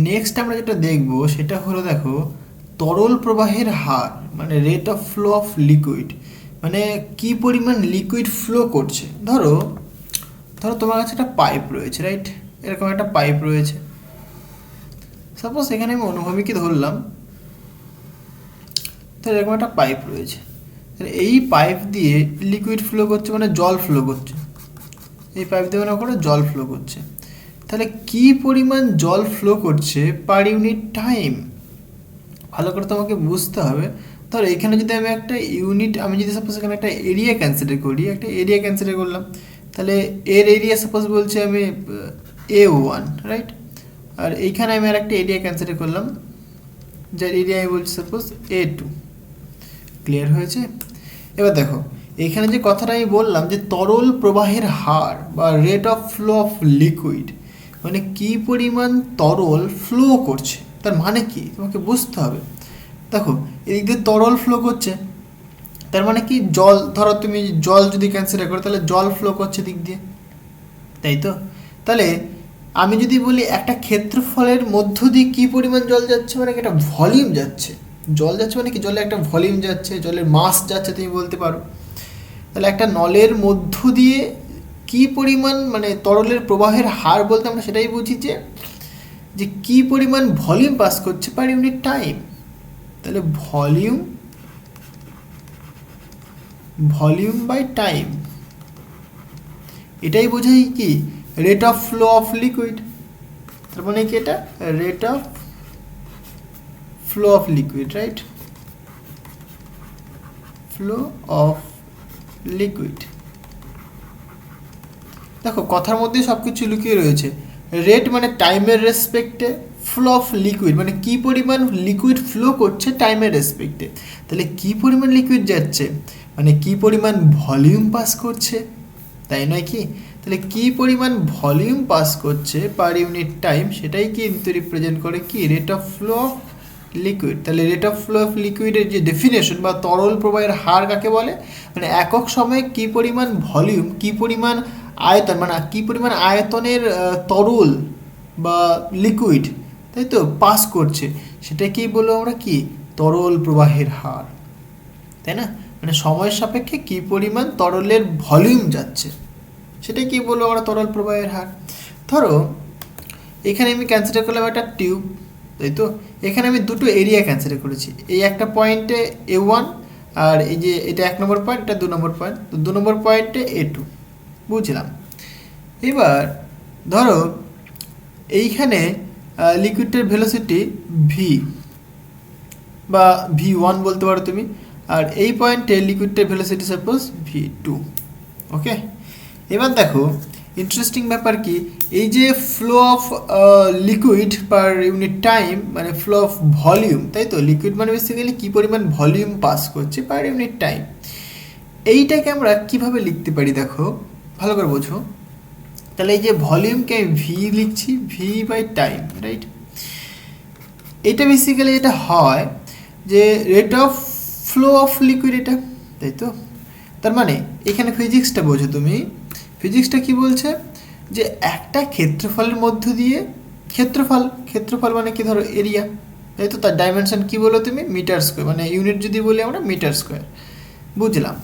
Next আমরা যেটা দেখব সেটা হলো দেখো তরল প্রবাহের হার, মানে rate of flow of liquid, মানে কি পরিমাণ লিকুইড ফ্লো করছে। ধরো ধরো তোমার কাছে একটা পাইপ রয়েছে, রাইট? এরকম একটা পাইপ রয়েছে। সাপোজ এখানে আমি অনুভবীকে ধরলাম, তাহলে এরকম একটা পাইপ রয়েছে। তাহলে এই পাইপ দিয়ে লিকুইড ফ্লো করছে, মানে জল ফ্লো করছে। এই পাইপ দিয়ে মনে করো জল ফ্লো করছে। তাহলে কি পরিমাণ জল ফ্লো করছে পার ইউনিট টাইম, ভালো করে তোমাকে বুঝতে হবে। ধরো এখানে যদি আমি একটা ইউনিট, আমি যদি সাপোজ এখানে একটা এরিয়া কনসিডার করি, একটা এরিয়া কনসিডার করলাম, তাহলে এর এরিয়া সাপোজ বলছে আমি A1, রাইট? আর এইখানে আমি আর একটা এরিয়া কনসিডার করলাম, যার এরিয়া আমি বলছি সাপোজ A2। ক্লিয়ার হয়েছে? এবার দেখো এখানে যে কথাটা আমি বললাম যে তরল প্রবাহের হার বা rate of flow of liquid, মানে কি পরিমাণ তরল ফ্লো করছে, তার মানে কি তোমাকে বুঝতে হবে। দেখো এদিক দিয়ে তরল ফ্লো করছে, তার মানে কি জল, ধরো তুমি জল যদি কনসিডার করো তাহলে জল ফ্লো করছে দিক দিয়ে, তাই তো? তাহলে আমি যদি বলি একটা ক্ষেত্রফলের মধ্য দিয়ে কী পরিমাণ জল যাচ্ছে, মানে একটা ভলিউম যাচ্ছে। জল যাচ্ছে মানে কি, জলে একটা ভলিউম যাচ্ছে, জলের মাস যাচ্ছে তুমি বলতে পারো। তাহলে একটা নলের মধ্য দিয়ে কী পরিমাণ, মানে তরলের প্রবাহের হার বলতে আমরা সেটাই বুঝি যে যে কী পরিমাণ ভলিউম পাস করছে পার ইউনিট টাইম। তাহলে ভলিউম ভলিউম বাই টাইম, এটাই বোঝাই কি rate of flow of liquid. তার মানে কি এটা rate of flow of liquid, right? Flow of liquid. দেখো কথার মধ্যে সব কিছু লুকিয়ে রয়েছে। রেট মানে টাইমের রেসপেক্টে, ফ্লো অফ লিকুইড মানে কী পরিমাণ লিকুইড ফ্লো করছে টাইমের রেসপেক্টে। তাহলে কী পরিমাণ লিকুইড যাচ্ছে মানে কী পরিমাণ ভলিউম পাস করছে, তাই নয় কি? তাহলে কী পরিমাণ ভলিউম পাস করছে পার ইউনিট টাইম, সেটাই কিন্তু রিপ্রেজেন্ট করে কি rate of flow of liquid. তাহলে রেট অফ ফ্লো অফ লিকুইডের যে ডেফিনেশন বা তরল প্রবাহের হার কাকে বলে, মানে একক সময়ে কী পরিমাণ ভলিউম, কী পরিমাণ আয়তন, মানে কী পরিমাণ আয়তনের তরল বা লিকুইড, তাই তো, পাস করছে, সেটাকেই বলবো আমরা কি তরল প্রবাহের হার, তাই না? মানে সময়ের সাপেক্ষে কী পরিমাণ তরলের ভলিউম যাচ্ছে, সেটাই কি বলবো আমরা তরল প্রবাহের হার। ধরো এখানে আমি কনসিডার করলাম একটা টিউব, তাই তো? এখানে আমি দুটো এরিয়া কনসিডার করেছি, এই একটা পয়েন্টে A1, আর এই যে এটা 1 নম্বর পয়েন্ট, এটা 2 নম্বর পয়েন্ট, তো 2 নম্বর পয়েন্টে A2, বুঝলাম। এবার ধরো এইখানে লিকুইডের ভেলোসিটি V বা V1 বলতে পারো তুমি, আর এই পয়েন্টে লিকুইডের ভেলোসিটি সাপোজ V2। ওকে, এবার দেখো ইন্টারেস্টিং ব্যাপার কি, এই যে flow of liquid per unit time মানে ফ্লো অফ ভলিউম, তাই তো? লিকুইড মানে বেসিক্যালি কী পরিমাণ ভলিউম পাস করছে পার ইউনিট টাইম, এইটাকে আমরা কিভাবে লিখতে পারি দেখো, ভালো করে বোঝো। তাহলে এই যে ভলিউমকে আমি ভি লিখছি, ভি বাই টাইম, রাইট? এটা বেসিক্যালি এটা হয় যে rate of flow of liquid, এটা, তাই তো? তার মানে এখানে ফিজিক্সটা বোঝো তুমি, ফিজিক্সটা কি বলছে যে একটা ক্ষেত্রফলের মধ্য দিয়ে, ক্ষেত্রফল, ক্ষেত্রফল মানে কি, ধরো এরিয়া, তাই তো? তার ডাইমেনশন কি বলো তুমি, মিটার স্কোয়ার, মানে ইউনিট যদি বলি আমরা মিটার স্কোয়ার, বুঝলাম।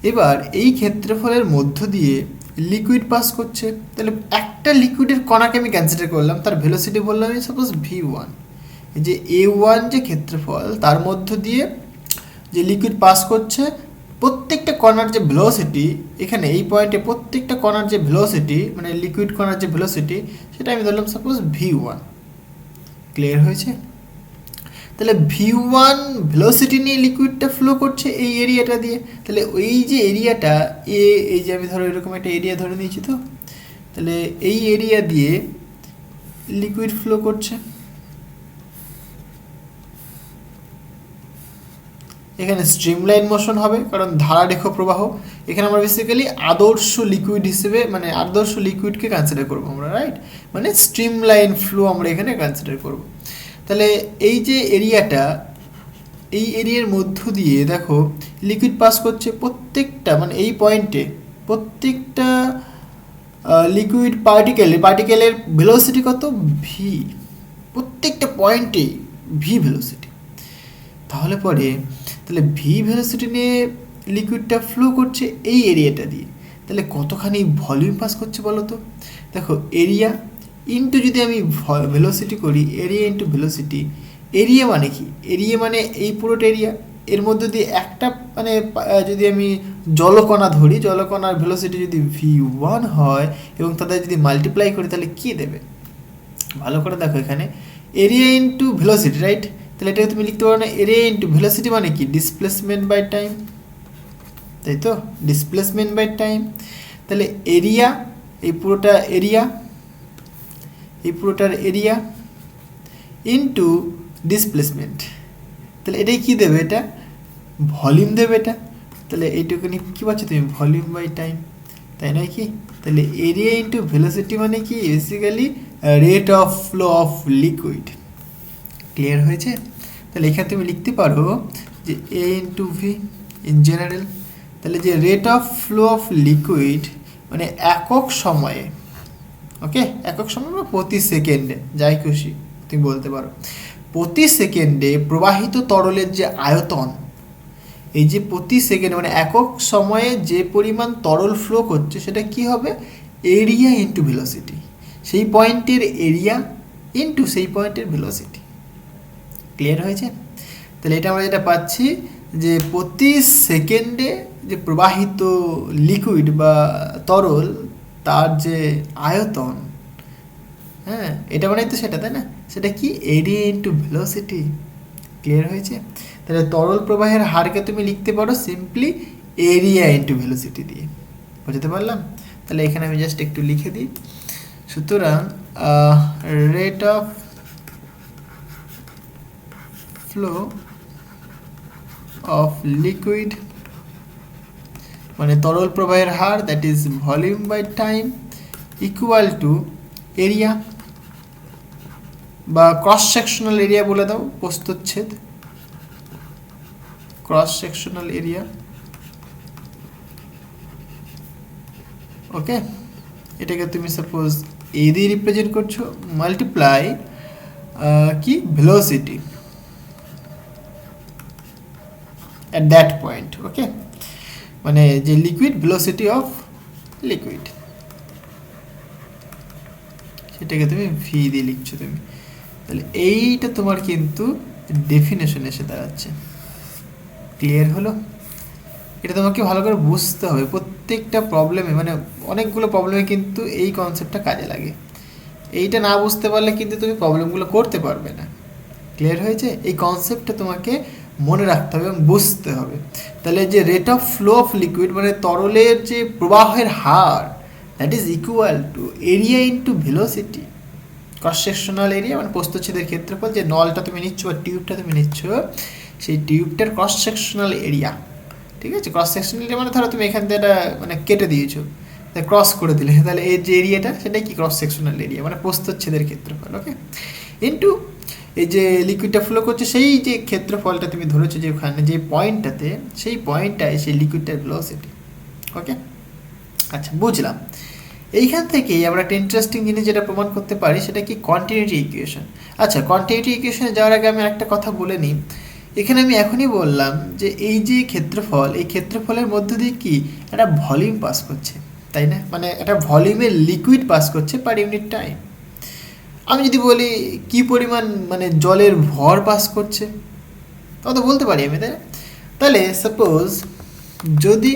এবার এই ক্ষেত্রফলের মধ্য দিয়ে লিকুইড পাস করছে, তাহলে একটা লিকুইডের কণাকে আমি কনসিডার করলাম, তার ভেলোসিটি বললাম আমি সাপোজ V1। এই যে A1 যে ক্ষেত্রফল, তার মধ্য দিয়ে যে লিকুইড পাস করছে, প্রত্যেকটা কণার যে ভেলোসিটি, এখানে এই পয়েন্টে প্রত্যেকটা কণার যে ভেলোসিটি, মানে লিকুইড কণার যে ভেলোসিটি, সেটা আমি ধরলাম সাপোজ V1। ক্লিয়ার হয়েছে? তাহলে V1 ভেলোসিটি নিয়ে লিকুইডটা ফ্লো করছে এই এরিয়াটা দিয়ে, তাহলে ওই যে এরিয়াটা এই যে আমি ধরো এরকম একটা এরিয়া ধরে নিয়েছি, তো তাহলে এই এরিয়া দিয়ে লিকুইড ফ্লো করছে। এখানে স্ট্রিমলাইন মোশন হবে কারণ ধারারেখ প্রবাহ। এখানে আমরা বেসিক্যালি আদর্শ লিকুইড হিসেবে, মানে আদর্শ লিকুইডকে কনসিডার করবো আমরা, রাইট? মানে স্ট্রিমলাইন ফ্লো আমরা এখানে কনসিডার করব। তাহলে এই যে এরিয়াটা, এই এরিয়ার মধ্য দিয়ে দেখো লিকুইড পাস করছে প্রত্যেকটা, মানে এই পয়েন্টে প্রত্যেকটা লিকুইড পার্টিকেলের ভেলোসিটি কত, ভি, প্রত্যেকটা পয়েন্টে ভি ভেলোসিটি। তাহলে ভি ভেলোসিটি নিয়ে লিকুইডটা ফ্লো করছে এই এরিয়াটা দিয়ে, তাহলে কতখানি ভলিউম পাস করছে বলো তো। দেখো এরিয়া ইন্টু যদি আমি ভেলোসিটি করি, এরিয়া ইন্টু ভেলোসিটি, এরিয়া মানে কি, এরিয়া মানে এই পুরোটা এরিয়া, এর মধ্যে দিয়ে একটা মানে যদি আমি জলকণা ধরি, জলকণার ভেলোসিটি যদি v1 হয় এবং তাদের যদি মাল্টিপ্লাই করি তাহলে কী দেবে, ভালো করে দেখো এখানে এরিয়া ইন্টু ভেলোসিটি, রাইট। তাহলে এটাকে তুমি লিখতে পারো না, এরিয়া ইন্টু ভেলোসিটি মানে কি, ডিসপ্লেসমেন্ট বাই টাইম, তাই তো, ডিসপ্লেসমেন্ট বাই টাইম। তাহলে এরিয়া, এই পুরোটার এরিয়া ইন্টু ডিসপ্লেসমেন্ট, তাহলে এটাই কী দেবে, এটা ভলিউম দেবে এটা। তাহলে এইটুকুনি কী পাচ্ছ তুমি, ভলিউম বাই টাইম, তাই নয় কি। তাহলে এরিয়া ইন্টু ভেলোসিটি মানে কি, basically rate of flow of liquid. Clear হয়েছে। তাহলে এখানে তুমি লিখতে পারো যে এ ইন্টু ভি ইন জেনারেল। তাহলে যে rate of flow of liquid মানে একক সময়ে, ওকে, একক সময় বা প্রতি সেকেন্ডে, যাই খুশি তুমি বলতে পারো, প্রতি সেকেন্ডে প্রবাহিত তরলের যে আয়তন, এই যে প্রতি সেকেন্ডে মানে একক সময়ে যে পরিমাণ তরল ফ্লো করছে সেটা কি হবে, এরিয়া ইন্টু ভেলোসিটি, সেই পয়েন্টের এরিয়া ইন্টু সেই পয়েন্টের ভেলোসিটি। ক্লিয়ার হয়েছে। তাহলে এটা আমরা যেটা পাচ্ছি যে প্রতি সেকেন্ডে যে প্রবাহিত লিকুইড বা তরল তার যে আয়তন, হ্যাঁ এটা মানে তো সেটা, তাই না, সেটা কি এরিয়া ইন্টু ভেলোসিটি। ক্লিয়ার হয়েছে। তাহলে তরল প্রবাহের হারকে তুমি লিখতে পারো সিম্পলি এরিয়া ইন্টু ভেলোসিটি দিয়ে, বুঝতে পারলাম। তাহলে এখানে আমি জাস্ট একটু লিখে দিই, সুতরাং rate of flow of liquid মানে তরল প্রবাহের হার, that is volume by time, equal to area বা ক্রস সেকশনাল এরিয়া বলে দাও, প্রস্থচ্ছেদ, ক্রস সেকশনাল এরিয়া, ওকে। এটাকে তুমি সাপোজ এ দিয়ে রিপ্রেজেন্ট করছো, মাল্টিপ্লাই কি ভেলোসিটি অ্যাট দ্যাট পয়েন্ট, ওকে, মানে যে লিকুইড ভেলোসিটি অফ লিকুইড, সেটাকে তুমি ভি দিয়ে লিখছো তুমি। তাহলে এইটা তোমার কিন্তু ডেফিনেশন এসে দাঁড়াচ্ছে। ক্লিয়ার হলো। এটা তোমাকে ভালো করে বুঝতে হবে, প্রত্যেকটা প্রবলেমে মানে অনেকগুলো প্রবলেমে কিন্তু এই কনসেপ্টটা কাজে লাগে। এইটা না বুঝতে পারলে কিন্তু তুমি প্রবলেমগুলো করতে পারবে না। ক্লিয়ার হয়েছে। এই কনসেপ্টটা তোমাকে মনে রাখতে হবে এবং বুঝতে হবে। তাহলে যে rate of flow of liquid মানে তরলের যে প্রবাহের হার, that is equal to area into velocity, cross sectional area মানে প্রস্থচ্ছেদের ক্ষেত্রফল, যে নলটা তুমি নিচ্ছ বা টিউবটা তুমি নিচ্ছ সেই টিউবটার ক্রস সেকশনাল এরিয়া, ঠিক আছে। ক্রস সেকশনাল এরিয়া মানে ধরো তুমি এখান থেকে এটা মানে কেটে দিয়েছো, ক্রস করে দিলে, তাহলে এই যে এরিয়াটা সেটাই কি ক্রস সেকশনাল এরিয়া মানে প্রস্থচ্ছেদের ক্ষেত্রফল, ওকে, ইন্টু এই যে লিকুইডটা ফ্লো করছে সেই যে ক্ষেত্রফলটা তুমি ধরেছো যে ওখানে যে পয়েন্টটাতে, সেই পয়েন্টটায় সেই লিকুইডটার ভেলোসিটি, ওকে। আচ্ছা বুঝলাম। এইখান থেকেই আমরা একটা ইন্টারেস্টিং জিনিস যেটা প্রমাণ করতে পারি সেটা কি কন্টিনিউটি ইকুয়েশন। আচ্ছা কন্টিনিউটি ইকুয়েশনে যাওয়ার আগে আমি একটা কথা বলে নিই। এখানে আমি এখনই বললাম যে এই যে ক্ষেত্রফল, এই ক্ষেত্রফলের মধ্য দিয়ে কি একটা ভলিউম পাস করছে, তাই না, মানে একটা ভলিউমের লিকুইড পাস করছে পার ইউনিট টাইম। আমি যদি বলি কি পরিমাণ মানে জলের ভর পাস করছে, তাও তো বলতে পারি আমি, তাই না। তাহলে সাপোজ যদি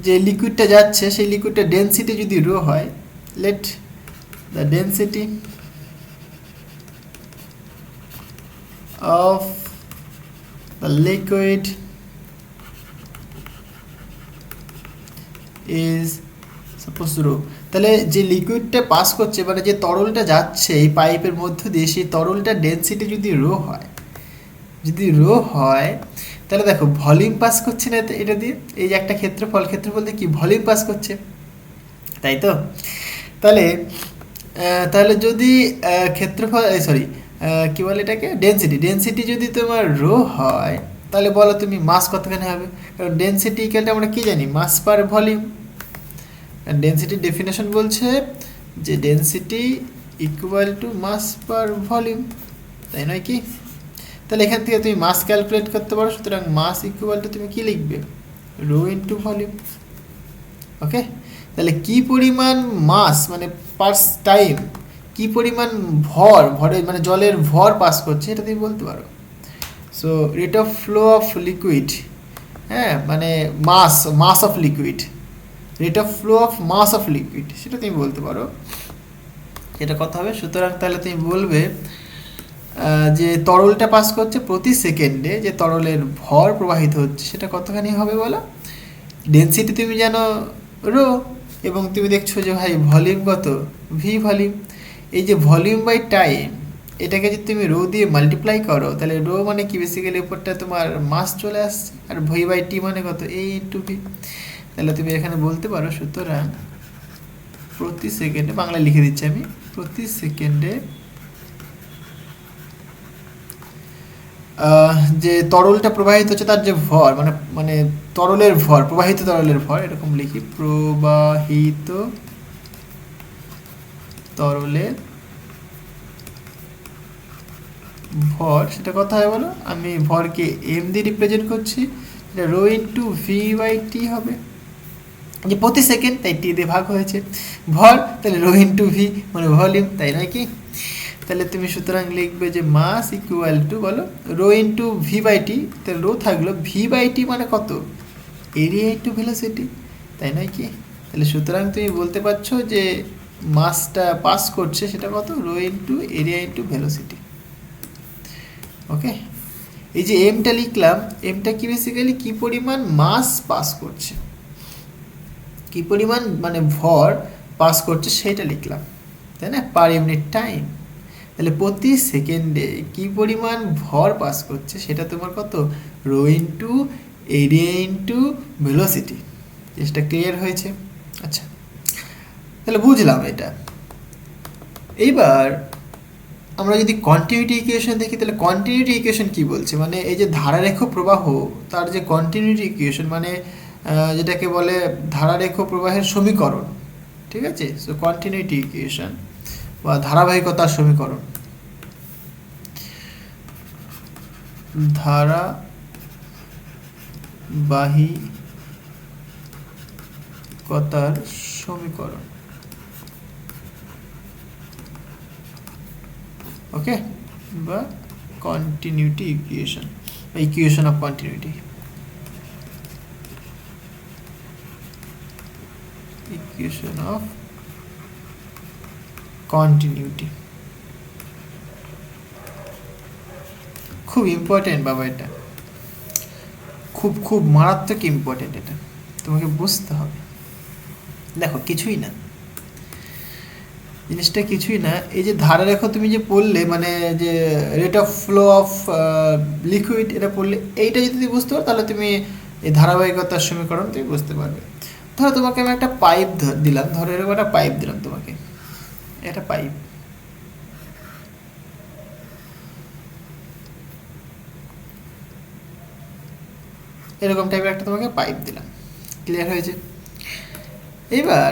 যে লিকুইডটা যাচ্ছে সেই লিকুইডটা ডেনসিটি যদি রো হয়, let the density of the liquid is suppose rho, তাহলে যে লিকুইডটা পাস করছে মানে যে তরলটা যাচ্ছে এই পাইপের মধ্য দিয়ে, সেই তরলটা ডেনসিটি যদি রো হয়, যদি রো হয় তাহলে দেখো ভলিউম পাস করছে না এটা দিয়ে, এই যে একটা ক্ষেত্রফল, ক্ষেত্রফল দিয়ে কি ভলিউম পাস করছে, তাই তো। তাহলে যদি ক্ষেত্রফল সরি কী বলে এটাকে ডেনসিটি যদি তোমার রো হয় তাহলে বলো তুমি মাস কতখানি হবে, কারণ ডেনসিটি ইকুয়ালটা আমরা কি জানি, মাস পার ভলিউম। ডেনসিটির ডেফিনেশন বলছে যে density equal to mass per volume, তাই নয় কি? তাহলে এখান থেকে তুমি মাস ক্যালকুলেট করতে পারো, সুতরাং মাস ইকুয়াল টু তুমি কি লিখবে, রো ইন্টু ভলিউম। ওকে, তাহলে কি পরিমাণ মাস মানে পার্স টাইম, কি পরিমাণ ভরের মানে জলের ভর পাস করছে এটা তুমি বলতে পারো। So rate of flow of liquid, হ্যাঁ মানে mass of liquid, rate of flow of mass of liquid, সেটা তুমি বলতে পারো, এটা কথা হবে। সুতরাং তাহলে তুমি বলবে যে তরলটা পাস করছে প্রতি সেকেন্ডে যে তরলের ভর প্রবাহিত হচ্ছে সেটা কতখানি হবে বলো। ডেনসিটি তুমি জানো রো, এবং তুমি দেখছো যে ভাই ভলিউম কত, ভি ভলিউম। এই যে ভলিউম বাই টাইম এটাকে যদি তুমি রো দিয়ে মাল্টিপ্লাই করো তাহলে রো মানে কি বেসিক্যালি উপরটা তোমার মাস চলে আসছে, আর ভি বাই টি মানে কত, এ ইন্টু ভি। তাহলে তুমি এখানে বলতে পারো সুতরাং প্রতি সেকেন্ডে, বাংলা লিখে দিচ্ছি আমি, প্রতি সেকেন্ডে যে তরলটা প্রবাহিত হচ্ছে তার যে ভর মানে মানে তরলের ভর, প্রবাহিত তরলের ভর, এরকম লিখি, প্রবাহিত তরলের ভর, সেটা কথা হয় বলো। আমি ভরকে এম দিয়ে রিপ্রেজেন্ট করছি, এটা rho into V by T হবে, যে প্রতি সেকেন্ড তাই টি দিয়ে ভাগ হয়েছে, ভর তাহলে রো ইন্টু ভি মানে ভলিউম, তাই নয় কি? তাহলে তুমি সুতরাং লিখবে যে মাস ইকুয়াল টু বলো rho into V by T, তাহলে রো থাকলো, ভি বাই টি মানে কত, এরিয়া ইন্টু ভেলোসিটি, তাই নয় কি? তাহলে সুতরাং তুমি বলতে পারছো যে মাসটা পাস করছে সেটা কত, rho into area into velocity. Okay, এই যে এমটা লিখলাম, এমটা কি বেসিক্যালি কি পরিমাণ মাস পাস করছে, কি পরিমাণ মানে ভর পাস করছে সেটা লিখলাম, তাই না, পার ইউনিট টাইম। তাহলে প্রতি সেকেন্ডে কি পরিমাণ ভর পাস করছে সেটা তোমার কত, rho into area into velocity. জিনিসটা ক্লিয়ার হয়েছে? আচ্ছা, তাহলে বুঝলাম এটা। এইবার আমরা যদি কন্টিনিউটি ইকুয়েশন দেখি, তাহলে কন্টিনিউটি ইকুয়েশন কি বলছে, মানে এই যে ধারারেখ প্রবাহ তার যে কন্টিনিউটি ইকুয়েশন মানে যেটাকে বলে ধারারেখ প্রবাহের সমীকরণ, ঠিক আছে? সো কন্টিনিউটি ইকুয়েশন বা ধারাবাহিকতার সমীকরণ, ধারাবাহিকতার সমীকরণ, ওকে, বা continuity equation, equation of continuity, equation of continuity. খুব ইম্পর্টেন্ট বাবা, এটা খুব খুব মারাত্মক ইম্পর্টেন্ট, এটা তোমাকে বুঝতে হবে। দেখো কিছুই না, জিনিসটা কিছুই না, এই যে ধারারেখ তুমি যে পড়লে মানে যে rate of flow of liquid এটা পড়লে, এইটা যদি তুমি বুঝতে পারো তাহলে তুমি এই ধারাবাহিকতার সমীকরণ তুমি বুঝতে পারবে। ধরো তোমাকে আমি একটা পাইপ দিলাম, ধরো এরকম একটা পাইপ দিলাম তোমাকে, একটা পাইপ, এরকম টাইপের একটা তোমাকে পাইপ দিলাম, ক্লিয়ার হয়েছে? এবার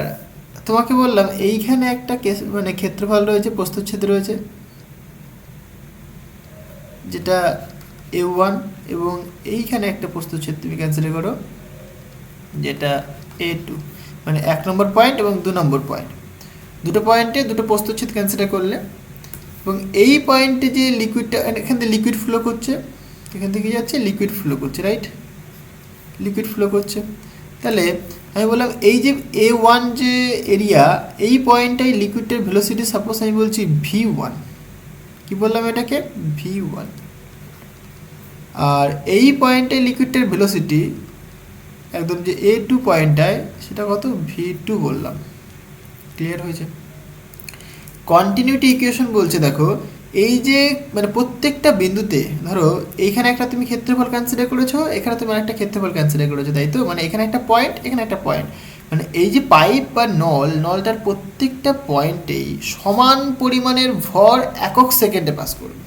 তোমাকে বললাম এইখানে একটা মানে ক্ষেত্রফল রয়েছে, প্রস্থচ্ছেদ রয়েছে যেটা A1, এবং এইখানে একটা প্রস্থচ্ছেদ তুমি ক্যান্সেল করো যেটা A2, মানে 1 নম্বর পয়েন্ট এবং 2 নম্বর পয়েন্ট, দুটো পয়েন্টে দুটো প্রস্থচ্ছেদ ক্যান্সেল করলে, এবং এই পয়েন্টে যে লিকুইডটা এখান থেকে লিকুইড ফ্লো করছে, এখান থেকে যাচ্ছে লিকুইড ফ্লো করছে, রাইট, লিকুইড ফ্লো করছে। তাহলে আমি বললাম এই যে A1 যে এরিয়া, এই পয়েন্টটাই লিকুইডের ভেলোসিটি, সাপোজ আমি বলছি V1, কি বললাম এটাকে, V1, আর এই পয়েন্টে লিকুইডের ভেলোসিটি একদম যে A2 পয়েন্টটায় সেটা কত, V2 বললাম, ক্লিয়ার হয়েছে? কন্টিনিউটি ইকুয়েশন বলছে দেখো এই যে মানে প্রত্যেকটা বিন্দুতে, ধরো এইখানে একটা তুমি ক্ষেত্রফল কনসিডার করেছো, এখানে তুমি একটা ক্ষেত্রফল কনসিডার করেছো, তাই তো, মানে এখানে একটা পয়েন্ট, এখানে একটা পয়েন্ট, মানে এই যে পাইপ বা নলটার প্রত্যেকটা পয়েন্টেই সমান পরিমাণের ভর একক সেকেন্ডে পাস করবে,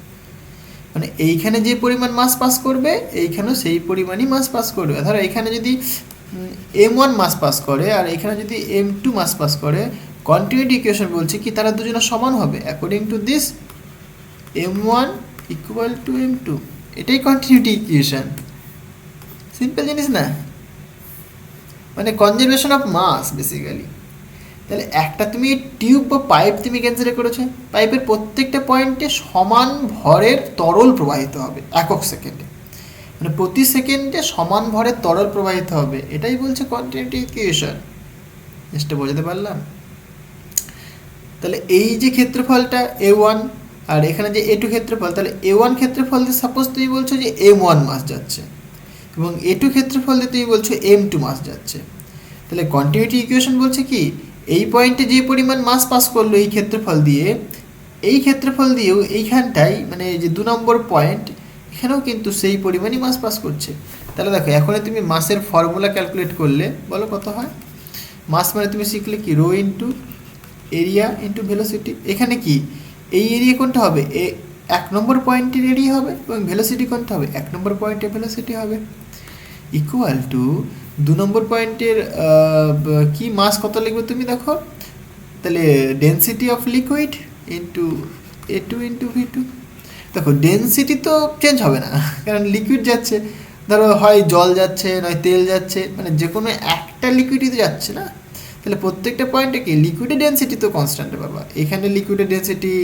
মানে এইখানে যে পরিমাণ মাস পাস করবে এইখানেও সেই পরিমাণই মাস পাস করবে। ধরো এখানে যদি M1 মাস পাস করে আর এখানে যদি M2 মাস পাস করে, কন্টিনিউটি ইকুয়েশন বলছে কি তারা দুজনে সমান হবে according to this m1 equal to m2, এটাই কন্টিনিউটি ইকুয়েশন। সিম্পল জিনিস না, মানে কনজারভেশন অফ মাস বেসিক্যালি। তাহলে একটা তুমি টিউব বা পাইপ তুমি কনসিডার করেছো, পাইপের প্রত্যেকটা পয়েন্টে সমান ভরের তরল প্রবাহিত হবে একক সেকেন্ডে, মানে প্রতি সেকেন্ডে সমান ভরের তরল প্রবাহিত হবে, এটাই বলছে কন্টিনিউটি ইকুয়েশন। জিনিসটা বোঝাতে পারলাম? তাহলে এই যে ক্ষেত্রফলটা a1 আর এখানে যে a2 ক্ষেত্রফল, তাহলে a1 ক্ষেত্রফল দিয়ে সাপোজ তুমি বলছো যে m1 মাস যাচ্ছে এবং a2 ক্ষেত্রফল দিয়ে তুমি বলছো m2 মাস যাচ্ছে। তাহলে কন্টিনিউটি ইকুয়েশন বলছে কি এই পয়েন্টে যে পরিমাণ মাস পাস করলো এই ক্ষেত্রফল দিয়েও এইখানটাই মানে যে 2 নম্বর পয়েন্ট এখানেও কিন্তু সেই পরিমাণই মাস পাস করছে। তাহলে দেখো এখন তুমি মাসের ফর্মুলা ক্যালকুলেট করলে বলো কত হয়। মাস মানে তুমি শিখলে কি rho into area into velocity. এখানে কি এই এরিয়া কোনটা হবে, 1 নম্বর পয়েন্টের এরিয়া হবে এবং ভেলোসিটি কোনটা হবে, 1 নম্বর পয়েন্টের ভেলোসিটি হবে, ইকুয়াল টু 2 নম্বর পয়েন্টের কি মাস কত লিখবে তুমি দেখো, তাহলে density of liquid into a2 into v2। দেখো ডেনসিটি তো চেঞ্জ হবে না কারণ লিকুইড যাচ্ছে, ধরো হয় জল যাচ্ছে নয় তেল যাচ্ছে, মানে যে কোনো একটা লিকুইডই তো যাচ্ছে না। তাহলে প্রত্যেকটা পয়েন্টে কি লিকুইডের ডেনসিটি তো কনস্ট্যান্ট পাবা, এখানে লিকুইডের ডেনসিটি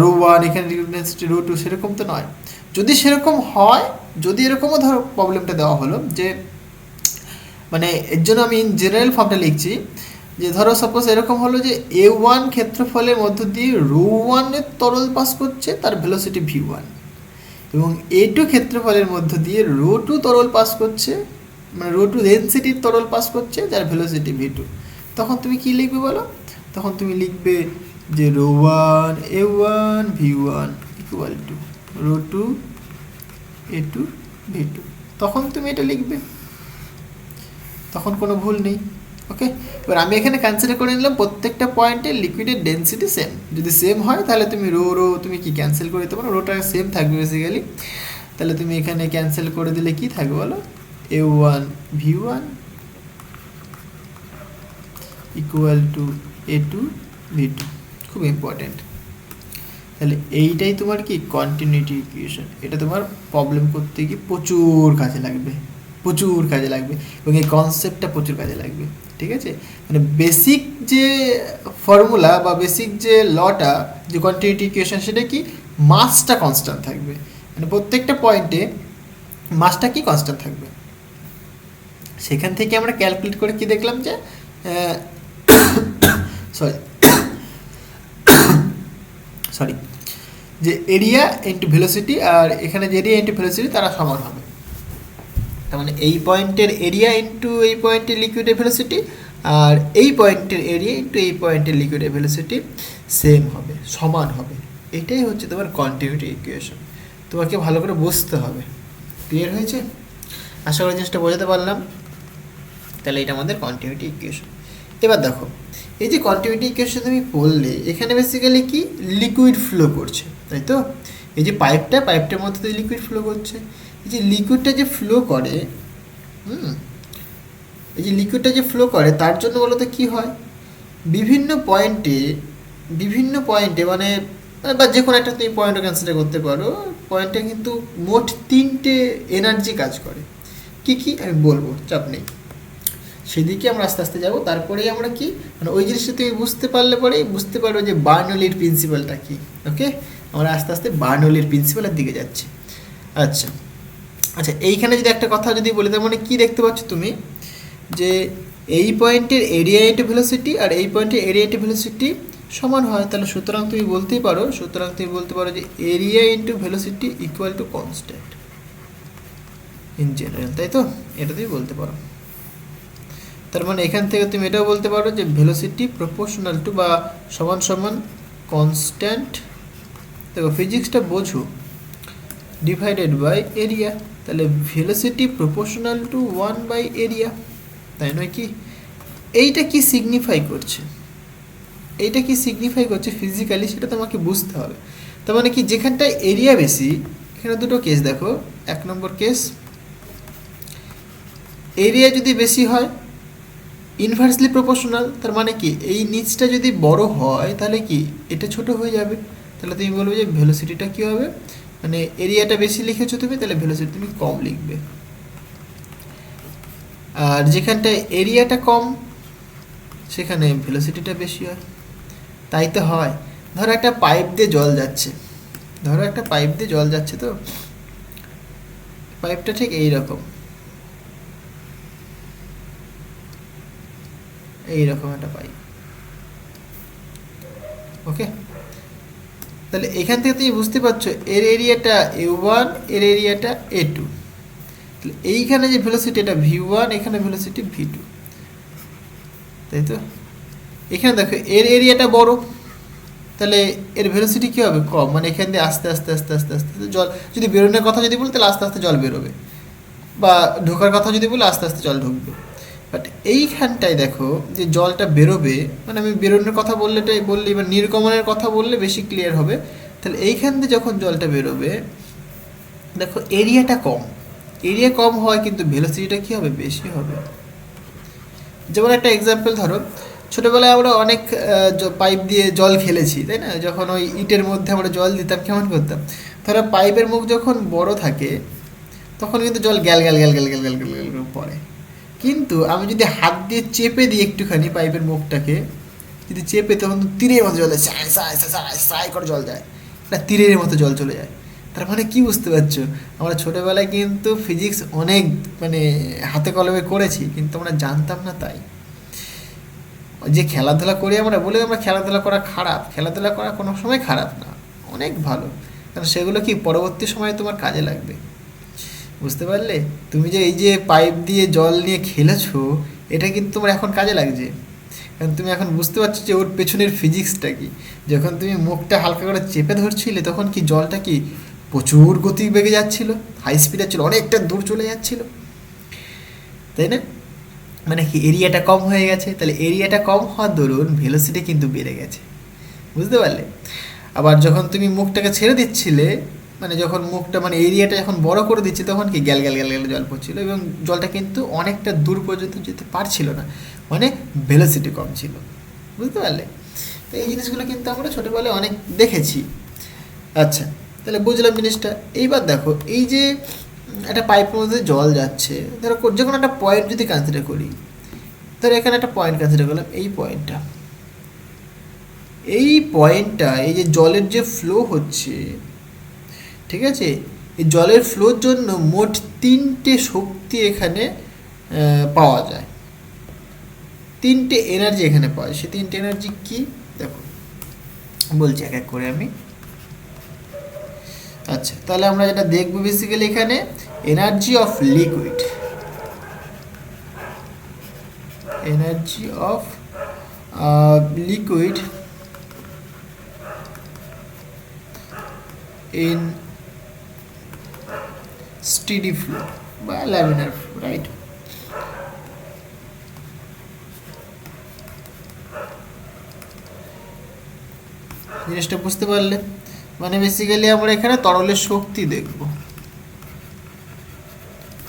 ρ1 এখানে লিকুইড ডেনসিটি ρ2, সেরকম তো নয়। যদি সেরকম হয়, যদি এরকমও ধরো প্রবলেমটা দেওয়া হলো যে মানে এর জন্য আমি ইন জেনারেল ফর্মটা লিখছি যে ধরো সাপোজ এরকম হলো যে a1 ক্ষেত্রফলের মধ্য দিয়ে ρ1 এর তরল পাস করছে তার ভেলোসিটি v1 এবং a2 ক্ষেত্রফলের মধ্য দিয়ে ρ2 তরল পাস করছে মানে ρ2 ডেনসিটির তরল পাস করছে যার ভেলোসিটি v2। তখন তুমি কি লিখবে বলো, তখন তুমি লিখবে যে ρ1 a1 v1 equal to ρ2 a2 v2, তখন তুমি এটা লিখবে, তখন কোনো ভুল নেই। ওকে, এবার আমি এখানে কনসিডার করে নিলাম প্রত্যেকটা পয়েন্টে লিকুইডের ডেনসিটি সেম, যদি সেম হয় তাহলে তুমি রো তুমি কি ক্যান্সেল করে দিতে পারো, রোটা সেম থাকবে বেসিক্যালি। তাহলে তুমি এখানে ক্যান্সেল করে দিলে কি থাকবে বলো, a1 v1 equal to a2 v2, খুব ইম্পর্টেন্ট। তাহলে এইটাই তোমার কি কন্টিনিউটি ইকুয়েশন, এটা তোমার প্রবলেম করতে গিয়ে প্রচুর কাজে লাগবে এবং এই কনসেপ্টটা প্রচুর কাজে লাগবে, ঠিক আছে। মানে বেসিক যে ফর্মুলা বা বেসিক যে লটা যে কন্টিনিউটি ইকুয়েশন, সেটা কি মাসটা কনস্ট্যান্ট থাকবে, মানে প্রত্যেকটা পয়েন্টে মাসটা কি কনস্ট্যান্ট থাকবে। সেখান থেকে আমরা ক্যালকুলেট করে কি দেখলাম যে সরি যে এরিয়া ইন্টু ভেলোসিটি আর এখানে যে এরিয়া ইন্টু ভেলোসিটি তারা সমান হবে, তার মানে এই পয়েন্টের এরিয়া ইন্টু এই পয়েন্টের লিকুইডের ভেলোসিটি আর এই পয়েন্টের এরিয়া ইন্টু এই পয়েন্টের লিকুইডের ভেলোসিটি সেম হবে, সমান হবে। এটাই হচ্ছে তোমার কন্টিনিউটি ইকুয়েশন, তোমাকে ভালো করে বুঝতে হবে। ক্লিয়ার হয়েছে? আশা করি জিনিসটা বোঝাতে পারলাম। তাহলে এটা আমাদের কন্টিনিউটি ইকুয়েশন। এবার দেখো এই যে কন্টিনিউটি ইকুয়েশন তুমি পড়লে, এখানে বেসিক্যালি কি লিকুইড ফ্লো করছে, তাই তো? এই যে পাইপটার মধ্যে দিয়ে লিকুইড ফ্লো করছে, এই যে লিকুইডটা যে ফ্লো করে তার জন্য বলতে কি হয়, বিভিন্ন পয়েন্টে মানে বা যে কোনো একটা তুমি পয়েন্টও কনসিডার করতে পারো, পয়েন্টে কিন্তু মোট 3টে এনার্জি কাজ করে। কি আমি বলবো, চাপ নেই, সেদিকে আমরা আস্তে আস্তে যাবো। তারপরেই আমরা কি মানে ওই জিনিসটা তুমি বুঝতে পারো যে বার্নৌলির প্রিন্সিপালটা কি। ওকে, আমরা আস্তে আস্তে বার্নৌলির প্রিন্সিপালের দিকে যাচ্ছি। আচ্ছা, এইখানে যদি একটা কথা যদি বলি, তার মানে কি দেখতে পাচ্ছ তুমি যে এই পয়েন্টের এরিয়া ইন্টু ভেলোসিটি আর এই পয়েন্টের এরিয়া ইন্টু ভেলোসিটি সমান হয়। তাহলে সুতরাং তুমি বলতে পারো যে area into velocity equal to constant in general, তাই তো? এটা তুমি বলতে পারো। তার মানে এখান থেকে তুমি এটাও বলতে পারো যে ভেলোসিটি প্রপোর্শনাল টু বা সমান কনস্ট্যান্ট, দেখো ফিজিক্সটা বোঝো, ডিভাইডেড বাই এরিয়া। তাহলে velocity proportional to 1 by area, তাই নয় কি? এইটা কি সিগনিফাই করছে ফিজিক্যালি, সেটা তোমাকে বুঝতে হবে। তার মানে কি যেখানটায় এরিয়া বেশি, এখানে দুটো কেস দেখো। 1 নম্বর কেস, এরিয়া যদি বেশি হয় ইনভার্সলি প্রপোর্শনাল, তার মানে কি এই নিচটা যদি বড় হয় তাহলে কি এটা ছোট হয়ে যাবে, তাহলে তুমি বলবে যে ভেলোসিটিটা কী হবে, মানে এরিয়াটা বেশি লিখেছো তুমি, তাহলে ভেলোসিটি তুমি কম লিখবে। আর যেখানটায় এরিয়াটা কম সেখানে ভেলোসিটিটা বেশি হয়। তাই তো হয়। ধরো একটা পাইপ দিয়ে জল যাচ্ছে, ধরো একটা পাইপ দিয়ে জল যাচ্ছে, তো পাইপটা ঠিক এইরকম এইরকম একটা পাইপ, ওকে। তাহলে এখান থেকে তুমি বুঝতে পারছো এর এরিয়াটা A1, এর এরিয়াটা A2, তাহলে এইখানে যে ভেলোসিটি এটা V1, এখানে ভেলোসিটি V2, তাই তো। এখানে দেখো এর এরিয়াটা বড়, তাহলে এর ভেলোসিটি কী হবে, কম, মানে এখান দিয়ে আস্তে আস্তে আস্তে আস্তে আস্তে আস্তে জল, যদি বেরোনোর কথা যদি বলি তাহলে আস্তে আস্তে জল বেরোবে, বা ঢোকার কথা যদি বলি আস্তে আস্তে জল ঢুকবে। বাট এইখানটায় দেখো যে জলটা বেরোবে, মানে আমি বেরোনোর কথা বললে এবার নির্গমনের কথা বললে বেশি ক্লিয়ার হবে। তাহলে এইখান দিয়ে যখন জলটা বেরোবে দেখো এরিয়াটা কম, এরিয়া কম হয় কিন্তু ভেলোসিটিটা কী হবে, বেশি হবে। যেমন একটা এক্সাম্পল ধরো, ছোটোবেলায় আমরা অনেক পাইপ দিয়ে জল খেলেছি, তাই না? যখন ওই ইটের মধ্যে আমরা জল দিতাম কেমন করতাম, ধরো পাইপের মুখ যখন বড় থাকে তখন কিন্তু জল gall gall gall gall gall gall gall gall করে পড়ে, কিন্তু আমি যদি হাত দিয়ে চেপে দিই একটুখানি পাইপের মুখটাকে, যদি চেপে, তখন তো তীরের মতো জল যায়, সাই সাই সাই সাই করে জল যায়, না তীরের মতো জল চলে যায়। তার মানে কি বুঝতে পারছো, আমরা ছোটোবেলায় কিন্তু ফিজিক্স অনেক মানে হাতে কলমে করেছি, কিন্তু আমরা জানতাম না। তাই যে খেলাধুলা করি আমরা, বলে আমরা খেলাধুলা করা খারাপ, খেলাধুলা করা কোনো সময় খারাপ না, অনেক ভালো, কারণ সেগুলো কি পরবর্তী সময়ে তোমার কাজে লাগবে। বুঝতে পারলে, তুমি যে এই যে পাইপ দিয়ে জল নিয়ে খেলেছো, এটা কিন্তু তোমার এখন কাজে লাগছে, কারণ তুমি এখন বুঝতে পারছো যে ওর পেছনের ফিজিক্সটা কি। যখন তুমি মুখটা হালকা করে চেপে ধরছিলে তখন কি জলটা কি প্রচুর গতি বেগে যাচ্ছিল, হাই স্পিড যাচ্ছিল, অনেকটা দূর চলে যাচ্ছিল, তাই না? মানে কি এরিয়াটা কম হয়ে গেছে, তাহলে এরিয়াটা কম হওয়ার দরুন ভেলোসিটি কিন্তু বেড়ে গেছে। বুঝতে পারলে? আবার যখন তুমি মুখটাকে ছেড়ে দিচ্ছিলে, মানে যখন মুখটা মানে এরিয়াটা যখন বড় করে দিচ্ছে, তখন কি গ্যাল গ্যাল গ্যাল গ্যাল জল পড়ছিল, এবং জলটা কিন্তু অনেকটা দূর পর্যন্ত যেতে পারছিল না, মানে ভেলোসিটি কম ছিল। বুঝতে পারলে? তো এই জিনিসগুলো কিন্তু আমরা ছোটোবেলায় অনেক দেখেছি। আচ্ছা, তাহলে বুঝলাম জিনিসটা। এইবার দেখো এই যে একটা পাইপের মধ্যে জল যাচ্ছে, ধরো যে কোনো একটা পয়েন্ট যদি কনসিডার করি, ধরো এখানে একটা পয়েন্ট কনসিডার করলাম, এই পয়েন্টটা, এই পয়েন্টটা, এই যে জলের যে ফ্লো হচ্ছে, ঠিক আছে, এই জলের ফ্লোর জন্য মোট 3টে শক্তি এখানে পাওয়া যায়, 3টে এনার্জি এখানে পাওয়া যায়। সে 3টে এনার্জি কি দেখো বলছি এক এক করে আমি। আচ্ছা, তাহলে আমরা যেটা দেখবো বেসিক্যালি এখানে energy of liquid, energy of liquid in steady flow বা ল্যামিনার ফ্লো, রাইট? জিনিসটা বুঝতে পারলে, মানে বেসিক্যালি আমরা এখানে তরলের শক্তি দেখব,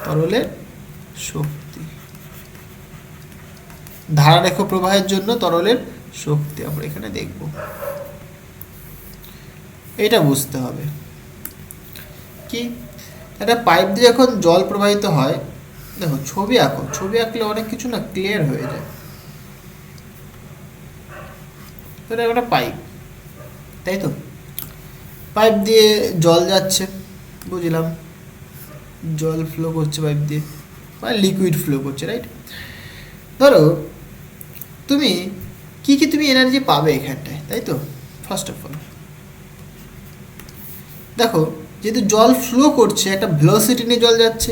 তরলের শক্তি, ধারারেখ প্রবাহের জন্য তরলের শক্তি আমরা এখানে দেখব, এটা বুঝতে হবে। কি একটা পাইপ দিয়ে যখন জল প্রবাহিত হয়, দেখো ছবি আঁকো, ছবি আঁকলে অনেক কিছু না ক্লিয়ার হয়ে যায়। এটা একটা পাইপ, তাই তো, পাইপ দিয়ে জল যাচ্ছে, বুঝলাম, জল ফ্লো করছে পাইপ দিয়ে, বা লিকুইড ফ্লো করছে, রাইট? ধরো তুমি কি কি তুমি এনার্জি পাবে এখানটায়, তাই তো। ফার্স্ট অফ অল দেখো, যেহেতু জল ফ্লো করছে, একটা ভেলোসিটি নিয়ে জল যাচ্ছে,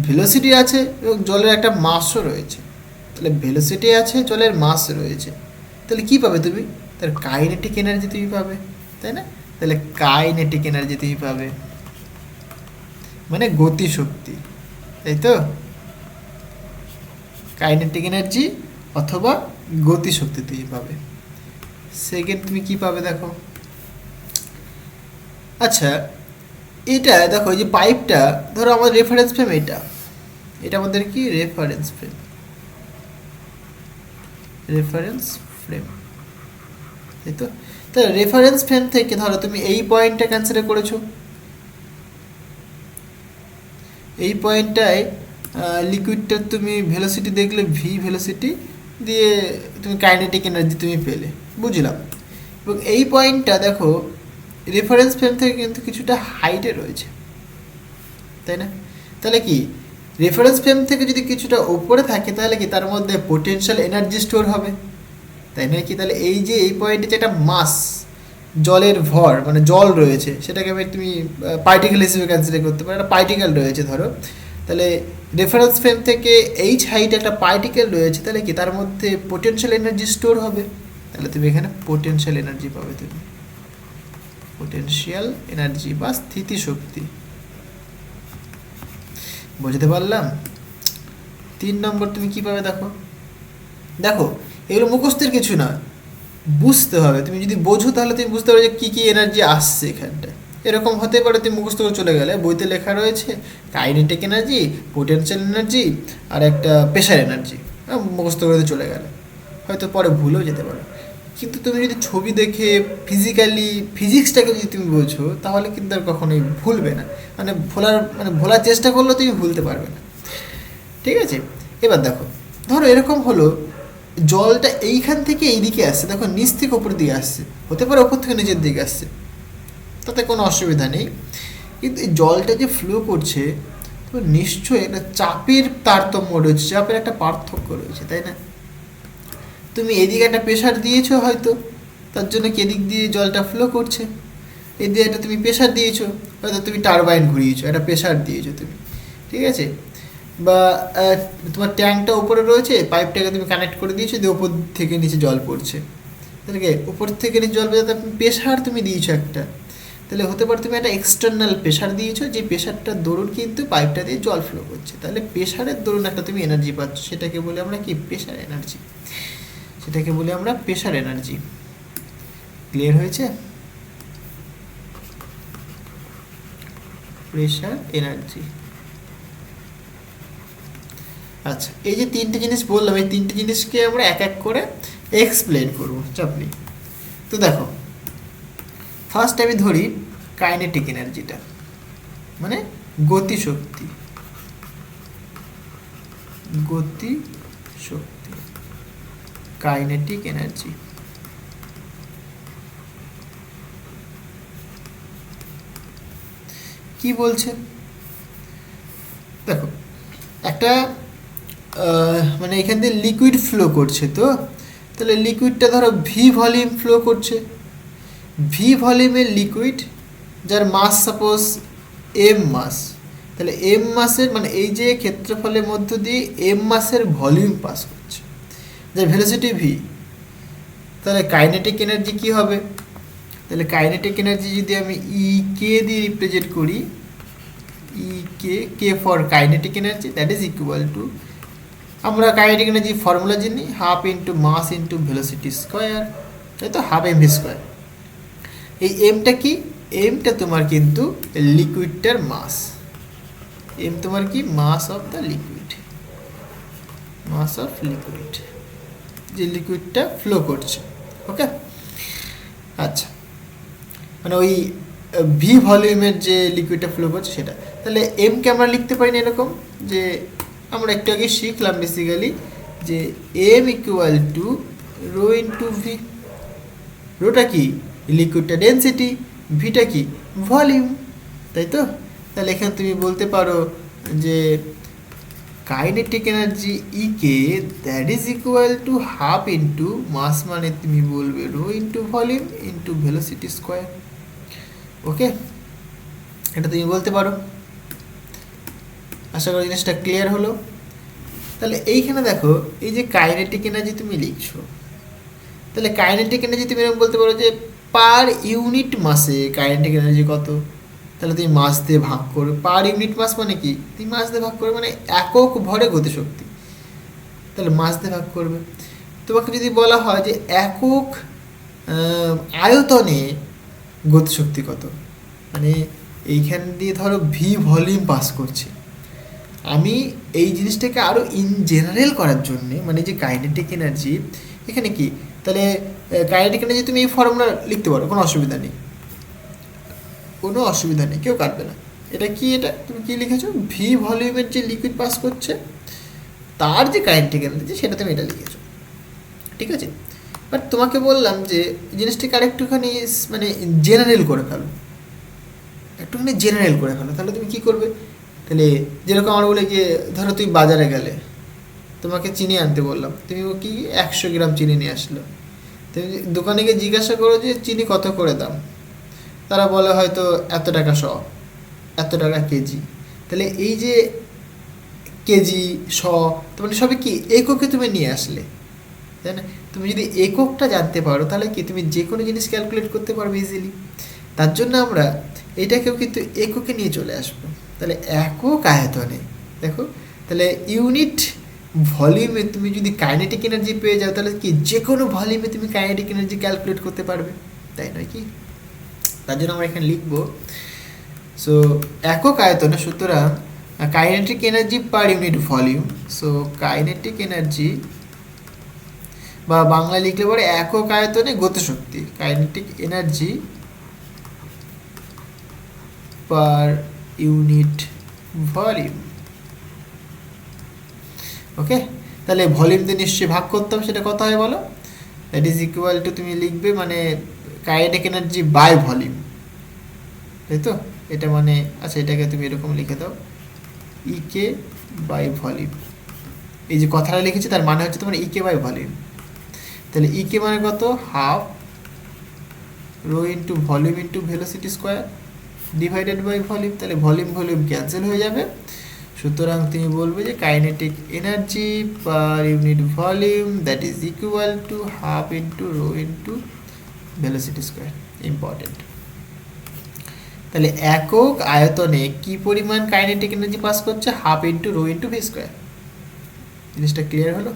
ভেলোসিটি আছে এবং জলের একটা মাসও রয়েছে, তাহলে ভেলোসিটি আছে, জলের মাস রয়েছে, তাহলে কি পাবে তুমি, তার কাইনেটিক এনার্জি তুমি পাবে, তাই না? তাহলে কাইনেটিক এনার্জি তুমি পাবে, মানে গতি শক্তি, তাই তো, কাইনেটিক এনার্জি অথবা গতি শক্তি তুমি পাবে। সেকেন্ড তুমি কি পাবে দেখো, আচ্ছা এটা দেখো, এই যে পাইপটা, ধরো আমাদের রেফারেন্স ফ্রেম, এটা আমাদের কি রেফারেন্স ফ্রেম, রেফারেন্স ফ্রেম, তাই তো। তাহলে রেফারেন্স ফ্রেম থেকে ধরো তুমি এই পয়েন্টটা কনসিডার করেছো, এই পয়েন্টটায় লিকুইডটার তুমি ভেলোসিটি দেখলে ভি ভেলোসিটি দিয়ে তুমি কাইনেটিক এনার্জি তুমি পেলে, বুঝলাম। এবং এই পয়েন্টটা দেখো রেফারেন্স ফ্রেম থেকে কিন্তু কিছুটা হাইটে রয়েছে, তাই না? তাহলে কি রেফারেন্স ফ্রেম থেকে যদি কিছুটা উপরে থাকে তাহলে কি তার মধ্যে পোটেনশিয়াল এনার্জি স্টোর হবে, তাই না কি? তাহলে এই যে এই পয়েন্টে যেটা মাস জলের ভর মানে জল রয়েছে সেটাকে আমি তুমি পার্টিকেল হিসেবে কনসিডার করতে পারো, একটা পার্টিকেল রয়েছে ধরো, তাহলে রেফারেন্স ফ্রেম থেকে এইচ হাইটে একটা পার্টিকেল রয়েছে, তাহলে কি তার মধ্যে পোটেনশিয়াল এনার্জি স্টোর হবে, তাহলে তুমি এখানে পোটেনশিয়াল এনার্জি পাবে, তুমি পোটেনশিয়াল এনার্জি বা স্থিতিশক্তি। বুঝতে পারলাম? 3 নম্বর তুমি কি পাবে দেখো, দেখো এগুলো মুখস্থের কিছু না, বুঝতে হবে। তুমি যদি বোঝো তাহলে তুমি বুঝতে পারবে যে কী কী এনার্জি আসছে এখানটায়। এরকম হতে পারে তুমি মুখস্থ করে চলে গেলে বইতে লেখা রয়েছে কাইনেটিক এনার্জি, পোটেনশিয়াল এনার্জি আর একটা প্রেশার এনার্জি, মুখস্থ করে চলে গেলে হয়তো পরে ভুলেও যেতে পারো। কিন্তু তুমি যদি ছবি দেখে ফিজিক্যালি ফিজিক্সটাকে যদি তুমি বোঝো তাহলে কিন্তু আর কখনোই ভুলবে না, ভোলার চেষ্টা করলেও তুমি ভুলতে পারবে না, ঠিক আছে? এবার দেখো ধরো এরকম হলো জলটা এইখান থেকে এইদিকে আসছে, দেখো নিচ থেকে ওপর দিকে আসছে, হতে পারে ওপর থেকে নিচের দিকে আসছে, তাতে কোনো অসুবিধা নেই। কিন্তু এই জলটা যে ফ্লো করছে তো নিশ্চয়ই একটা চাপের তারতম্য রয়েছে, চাপের একটা পার্থক্য রয়েছে, তাই না? তুমি এদিকে একটা প্রেশার দিয়েছো হয়তো, তার জন্য কি এদিক দিয়ে জলটা ফ্লো করছে, এদিকে একটা তুমি প্রেশার দিয়েছো, হয়তো তুমি টারবাইন ঘুরিয়েছো, একটা প্রেশার দিয়েছো তুমি, ঠিক আছে? বা তোমার ট্যাঙ্কটা উপরে রয়েছে, পাইপটাকে তুমি কানেক্ট করে দিয়েছো, দিয়ে ওপর থেকে নিচে জল পড়ছে, তাহলে কি উপর থেকে নিচে জল পড়ছে, তুমি প্রেশার তুমি দিয়েছো একটা, তাহলে হতে পারে তুমি একটা এক্সটার্নাল প্রেশার দিয়েছো, যে প্রেশারটার দরুন কিন্তু পাইপটা দিয়ে জল ফ্লো করছে, তাহলে প্রেশারের দরুন একটা তুমি এনার্জি পাচ্ছ, সেটাকে বলি আমরা কি প্রেশার এনার্জি, সেটাকে বলি আমরা প্রেশার এনার্জি। ক্লিয়ার হয়েছে? Pressure energy. আচ্ছা, এই যে 3টে জিনিস বললাম, এই 3টে জিনিসকে আমরা এক এক করে এক্সপ্লেন করবো, চাপ নেই। তো দেখো ফার্স্ট আমি ধরি কাইনেটিক এনার্জিটা, মানে গতিশক্তি, গতিশক্তি কাইনেটিক এনার্জি। কি বলছে দেখো, একটা মানে এখান দিয়ে লিকুইড ফ্লো করছে, তো তাহলে লিকুইডটা ধরো ভি ভলিউম ফ্লো করছে, ভি ভলিউমের লিকুইড যার মাস সাপোজ এম মাস, তাহলে এম মাসের মানে এই যে ক্ষেত্রফলের মধ্য দিয়ে এম মাসের ভলিউম পাস করছে, যার ভেলোসিটি ভি, তাহলে কাইনেটিক এনার্জি কি হবে? তাহলে কাইনেটিক এনার্জি যদি আমি ই কে দিয়ে রিপ্রেজেন্ট করি, E K for kinetic energy, that is equal to, আমরা কাইনেটিক এনার্জি ফর্মুলা জানি, half into mass into velocity square, তাই তো, হাফ এম ভি স্কোয়ার। এই এমটা কি? এমটা তোমার কিন্তু লিকুইডটার মাস, এম তোমার কি mass of the liquid, mass of liquid, যে লিকুইডটা ফ্লো করছে, ওকে? আচ্ছা, মানে ওই ভি ভলিউমের যে লিকুইডটা ফ্লো করছে সেটা, তাহলে এমকে আমরা লিখতে পারি না এরকম, যে আমরা একটু আগে শিখলাম বেসিক্যালি যে M equal to rho into V, রোটা কি লিকুইডটা ডেন্সিটি, ভিটা কি ভলিউম, তাই তো? তাহলে এখানে তুমি বলতে পারো যে kinetic energy E K that is equal to half into mass, মানে তুমি বলবে rho into volume into velocity square, okay? এটা তুমি বলতে পারো। আশা করি জিনিসটা ক্লিয়ার হলো। তাহলে এইখানে দেখো এই যে কাইনেটিক এনার্জি তুমি লিখছো, তাহলে কাইনেটিক এনার্জি তুমি এরকম বলতে পারো যে পার ইউনিট মাসে কাইনেটিক এনার্জি কত, তাহলে তুমি মাস দিয়ে ভাগ করবে, পার ইউনিট মাস মানে কি তুমি মাস দিয়ে ভাগ করবে, মানে একক ভরে গতিশক্তি, তাহলে মাস দিয়ে ভাগ করবে। তোমাকে যদি বলা হয় যে একক আয়তনে গতিশক্তি কত, মানে এইখান দিয়ে ধরো ভি ভলিউম পাস করছে, আমি এই জিনিসটাকে আরও ইন জেনারেল করার জন্যে, মানে যে কাইনেটিক এনার্জি এখানে কি তাহলে কাইনেটিক এনার্জি তুমি এই ফর্মুলা লিখতে পারো, কোনো অসুবিধা নেই, কোনো অসুবিধা নেই, কেউ কাটবে না। এটা কি, এটা তুমি কি লিখেছো, ভি ভলিউমের যে লিকুইড পাস করছে তার যে কাইনেটিক এনার্জি সেটা তুমি এটা লিখেছো, ঠিক আছে। বাট তোমাকে বললাম যে জিনিসটাকে আরেকটুখানি মানে জেনারেল করে ফেলো, একটুখানি জেনারেল করে ফেলো। তাহলে তুমি কী করবে, তাহলে যেরকম আমার বলে গিয়ে ধরো তুমি বাজারে গেলে, তোমাকে চিনি আনতে বললাম, তুমি কি 100 গ্রাম চিনি নিয়ে আসলো, তুমি দোকানে গিয়ে জিজ্ঞাসা করো যে চিনি কত করে দাম, তারা বলে হয়তো এত টাকা শ, এত টাকা কেজি। তাহলে এই যে কেজি শ, তাহলে সবই কি এককে তুমি নিয়ে আসলে, তাই না। তুমি যদি এককটা জানতে পারো তাহলে কি তুমি যে কোনো জিনিস ক্যালকুলেট করতে পারবে ইজিলি। তার জন্য আমরা এটাকেও কিন্তু এককে নিয়ে চলে আসবো। তাহলে একক আয়তনে দেখো, তাহলে ইউনিট ভলিউমে তুমি যদি কাইনেটিক এনার্জি পেয়ে যাও তাহলে কি যে কোনো ভলিউমে তুমি কাইনেটিক এনার্জি ক্যালকুলেট করতে পারবে, তাই নয় কি। তার জন্য আমরা এখানে লিখবো, সো একক আয়তনে, সুতরাং kinetic energy per unit volume, so kinetic energy বা বাংলায় লিখলে পরে একক আয়তনে গতিশক্তি, kinetic energy per unit volume. Okay, তাহলে ভলিউম দিয়ে নিশ্চয়ই ভাগ করতে হবে, সেটা কত হয় বলো, দ্যাট ইজ ইকুয়াল টু তুমি লিখবে মানে কাইনেটিক এনার্জি বাই ভলিউম, তাই তো। এটা মানে আচ্ছা এটাকে তুমি এরকম লিখে দাও, ইকে বাই ভলিউম। এই যে কথাটা লিখেছি তার মানে হচ্ছে তোমার ইকে বাই ভলিউম। তাহলে ইকে মানে কত, half rho into volume into velocity square divided by volume. তাহলে ভলিউম ভলিউম ক্যান্সেল হয়ে যাবে, সুতরাং তুমি বলবে যে kinetic energy per unit volume that is equal to half into rho into velocity square. Important. তাহলে একক আয়তনে কি পরিমাণ কাইনেটিক এনার্জি পাস করছে, half into rho into V square. জিনিসটা ক্লিয়ার হলো।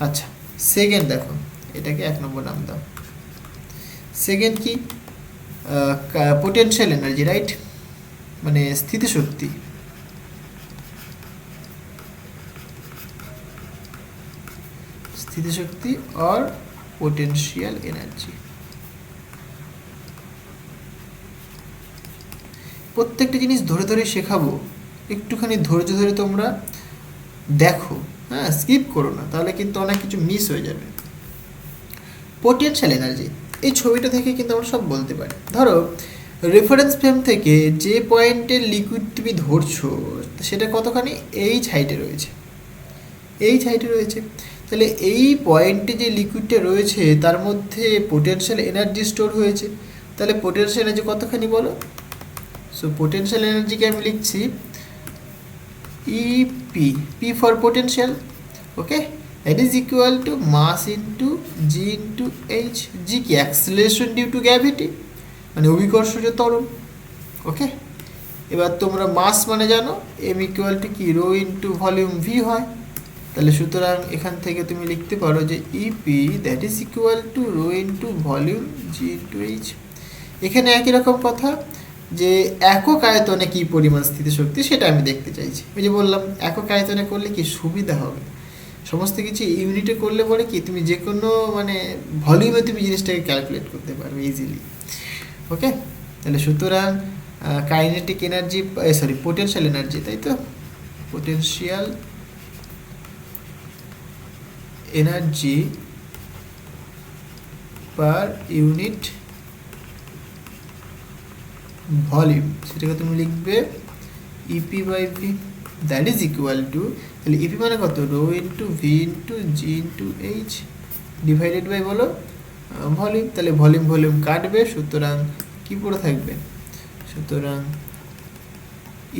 আচ্ছা সেকেন্ড দেখো, এটাকে 1 নম্বর নাম দাও। সেকেন্ড কি, পোটেনশিয়াল এনার্জি, রাইট, মানে স্থিতিশক্তি। স্থিতিশক্তি আর পোটেনশিয়াল এনার্জি, প্রত্যেকটা জিনিস ধরে ধরে শেখাবো, একটুখানি ধৈর্য ধরে তোমরা দেখো, হ্যাঁ স্কিপ করো না, তাহলে কিন্তু অনেক কিছু মিস হয়ে যাবে। পোটেনশিয়াল এনার্জি, এই ছবিটা থেকে কিন্তু আমরা সব বলতে পারি। ধরো রেফারেন্স ফ্রেম থেকে যে পয়েন্টের লিকুইড তুমি ধরছো সেটা কতখানি, এইচ হাইটে রয়েছে, এইচ হাইটে রয়েছে। তাহলে এই পয়েন্টে যে লিকুইডটা রয়েছে তার মধ্যে পোটেনশিয়াল এনার্জি স্টোর হয়েছে, তাহলে পোটেনশিয়াল এনার্জি কতখানি বলো। সো পোটেনশিয়াল এনার্জিকে আমি লিখছি EP, P for potential, okay, that is equal to mass into g into h। g কি অ্যাক্সিলারেশন ডিউ টু গ্র্যাভিটি, মানে অভিকর্ষজ ত্বরণ, ওকে। এবার তোমরা মাস মানে জানো m ইকুয়াল টু কি, রো ইন্টু ভলিউম ভি হয়। তাহলে সুতরাং এখান থেকে তুমি লিখতে পারো যে EP that is equal to rho into volume G into H. এখানে একই রকম কথা, যে একক আয়তনে কী পরিমাণ স্থিতিশক্তি সেটা আমি দেখতে চাইছি। ওই যে বললাম একক আয়তনে করলে কি সুবিধা হবে, সমস্ত কিছু ইউনিটে করলে পরে কি তুমি যে কোনো মানে ভলিউমে তুমি জিনিসটাকে ক্যালকুলেট করতে পারবে ইজিলি, ওকে। তাহলে সুতরাং kinetic energy, sorry potential energy, তাই তো, potential energy per unit volume, সেটাকে তুমি লিখবে EP by V that is equal to, তাহলে ইপি মানে কত, rho into V into G into H divided by বলো ভলিউম। তাহলে ভলিউম ভলিউম কাটবে, সুতরাং কি পড়ে থাকবে, সুতরাং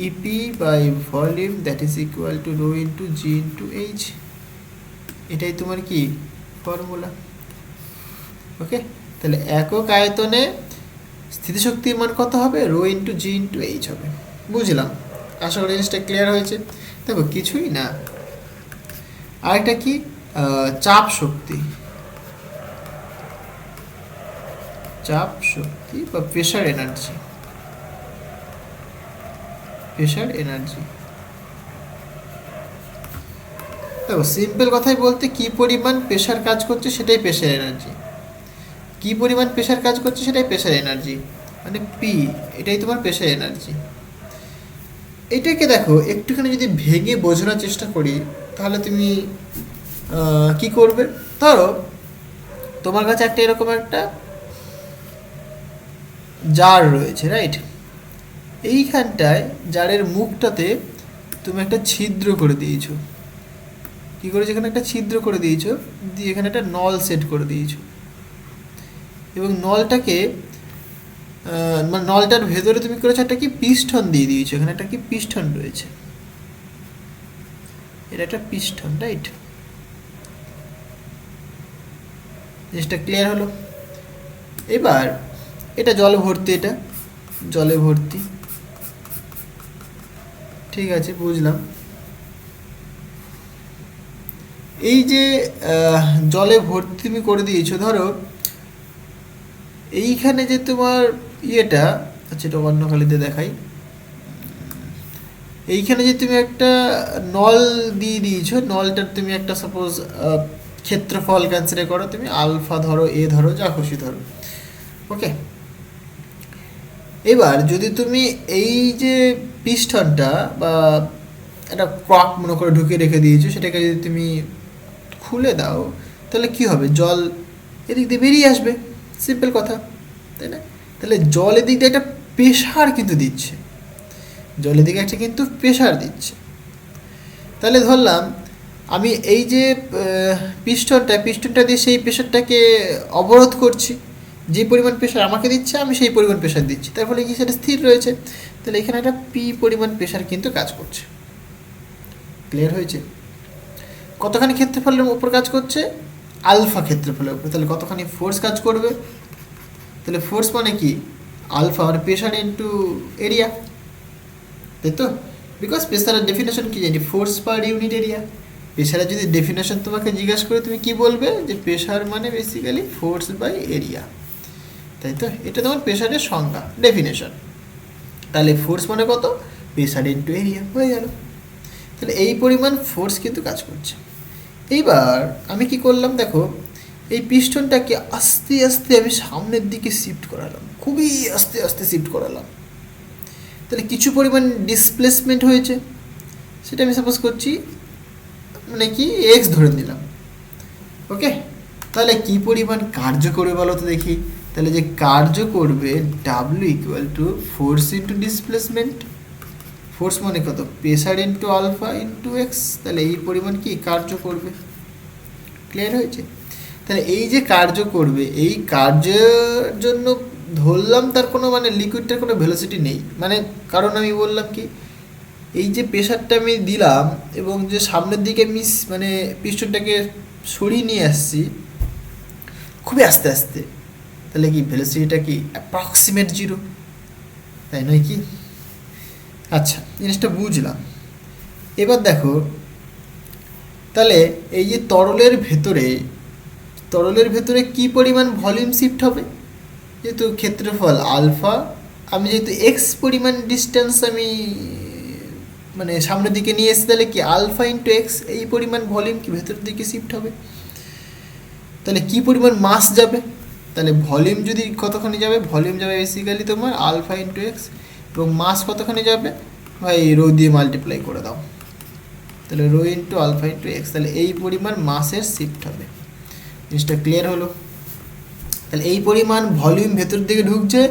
EP by volume that is equal to rho into G into H. এটাই তোমার কি ফর্মুলা, ওকে। তাহলে একক আয়তনে স্থিতিশক্তির মান কত হবে, রো ইন্টু জি ইন্টু এইচ হবে। বুঝলাম, আশা করি জিনিসটা ক্লিয়ার হয়েছে। দেখো কিছুই না, আরেকটা কি, চাপ শক্তি, চাপ শক্তি বা প্রেশার এনার্জি, প্রেশার এনার্জি। দেখো সিম্পল কথায় বলতে কি পরিমাণ প্রেশার কাজ করছে সেটাই প্রেশার এনার্জি, কি পরিমাণ প্রেশার কাজ করছে সেটাই প্রেশার এনার্জি, মানে পি, এটাই তোমার প্রেশার এনার্জি। এটাকে দেখো একটুখানি যদি ভেঙে বোঝানোর চেষ্টা করি তাহলে তুমি কি করবে, ধরো তোমার কাছে একটা এরকম একটা জার রয়েছে, রাইট? এইখানটায় জারের মুখটাতে তুমি একটা ছিদ্র করে দিয়েছো, কি করেছো, এখানে একটা ছিদ্র করে দিয়েছো, দিয়ে এখানে একটা নল সেট করে দিয়েছো, এবং নলটাকে মানে নলটার ভেতরে তুমি করেছো একটা কি পিস্টন দিয়ে দিয়েছো, এখানে একটা কি পিস্টন রয়েছে, এটা একটা পিস্টন, রাইট? জিনিসটা ক্লিয়ার হলো? এবার এটা জলে ভর্তি, এটা জলে ভর্তি, ঠিক আছে, বুঝলাম। এই যে জলে ভর্তি তুমি করে দিয়েছো, ধরো এইখানে যে তোমার ইয়েটা, আচ্ছা এটা অন্য কালিতে দেখাই, এইখানে যে তুমি একটা নল দিয়ে দিয়েছো, নলটার তুমি একটা সাপোজ ক্ষেত্রফল কনসিডার করো, তুমি আলফা ধরো, এ ধরো, যা খুশি ধরো, ওকে। এবার যদি তুমি এই যে পিস্টনটা বা একটা ক্রক মনে করে ঢুকিয়ে রেখে দিয়েছো, সেটাকে যদি তুমি খুলে দাও তাহলে কি হবে, জল এদিক দিয়ে বেরিয়ে আসবে, সিম্পল কথা, তাই না? তাহলে জল এদিক দিয়ে একটা প্রেশার কিন্তু দিচ্ছে, জলের দিকে একটা কিন্তু প্রেশার দিচ্ছে। তাহলে ধরলাম আমি এই যে পিস্টনটা দিয়ে সেই প্রেশারটাকে অবরোধ করছি, যে পরিমাণ প্রেশার আমাকে দিচ্ছে আমি সেই পরিমাণ প্রেশার দিচ্ছি, তার ফলে কি সেটা স্থির রয়েছে, তাহলে এখানে একটা পি পরিমাণ প্রেশার কিন্তু কাজ করছে। ক্লিয়ার হয়েছে? কতখানি ক্ষেত্রফলের উপর কাজ করছে, আলফা ক্ষেত্রফলের উপর, তাহলে কতখানি ফোর্স কাজ করবে, তাহলে ফোর্স মানে কি, আলফা মানে প্রেশার ইন্টু এরিয়া, তাই তো? বিকজ প্রেশারের ডেফিনেশন কি জানি, ফোর্স পার ইউনিট এরিয়া। প্রেশারের যদি ডেফিনেশন তোমাকে জিজ্ঞাসা করে তুমি কি বলবে, যে প্রেশার মানে বেসিক্যালি ফোর্স বাই এরিয়া, তাই তো? এটা তোমার প্রেশারের সংজ্ঞা, ডেফিনেশন। তাহলে ফোর্স মানে কত, প্রেশার ইন্টু এরিয়া, হয়ে গেল। তাহলে এই পরিমাণ ফোর্স কিন্তু কাজ করছে। এইবার আমি কি করলাম দেখো, এই পিস্টনটাকে আস্তে আস্তে আমি সামনের দিকে শিফট করালাম, খুবই আস্তে আস্তে শিফট করালাম, তাহলে কিছু পরিমাণ ডিসপ্লেসমেন্ট হয়েছে, সেটা আমি সাপোজ করছি মানে কি এক্স ধরে নিলাম, ওকে। তাহলে কি পরিমাণ কার্য করবে বলো তো দেখি, তাহলে যে কার্য করবে W equal to force into displacement, force মানে কত, pressure into alpha into X, তাহলে এই পরিমাণ কি কার্য করবে। ক্লিয়ার হয়েছে? তাহলে এই যে কার্য করবে, এই কার্যের জন্য ধরলাম তার কোনো মানে লিকুইডটার কোনো ভেলোসিটি নেই, মানে কারণ আমি বললাম কি, এই যে প্রেশারটা আমি দিলাম এবং যে সামনের দিকে আমি মানে পিস্টনটাকে সরিয়ে নিয়ে আসছি খুবই আস্তে আস্তে, তাহলে কি ভেলোসিটিটা কি অ্যাপ্রক্সিমেট জিরো, তাই নয় কি? আচ্ছা, জিনিসটা বুঝলাম। এবার দেখো তাহলে এই যে তরলের ভেতরে কি পরিমাণ ভলিউম শিফট হবে, যেহেতু ক্ষেত্রফল আলফা, আমি যেহেতু এক্স পরিমাণ ডিস্টেন্স আমি মানে সামনের দিকে নিয়ে এসে, তাহলে কি আলফা ইন্টু এক্স, এই পরিমাণ ভলিউম কি ভেতরের দিকে শিফট হবে। তাহলে কি পরিমাণ মাস যাবে, তাহলে ভলিউম যদি কতখানি যাবে, ভলিউম যাবে বেসিক্যালি তোমার আলফা ইন্টু এক্স, এবং মাস কতখানি যাবে, ভাই রো দিয়ে মাল্টিপ্লাই করে দাও, তাহলে rho into alpha into X, তাহলে এই পরিমাণ মাসের শিফট হবে। জিনিসটা ক্লিয়ার হলো? তাহলে এই পরিমাণ ভলিউম ভেতর দিকে ঢুকছে,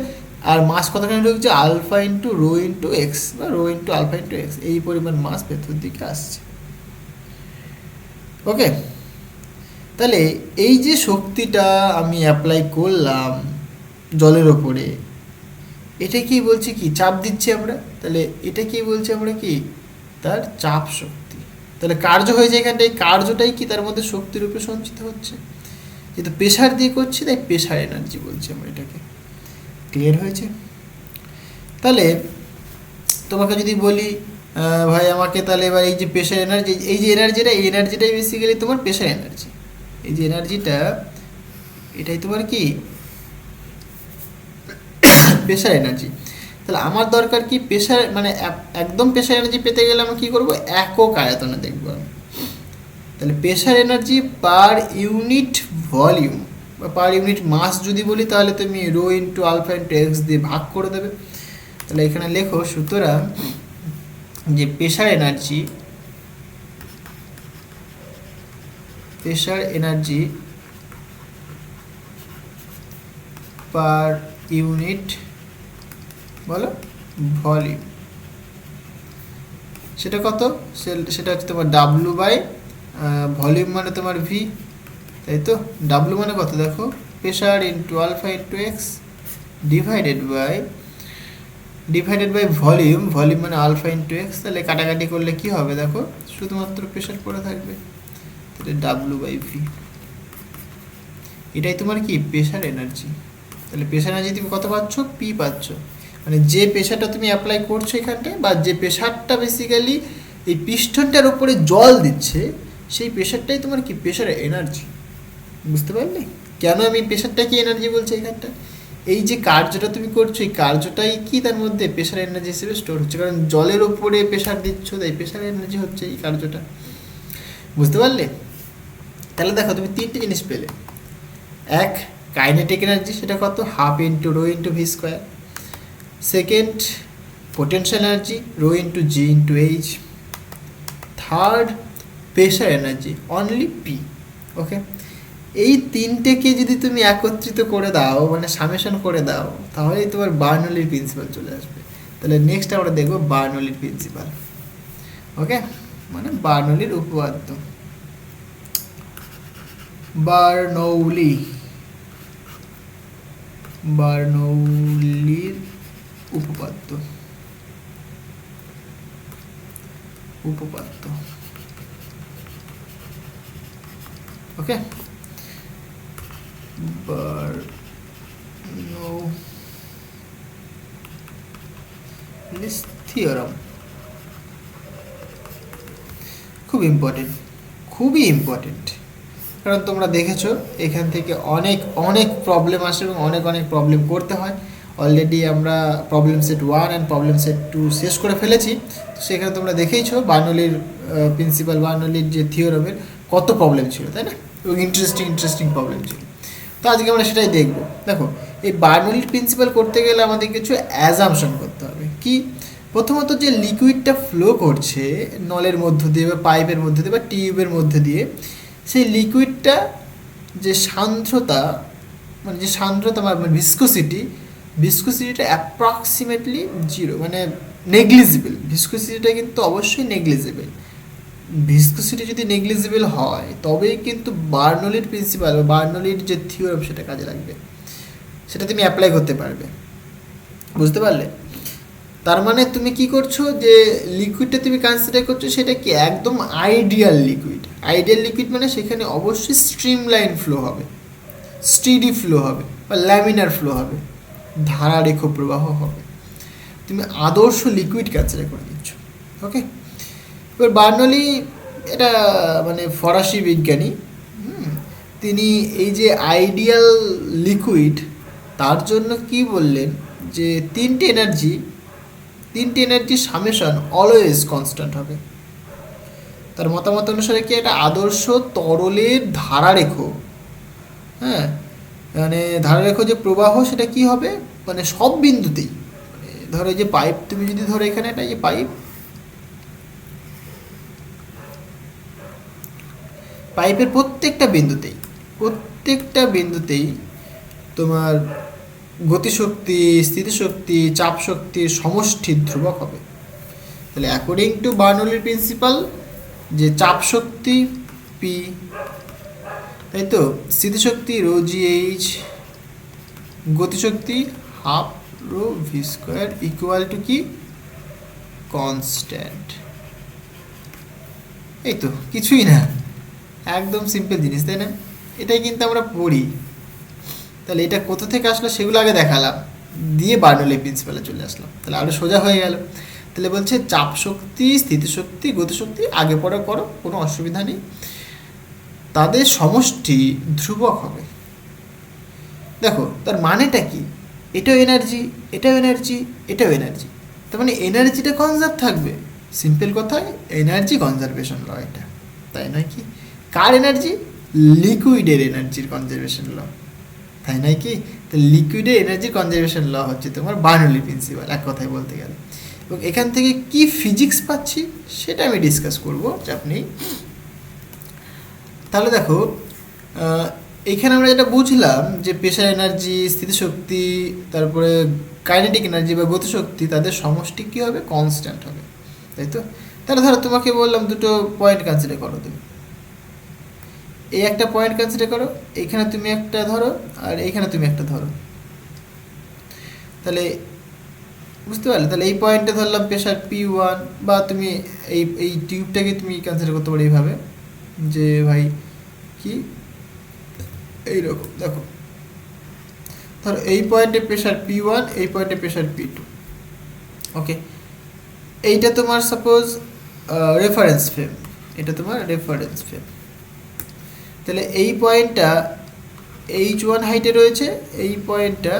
আর মাস কতখানি ঢুকছে, alpha into rho into X বা rho into alpha into X, এই পরিমাণ মাস ভেতর দিকে আসছে, ওকে। তাহলে এই যে শক্তিটা আমি অ্যাপ্লাই করলাম জলের ওপরে, এটা কি বলছি, কি চাপ দিচ্ছি আমরা, তাহলে এটা কি বলছি আমরা, কি তার চাপ শক্তি। তাহলে কার্য হয়েছে এখানটায়, কার্যটাই কি তার মধ্যে শক্তির রূপে সঞ্চিত হচ্ছে, যেহেতু প্রেশার দিয়ে করছি তাই প্রেশার এনার্জি বলছি আমরা এটাকে। ক্লিয়ার হয়েছে? তাহলে তোমাকে যদি বলি ভাই আমাকে, তাহলে এবার এই যে প্রেশার এনার্জি, এই যে এনার্জিটাই বেসিক্যালি তোমার প্রেশার এনার্জি, এই যে এনার্জিটা এটাই তোমার কি প্রেশার এনার্জি। তাহলে আমার দরকার কি প্রেশার মানে একদম প্রেশার এনার্জি পেতে গেলে আমি কী করবো, একক আয়তনে দেখবো আমি, তাহলে pressure energy per unit volume বা পার ইউনিট মাস যদি বলি, তাহলে তুমি rho into alpha into X দিয়ে ভাগ করে দেবে। তাহলে এখানে লেখো, সুতরাং যে প্রেশার এনার্জি পার ইউনিট বলো ভলিউম, সেটা কত? সেটা হচ্ছে তোমার ডাব্লু বাই ভলিউম মানে তোমার ভি, তাই তো? ডাব্লু মানে কত দেখো, pressure into alpha into X divided by volume মানে আলফা ইন্টু এক্স। তাহলে কাটাকাটি করলে কি হবে দেখো, শুধুমাত্র প্রেশার পড়ে থাকবে, তাহলে ডাব্লু বাই ভি। এটাই তোমার কি প্রেশার এনার্জি। তাহলে প্রেশার এনার্জি তুমি কত পাচ্ছ? পি পাচ্ছ। মানে যে প্রেশারটা তুমি অ্যাপ্লাই করছো এখানটায়, বা যে প্রেশারটা বেসিক্যালি এই পিস্টনটার উপরে জল দিচ্ছে, সেই প্রেশারটাই তোমার কি প্রেশার এনার্জি। বুঝতে পারলে কেন আমি প্রেশারটা কি এনার্জি বলছি এখানটা? এই যে কার্যটা তুমি করছো, এই কার্যটাই কি তার মধ্যে প্রেশার এনার্জি হিসেবে স্টোর হচ্ছে, কারণ জলের উপরে প্রেশার দিচ্ছ, তাই প্রেশার এনার্জি হচ্ছে এই কার্যটা। বুঝতে পারলে? তাহলে দেখো তুমি তিনটে জিনিস পেলে। এক, কাইনেটিক এনার্জি, সেটা কত? Half into rho into V square. Second, potential energy, rho into জি into H. Third, pressure energy, only P. Okay, এই তিনটেকে যদি তুমি একত্রিত করে দাও, মানে সামেশন করে দাও, তাহলেই তোমার বার্নৌলির প্রিন্সিপাল চলে আসবে। তাহলে নেক্সট আমরা দেখবো বার্নৌলির প্রিন্সিপাল। ওকে, মানে বার্নৌলির উপপাদ্য। বার্নৌলির উপপাদ্য। ওকে, বার্নৌলিস থিওরাম খুবই ইম্পর্টেন্ট, কারণ তোমরা দেখেছো এখান থেকে অনেক প্রবলেম আসে এবং অনেক প্রবলেম করতে হয়। অলরেডি আমরা problem set 1 and problem set 2 শেষ করে ফেলেছি। তো সেখানে তোমরা দেখেইছো বার্নৌলির প্রিন্সিপাল, বার্নৌলির যে থিওরামের কত প্রবলেম ছিল, তাই না? এবং ইন্টারেস্টিং প্রবলেম ছিল। তো আজকে আমরা সেটাই দেখব। দেখো, এই বার্নৌলির প্রিন্সিপাল করতে গেলে আমাদের কিছু অ্যাজাম্পশন করতে হবে। কি? প্রথমত, যে লিকুইডটা ফ্লো করছে নলের মধ্য দিয়ে বা পাইপের মধ্যে দিয়ে বা টিউবের মধ্যে দিয়ে, সেই লিকুইডটা যে সান্দ্রতা মানে ভিসকোসিটিটা অ্যাপ্রক্সিমেটলি 0, মানে নেগলিজিবল। ভিসকোসিটিটা কিন্তু অবশ্যই নেগলিজিবল। ভিসকোসিটি যদি নেগলিজিবল হয়, তবেই কিন্তু বার্নৌলির প্রিন্সিপাল বা বার্নৌলির যে থিওরাম সেটা কাজে লাগবে, সেটা তুমি অ্যাপ্লাই করতে পারবে। বুঝতে পারলে? তার মানে তুমি কি করছো, যে লিকুইডটা তুমি কনসিডার করছো সেটা কি একদম আইডিয়াল লিকুইড মানে সেখানে অবশ্যই স্ট্রিমলাইন ফ্লো হবে, স্টিডি ফ্লো হবে বা ল্যামিনার ফ্লো হবে, ধারারেখ প্রবাহ হবে। তুমি আদর্শ লিকুইড কনসিডার করে দিচ্ছ। ওকে, এবার বার্নৌলি এটা মানে ফরাসি বিজ্ঞানী, তিনি এই যে আইডিয়াল লিকুইড, তার জন্য কি বললেন, যে তিনটে এনার্জি সামেশন অলওয়েজ কনস্ট্যান্ট হবে। তার মতামত অনুসারে কি একটা আদর্শ তরলের ধারারেখ, হ্যাঁ, মানে ধারারেখ যে প্রবাহ সেটা কি হবে, মানে সব বিন্দুতেই, মানে ধরো যে পাইপ তুমি যদি ধরো এখানে একটা যে পাইপের প্রত্যেকটা বিন্দুতেই তোমার গতিশক্তি, স্থিতিশক্তি, চাপ শক্তির সমষ্টি ধ্রুবক হবে। তাহলে অ্যাকর্ডিং টু বার্নৌলির প্রিন্সিপাল, যে চাপ শক্তি পি, তাই তো, স্থিতিশক্তি রো জি এইচ, গতিশক্তি half rho V square equal to কি কনস্ট্যান্ট। এই তো, কিছুই না, একদম সিম্পল জিনিস, তাই না? এটাই কিন্তু আমরা পড়ি। তাহলে এটা কোথা থেকে আসলো সেগুলো আগে দেখালাম, দিয়ে বার্নৌলির প্রিন্সিপালে চলে আসলাম, তাহলে আরও সোজা হয়ে গেল। তাহলে বলছে চাপ শক্তি, স্থিতিশক্তি, গতিশক্তি আগে পরে করো, কোনো অসুবিধা নেই, তাদের সমষ্টি ধ্রুবক হবে। দেখো তার মানেটা কি, এটাও এনার্জি, তার মানে এনার্জিটা কনজার্ভ থাকবে। সিম্পল কথায় এনার্জি কনজারভেশন ল এটা, তাই নয় কি? কার এনার্জি? লিকুইডের এনার্জির কনজারভেশন ল, তাই নয় কি? তো লিকুইডের এনার্জির কনজারভেশন ল হচ্ছে তোমার বার্নৌলি প্রিন্সিপাল, এক কথায় বলতে গেলে। এবং এখান থেকে কি ফিজিক্স পাচ্ছি সেটা আমি ডিসকাস করবো, চাপ নেই। তাহলে দেখো এইখানে আমরা যেটা বুঝলাম যে প্রেশার এনার্জি, স্থিতিশক্তি, তারপরে কাইনেটিক এনার্জি বা গতিশক্তি, তাদের সমষ্টি কী হবে? কনস্ট্যান্ট হবে, তাই তো? তাহলে ধরো তোমাকে বললাম দুটো পয়েন্ট কনসিডার করো, তুমি এই একটা পয়েন্ট কনসিডার করো, এইখানে তুমি একটা ধরো আর এইখানে তুমি একটা ধরো। তাহলে বুঝতে পারলে? তাহলে এই পয়েন্টে ধরলাম প্রেশার P1, বা তুমি এই টিউবটাকে তুমি কনসিডার করতে পারো এইভাবে যে ভাই কি এইরকম, দেখো ধরো এই পয়েন্টে প্রেশার P1, এই পয়েন্টে প্রেশার P2, ওকে। এইটা তোমার সাপোজ রেফারেন্স ফ্রেম, এটা তোমার রেফারেন্স ফ্রেম। তাহলে এই পয়েন্টটা H1 হাইটে রয়েছে, এই পয়েন্টটা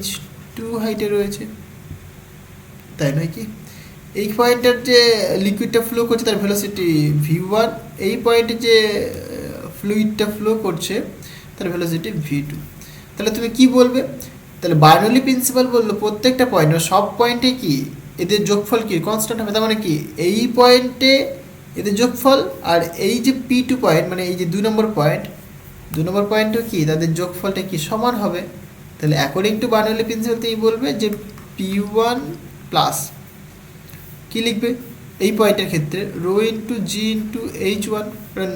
H2 হাইটে রয়েছে, তাই নয় কি? এই পয়েন্টের যে লিকুইডটা ফ্লো করছে তার ভেলোসিটি v1, এই পয়েন্টে যে ফ্লুইডটা ফ্লো করছে তার ভেলোসিটি v2। তাহলে তুমি কি বলবে? তাহলে বার্নৌলি প্রিন্সিপাল বললো প্রত্যেকটা পয়েন্ট, সব পয়েন্টে কি এদের যোগফল কি কনস্ট্যান্ট হবে। তার মানে কি এই পয়েন্টে এদের যোগফল, আর এই যে P2 পয়েন্ট মানে এই যে 2 নম্বর পয়েন্টও কি তাদের যোগফলটা কি সমান হবে। তাহলে অ্যাকর্ডিং টু বার্নৌলি প্রিন্সিপাল তুমি বলবে যে P1 প্লাস কী লিখবে এই পয়েন্টের ক্ষেত্রে রো ইন্টু জি ইন্টু H1, কারণ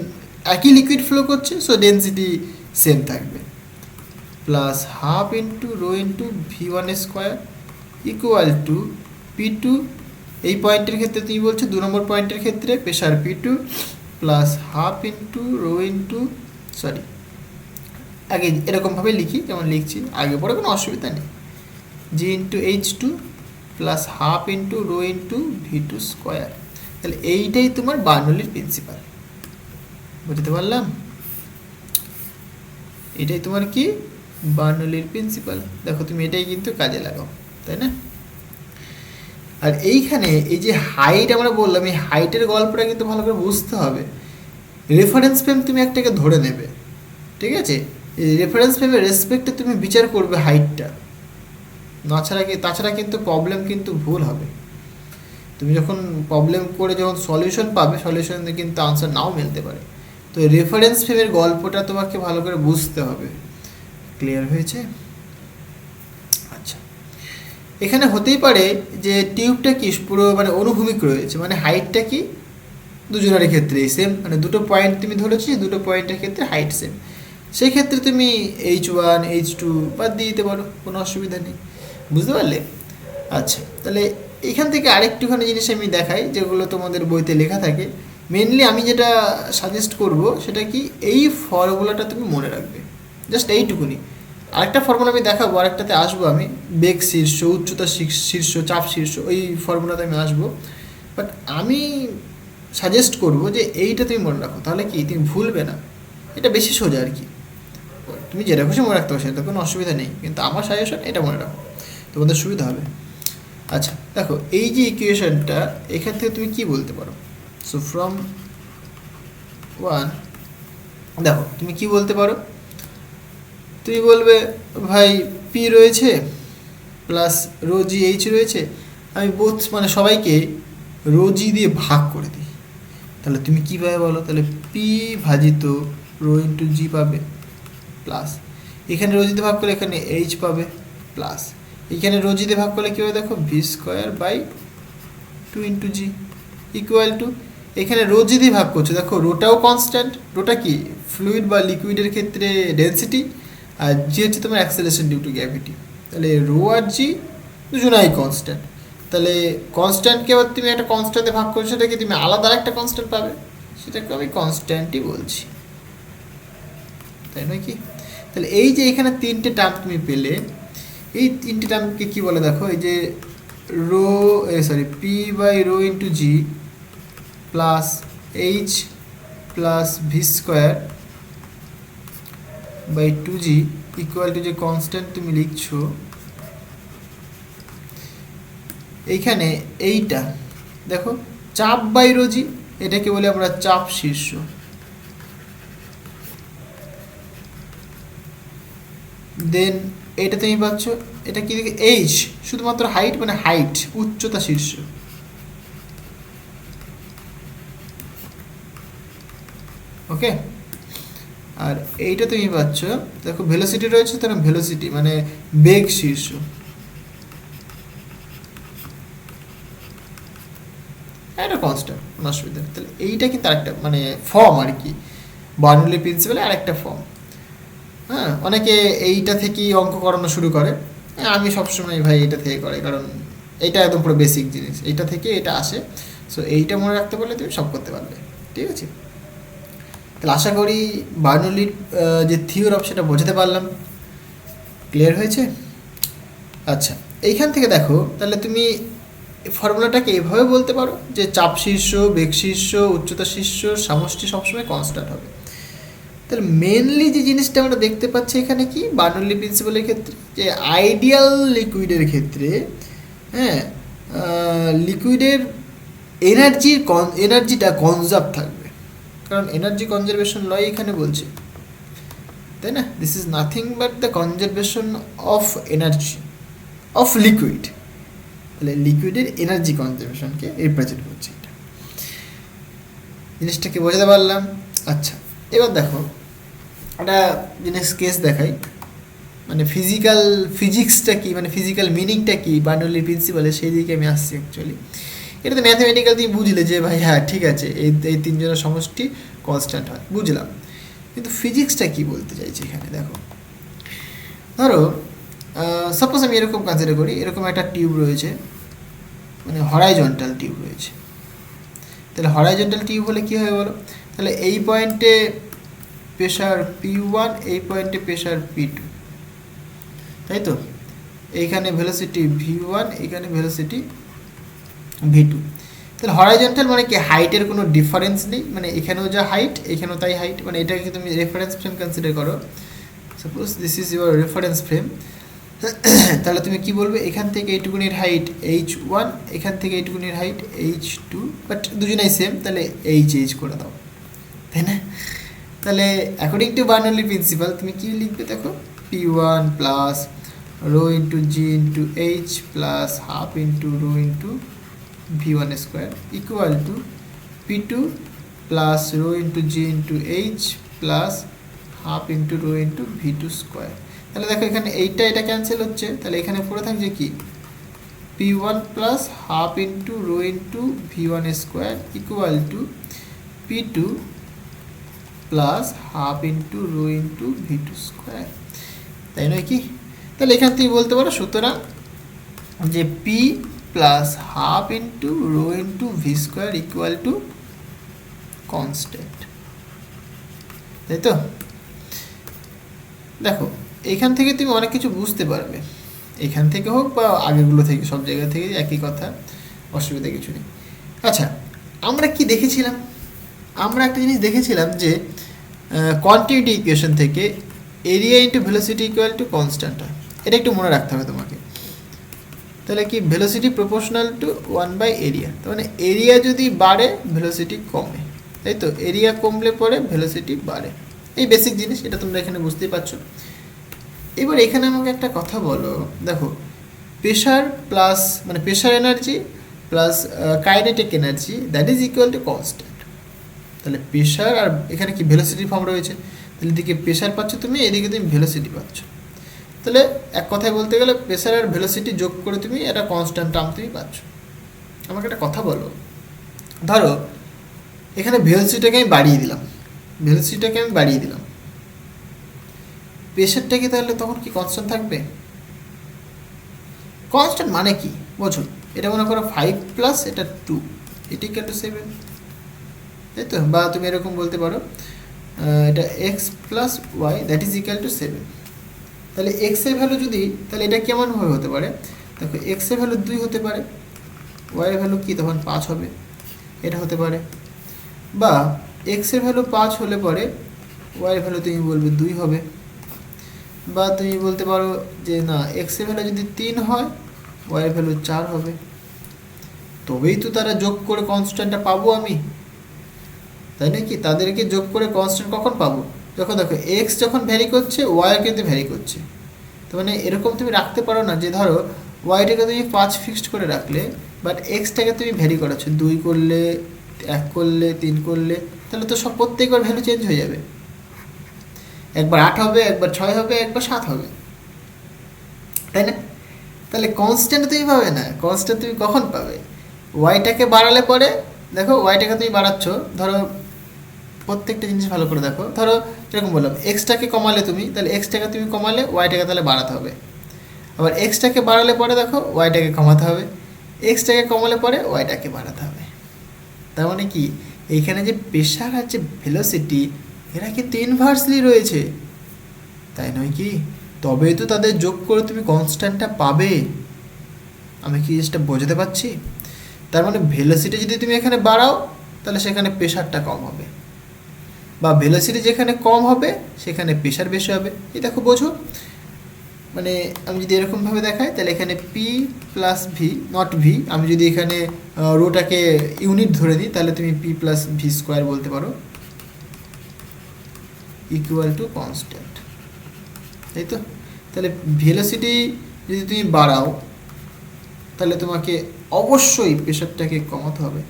একই লিকুইড ফ্লো করছে, সো ডেন্সিটি সেম থাকবে, plus half into rho into V1 square equal to P2, এই পয়েন্টের ক্ষেত্রে তুমি বলছো 2 নম্বর পয়েন্টের ক্ষেত্রে pressure P2 plus half into rho into আগে এরকমভাবে লিখি যেমন লিখছি, আগে পরে কোনো অসুবিধা নেই, G into H2 plus half into rho into V2 square. তাহলে এইটাই তোমার বার্নৌলির প্রিন্সিপাল, বুঝতে পারলাম? এটাই তোমার কি বার্নৌলির প্রিন্সিপাল। দেখো তুমি এটাই কিন্তু কাজে লাগাও, তাই না? আর এইখানে এই যে হাইট আমরা বললাম, এই হাইটের গল্পটা কিন্তু ভালো করে বুঝতে হবে। রেফারেন্স ফ্রেম তুমি একটাকে ধরে নেবে, ঠিক আছে? এই রেফারেন্স ফ্রেমের রেসপেক্টে তুমি বিচার করবে হাইটটা, তাছাড়া কিন্তু প্রবলেম কিন্তু ভুল হবে। তুমি যখন প্রবলেম করে যখন সলিউশন পাবে, সলিউশনে কিন্তু আনসার নাও মিলতে পারে। তো রেফারেন্স ফ্রেমের গল্পটা তোমাকে ভালো করে বুঝতে হবে। ক্লিয়ার হয়েছে? আচ্ছা, এখানে হতেই পারে যে টিউবটা কি পুরো মানে অনুভূমিক রয়েছে, মানে হাইটটা কি দুজনের ক্ষেত্রেই সেম, মানে দুটো পয়েন্ট তুমি ধরেছি, দুটো পয়েন্টের ক্ষেত্রে হাইট সেম, সেই ক্ষেত্রে তুমি H1 H2 বাদ দিয়ে দিতে পারো, কোনো অসুবিধা নেই। বুঝতে পারলে? আচ্ছা, তাহলে এখান থেকে আরেকটুখানি জিনিস আমি দেখাই যেগুলো তোমাদের বইতে লেখা থাকে। মেনলি আমি যেটা সাজেস্ট করব সেটা কি, এই ফর্মুলাটা তুমি মনে রাখবে, জাস্ট এইটুকুনি। আরেকটা ফর্মুলা আমি দেখাবো, আরেকটাতে আসবো আমি, বেগ শীর্ষ, উচ্চতা শীর্ষ, চাপ শীর্ষ, ওই ফর্মুলাতে আমি আসবো। বাট আমি সাজেস্ট করবো যে এইটা তুমি মনে রাখো, তাহলে কি তুমি ভুলবে না। এটা বেশি সোজা আর কি, তুমি যেটা খুশি মনে রাখতে পারো, সেটা কোনো অসুবিধা নেই, কিন্তু আমার সাজেশন এটা মনে রাখো, তোমাদের সুবিধা হবে। আচ্ছা দেখো, এই যে ইকুয়েশনটা, এখান থেকে তুমি কি বলতে পারো? সো ফ্রম 1, দেখো তুমি কি বলতে পারো, তুমি বলবে ভাই পি রয়েছে প্লাস রো জি এইচ রয়েছে, আমি বোথ মানে সবাইকে রো জি দিয়ে ভাগ করে দিই। তাহলে তুমি কীভাবে বলো? তাহলে পি ভাজিত রো ইন্টু জি পাবে, প্লাস এখানে রো জিতে ভাগ করলে এখানে এইচ পাবে, প্লাস এখানে রো জিতে ভাগ করলে কী হবে? দেখো V square by 2 into G equal to, এখানে রো জি দিয়ে ভাগ করছো, দেখো রোটাও কনস্ট্যান্ট, রোটা কি ফ্লুইড বা লিকুইডের ক্ষেত্রে ডেন্সিটি, আর জি হচ্ছে তোমার অ্যাক্সেলারেশন ডিউ টু গ্র্যাভিটি। তাহলে রো আর জি দুজনাই কনস্ট্যান্ট। তাহলে কনস্ট্যান্টকে আবার তুমি একটা কনস্ট্যান্টে ভাগ করছো, সেটাকে তুমি আলাদা একটা কনস্ট্যান্ট পাবে, সেটাকে আমি কনস্ট্যান্টই বলছি, তাই নয় কি? তাহলে এই যে এখানে তিনটে টার্ম তুমি পেলে, এই তিনটে টার্মকে কী বলে দেখো, এই যে rho P by rho into G plus H plus V square by 2g equal to যে কনস্ট্যান্ট তুমি লিখছো এইখানে, এইটা দেখো চাপ বাই রোজি, এটাকে বলে আমরা চাপ শীর্ষ, দেন এটা তুমি পাচ্ছ, এটা কি এইচ, শুধুমাত্র হাইট মানে হাইট, উচ্চতা শীর্ষ। ওকে, আর এইটা তুমি পাচ্ছ, দেখো ভেলোসিটি রয়েছে, তার ভেলোসিটি মানে বেগ শীর্ষ। এটা কনস্ট্যান্ট, কোনো অসুবিধা নেই। তাহলে এইটা কিন্তু আরেকটা মানে ফর্ম আর কি, বার্নৌলি প্রিন্সিপালের আরেকটা ফর্ম। হ্যাঁ, অনেকে এইটা থেকেই অঙ্ক করানো শুরু করে, আমি সবসময় ভাই এটা থেকে করে, কারণ এটা একদম পুরো বেসিক জিনিস, এইটা থেকে এটা আসে। সো এইটা মনে রাখতে পারলে তুমি সব করতে পারবে, ঠিক আছে। তাহলে আশা করি বার্নৌলির যে থিওরাম সেটা বোঝাতে পারলাম, ক্লিয়ার হয়েছে। আচ্ছা, এইখান থেকে দেখো, তাহলে তুমি ফর্মুলাটাকে এভাবে বলতে পারো যে চাপ শীর্ষ, বেগ শীর্ষ, উচ্চতা শীর্ষ, সমষ্টি সবসময় কনস্ট্যান্ট হবে। তাহলে মেনলি যে জিনিসটা আমরা দেখতে পাচ্ছি এখানে কি, বার্নৌলি প্রিন্সিপালের ক্ষেত্রে যে আইডিয়াল লিকুইডের ক্ষেত্রে, হ্যাঁ, লিকুইডের এনার্জিটা কনজার্ভ থাকবে, কারণ এনার্জি কনজারভেশন ল এখানে বলছে, তাই না। This is nothing but the conservation of energy of liquid. তাহলে লিকুইডের এনার্জি কনজারভেশনকে রিপ্রেজেন্ট করছে এটা, জিনিসটাকে বোঝাতে পারলাম। আচ্ছা, এবার দেখো একটা জিনিস কেস দেখাই, মানে ফিজিক্সটা কি, মানে ফিজিক্যাল মিনিংটা কি বার্নৌলি প্রিন্সিপালে, সেই দিকে আমি আসছি অ্যাকচুয়ালি। এটা তো ম্যাথমেটিক্যাল তুমি বুঝলে যে ভাই হ্যাঁ ঠিক আছে, এই তিনজনের সমষ্টি কনস্ট্যান্ট হয়, বুঝলাম, কিন্তু ফিজিক্সটা কি বলতে চাইছে এখানে দেখো। ধরো সাপোজ আমি এরকম কনসিডার করি, এরকম একটা টিউব রয়েছে, মানে হরাইজন্টাল টিউব রয়েছে। তাহলে হরাইজন্টাল টিউব হলে কী হবে বলো, তাহলে এই পয়েন্টে প্রেশার P1, এই পয়েন্টে প্রেশার P2, তাই তো। এইখানে ভেলোসিটি V1, এইখানে ভেলোসিটি V2। তাহলে হরাইজন্টাল মানে কি, হাইটের কোনো ডিফারেন্স নেই, মানে এখানেও যা হাইট এখানেও তাই হাইট, মানে এটাকে তুমি রেফারেন্স ফ্রেম কনসিডার করো। Suppose this is your reference frame. তাহলে তুমি কি বলবে, এখান থেকে এইটুকুনির হাইট H1, এখান থেকে এইটুকুনির হাইট H2, বাট দুজনেই সেম, তাহলে H করে দাও, তাই না। তাহলে অ্যাকর্ডিং টু বার্নৌলি প্রিন্সিপাল তুমি কি লিখবে দেখো, P1 plus rho into G into H plus half into rho into V1 square equal to P2 plus rho into G into H plus half into rho into V2 square. তাহলে দেখো এখানে এটা cancel হচ্ছে, তাহলে এখানে পড়ে থাকছে কি, P1 plus half into rho into V1 square equal to P2 plus half into rho into V2 square, তাই নয় কি। তাহলে এখান থেকে বলতে পারো সুতরাং যে P plus half into rho into V square equal to constant, তাই তো। দেখো এখান থেকে তুমি অনেক কিছু বুঝতে পারবে, এখান থেকে হোক বা আগেগুলো থেকে, সব জায়গা থেকে একই কথা, অসুবিধা কিছু নেই। আচ্ছা, আমরা কি দেখেছিলাম, আমরা একটা জিনিস দেখেছিলাম যে কন্টিনিউটি ইকুয়েশন থেকে area into velocity equal to constant হয়, এটা একটু মনে রাখতে হবে তোমাকে। তাহলে কি, ভেলোসিটি প্রপোর্শনাল টু 1/এরিয়া, তার মানে এরিয়া যদি বাড়ে ভেলোসিটি কমে, তাই তো। এরিয়া কমলে পরে ভেলোসিটি বাড়ে, এই বেসিক জিনিস, এটা তোমরা এখানে বুঝতেই পারছো। এবার এখানে আমাকে একটা কথা বলো, দেখো প্রেশার প্লাস মানে pressure energy plus kinetic energy that is equal to constant. তাহলে প্রেশার আর এখানে কি ভেলোসিটি ফর্ম রয়েছে, তাহলে এদিকে প্রেশার পাচ্ছ তুমি, এদিকে তুমি ভেলোসিটি পাচ্ছ। তাহলে এক কথায় বলতে গেলে প্রেশার আর ভেলোসিটি যোগ করে তুমি একটা কনস্ট্যান্ট টার্ম তুমি পাচ্ছ। আমাকে একটা কথা বলো, ধরো এখানে ভেলোসিটিটাকে আমি বাড়িয়ে দিলাম, প্রেশারটাকে তাহলে তখন কি কনস্ট্যান্ট থাকবে? কনস্ট্যান্ট মানে কি বোঝো, এটা মনে করো 5 প্লাস এটা 2, এটা ইকুয়াল টু 7, তাই তো। বা তুমি এরকম বলতে পারো এটা X plus Y that is equal to 7। তাহলে এক্সের ভ্যালু যদি, তাহলে এটা কেমনভাবে হতে পারে, দেখো এক্সের ভ্যালু 2 হতে পারে, ওয়াইয়ের ভ্যালু কি তখন 5 হবে, এটা হতে পারে। বা এক্সের ভ্যালু 5 হলে পরে ওয়াইয়ের ভ্যালু তুমি বলবে 2 হবে। বা তুমি বলতে পারো যে না, এক্সের ভ্যালু যদি 3 হয় ওয়াইয়ের ভ্যালু 4 হবে, তবেই তো তারা যোগ করে কনস্ট্যান্টটা পাবো আমি, তাই নাকি। তাদেরকে যোগ করে কনস্ট্যান্ট কখন পাবো, যখন দেখো এক্স যখন ভ্যারি করছে ওয়াই কিন্তু ভ্যারি করছে, তো মানে এরকম তুমি রাখতে পারো না যে ধরো ওয়াইটাকে তুমি 5 ফিক্সড করে রাখলে, বাট এক্সটাকে তুমি ভ্যারি করাচ্ছ, 2 করলে, 1 করলে, 3 করলে, তাহলে তো সব প্রত্যেকবার ভ্যালু চেঞ্জ হয়ে যাবে। একবার 8 হবে, একবার 6 হবে, একবার 7 হবে, তাই না? তাহলে কনস্ট্যান্ট তুমি পাবে না। কনস্ট্যান্ট তুমি কখন পাবে? ওয়াইটাকে বাড়ালে পরে, দেখো ওয়াইটাকে তুমি বাড়াচ্ছ, ধরো প্রত্যেকটা জিনিস ভালো করে দেখো, ধরো এরকম বললাম এক্সটাকে কমালে তুমি, তাহলে এক্সটাকে তুমি কমালে ওয়াইটাকে তাহলে বাড়াতে হবে। আবার এক্সটাকে বাড়ালে পরে দেখো ওয়াইটাকে কমাতে হবে, এক্সটাকে কমালে পরে ওয়াইটাকে বাড়াতে হবে। তার মানে কি, এইখানে যে প্রেশার আর যে ভেলোসিটি এরা কিন্তু ইনভার্সলি রয়েছে, তাই নয় কি? তবেই তো তাদের যোগ করে তুমি কনস্ট্যান্টটা পাবে। আমি কি জিনিসটা বোঝাতে পারছি? তার মানে ভেলোসিটি যদি তুমি এখানে বাড়াও তাহলে সেখানে প্রেশারটা কম হবে, বা ভেলোসিটি যেখানে কম হবে সেখানে প্রেশার বেশি হবে। এই দেখো বোঝো, মানে আমি যদি এরকমভাবে দেখাই তাহলে এখানে P plus V naught V, আমি যদি এখানে রোটাকে ইউনিট ধরে দিই তাহলে তুমি পি প্লাস ভি স্কোয়ার বলতে পারো ইকুয়াল টু কনস্ট্যান্ট, তাই তো? তাহলে ভেলোসিটি যদি তুমি বাড়াও তাহলে তোমাকে অবশ্যই প্রেশারটাকে কমাতে হবে,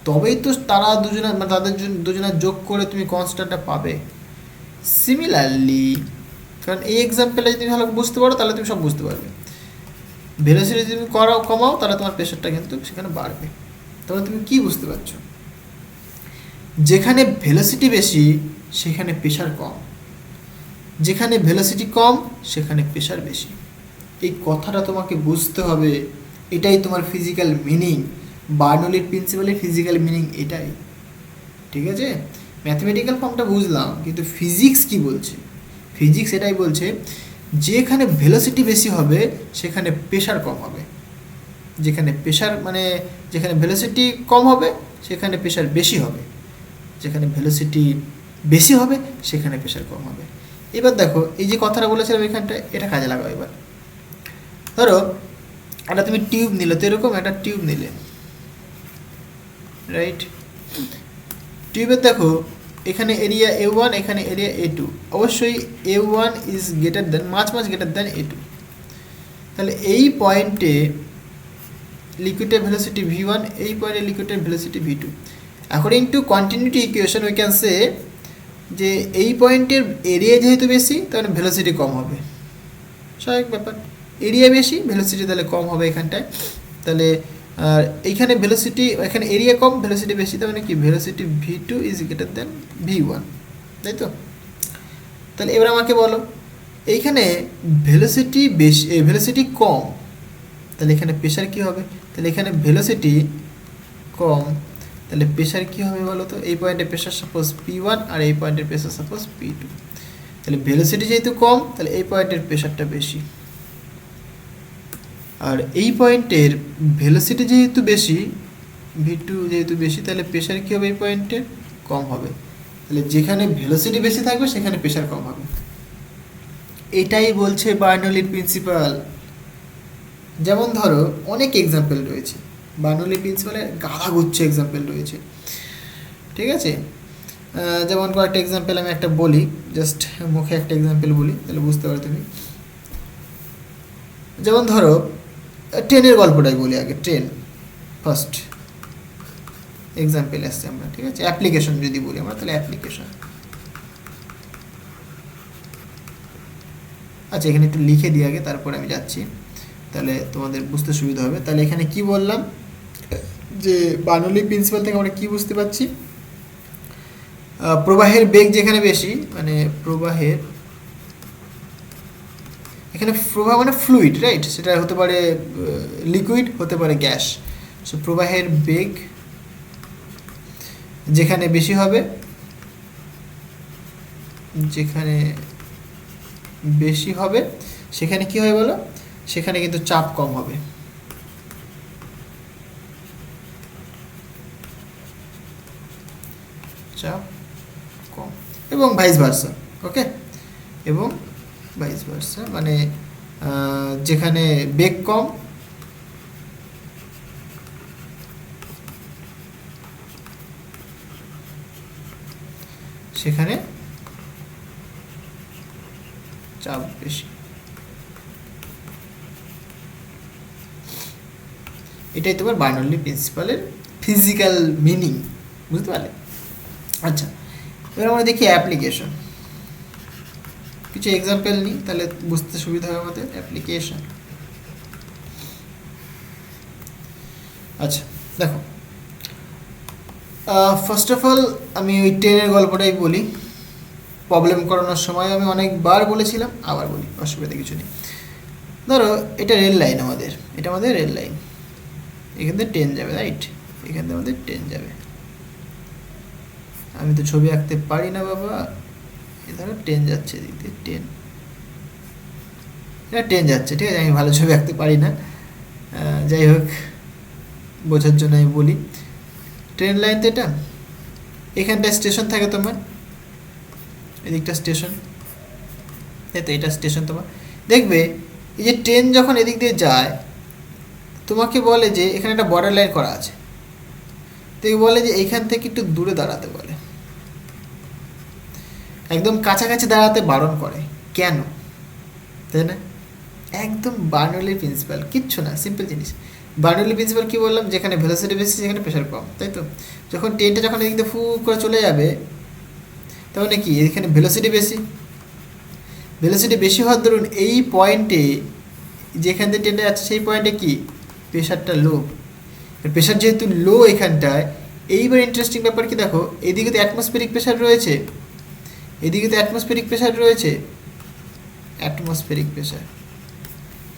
তবেই তো তারা দুজনের মানে তাদের দুজনের যোগ করে তুমি কনস্ট্যান্টটা পাবে। সিমিলারলি, কারণ এই এক্সাম্পলটা যদি ভালো বুঝতে পারো তাহলে তুমি সব বুঝতে পারবে। ভেলোসিটি যদি তুমি কমাও তাহলে তোমার প্রেশারটা কিন্তু সেখানে বাড়বে। তবে তুমি কি বুঝতে পারছো? যেখানে ভেলোসিটি বেশি সেখানে প্রেশার কম, যেখানে ভেলোসিটি কম সেখানে প্রেশার বেশি। এই কথাটা তোমাকে বুঝতে হবে, এটাই তোমার ফিজিক্যাল মিনিং। বার্নৌলির প্রিন্সিপালের ফিজিক্যাল মিনিং এটাই, ঠিক আছে? ম্যাথমেটিক্যাল ফর্মটা বুঝলাম, কিন্তু ফিজিক্স কি বলছে? ফিজিক্স এটাই বলছে যেখানে ভেলোসিটি বেশি হবে সেখানে প্রেশার কম হবে, যেখানে প্রেশার মানে যেখানে ভেলোসিটি কম হবে সেখানে প্রেশার বেশি হবে, যেখানে ভেলোসিটি বেশি হবে সেখানে প্রেশার কম হবে। এবার দেখো এই যে কথাটা বলেছিলাম এখানটা, এটা কাজে লাগাও। এবার ধরো একটা তুমি টিউব নিলে, তো এরকম একটা টিউব নিলে, রাইট? টিউবের দেখো এখানে এরিয়া A1, এখানে এরিয়া A2, অবশ্যই A1 is greater than much greater than A2। তাহলে এই পয়েন্টে লিকুইডের ভেলোসিটি V1, এই পয়েন্টে লিকুইডের velocity V2। According to continuity equation we can say যে এই পয়েন্টের এরিয়া যেহেতু বেশি তাহলে ভেলোসিটি কম হবে, স্বাভাবিক ব্যাপার। এরিয়া বেশি, ভেলোসিটি তাহলে কম হবে এখানটায়। তাহলে আর এইখানে ভেলোসিটি, এখানে এরিয়া কম, ভেলোসিটি বেশি, তার মানে কি velocity V2 is greater then V1, তাই তো? তাহলে এবার আমাকে বলো এইখানে ভেলোসিটি বেশি, ভেলোসিটি কম, তাহলে এখানে প্রেশার কী হবে? তাহলে এখানে ভেলোসিটি কম, তাহলে প্রেশার কী হবে বলো তো? এই পয়েন্টে প্রেশার সাপোজ P1 আর এই পয়েন্টের প্রেশার সাপোজ P2। তাহলে ভেলোসিটি যেহেতু কম তাহলে এই পয়েন্টের প্রেশারটা বেশি, আর এই পয়েন্টের ভেলোসিটি যেহেতু বেশি, V2 যেহেতু বেশি, তাহলে প্রেশার কী হবে? এই পয়েন্টের কম হবে। তাহলে যেখানে ভেলোসিটি বেশি থাকবে সেখানে প্রেশার কম হবে। এটাই বলছে বার্নৌলির প্রিন্সিপাল। যেমন ধরো অনেক এক্সাম্পল রয়েছে, বার্নৌলির প্রিন্সিপালের গাধাগুচ্ছ এক্সাম্পল রয়েছে, ঠিক আছে? যেমন কয়েকটা এক্সাম্পল আমি একটা বলি, জাস্ট মুখে একটা এক্সাম্পল বলি তাহলে বুঝতে পারো তুমি। যেমন ধরো ট্রেনের গল্পটাই বলি আগে, ট্রেন ফার্স্ট এক্সাম্পল আসছে আমরা, ঠিক আছে? অ্যাপ্লিকেশন যদি বলি আমরা তাহলে অ্যাপ্লিকেশন, আচ্ছা এখানে একটু লিখে দিই আগে তারপরে আমি যাচ্ছি, তাহলে তোমাদের বুঝতে সুবিধা হবে। তাহলে এখানে কি বললাম যে বার্নৌলি প্রিন্সিপাল থেকে আমরা কি বুঝতে পারছি? প্রবাহের বেগ যেখানে বেশি, মানে প্রবাহের, এখানে প্রবাহ মানে ফ্লুইড, রাইট? সেটা হতে পারে লিকুইড, হতে পারে গ্যাস। সো প্রবাহের বেগ যেখানে বেশি হবে, যেখানে বেশি হবে সেখানে কি হয় বলো? সেখানে কিন্তু চাপ কম হবে, চাপ কম, এবং ভাইস ভার্সা, ওকে? এবং ভাইস ভার্সা মানে যেখানে বেগ কম সেখানে চাপ বেশি। এটাই তোমার বার্নৌলি প্রিন্সিপালের ফিজিক্যাল মিনিং, বুঝতে পারলে? আচ্ছা, এবার আমরা দেখি অ্যাপ্লিকেশন। কিছু এক্সাম্পল নিই, তাহলে বুঝতে সুবিধা হবে আমাদের। অ্যাপ্লিকেশন, আচ্ছা দেখো, ফার্স্ট অফ অল আমি ওই ট্রেনের গল্পটাই বলি। প্রবলেম করানোর সময় আমি অনেকবার বলেছিলাম, আবার বলি, অসুবিধা কিছু নেই। ধরো এটা রেল লাইন, এটা আমাদের রেল লাইন, এখান থেকে ট্রেন যাবে, রাইট? এখান থেকে আমাদের ট্রেন যাবে। আমি তো ছবি আঁকতে পারি না বাবা। ধরো ট্রেন যাচ্ছে, এদিক দিয়ে ট্রেন, এটা ট্রেন যাচ্ছে, ঠিক আছে? আমি ভালো ছবি আঁকতে পারি না, যাই হোক বোঝার জন্য আমি বলি। ট্রেন লাইন তো এটা, এখানটা স্টেশন থাকে তোমার, এদিকটা স্টেশন, তাই তো? এটা স্টেশন তোমার। দেখবে এই যে ট্রেন যখন এদিক দিয়ে যায়, তোমাকে বলে যে এখানে একটা বর্ডার লাইন করা আছে, তো বলে যে এইখান থেকে একটু দূরে দাঁড়াতে বলে, একদম কাছাকাছি দাঁড়াতে বারণ করে। কেন, তাই না? একদম বার্নৌলি প্রিন্সিপাল, কিচ্ছু না, সিম্পল জিনিস। বার্নৌলি প্রিন্সিপাল কি বললাম? যেখানে ভেলোসিটি বেশি সেখানে প্রেশার কম, তাই তো? যখন ট্রেনটা যখন এদিক দিয়ে ফু করে চলে যাবে, তখন কি এখানে ভেলোসিটি বেশি, ভেলোসিটি বেশি হওয়ার দরুন এই পয়েন্টে, যেখান থেকে ট্রেনটা যাচ্ছে সেই পয়েন্টে কি প্রেশারটা লো। প্রেশার যেহেতু লো এখানটায়, এইবার ইন্টারেস্টিং ব্যাপার কি দেখো, এদিকে তো অ্যাটমসফেরিক প্রেশার রয়েছে, এদিকে তো অ্যাটমসফেরিক প্রেশার রয়েছে, অ্যাটমসফেরিক প্রেশার,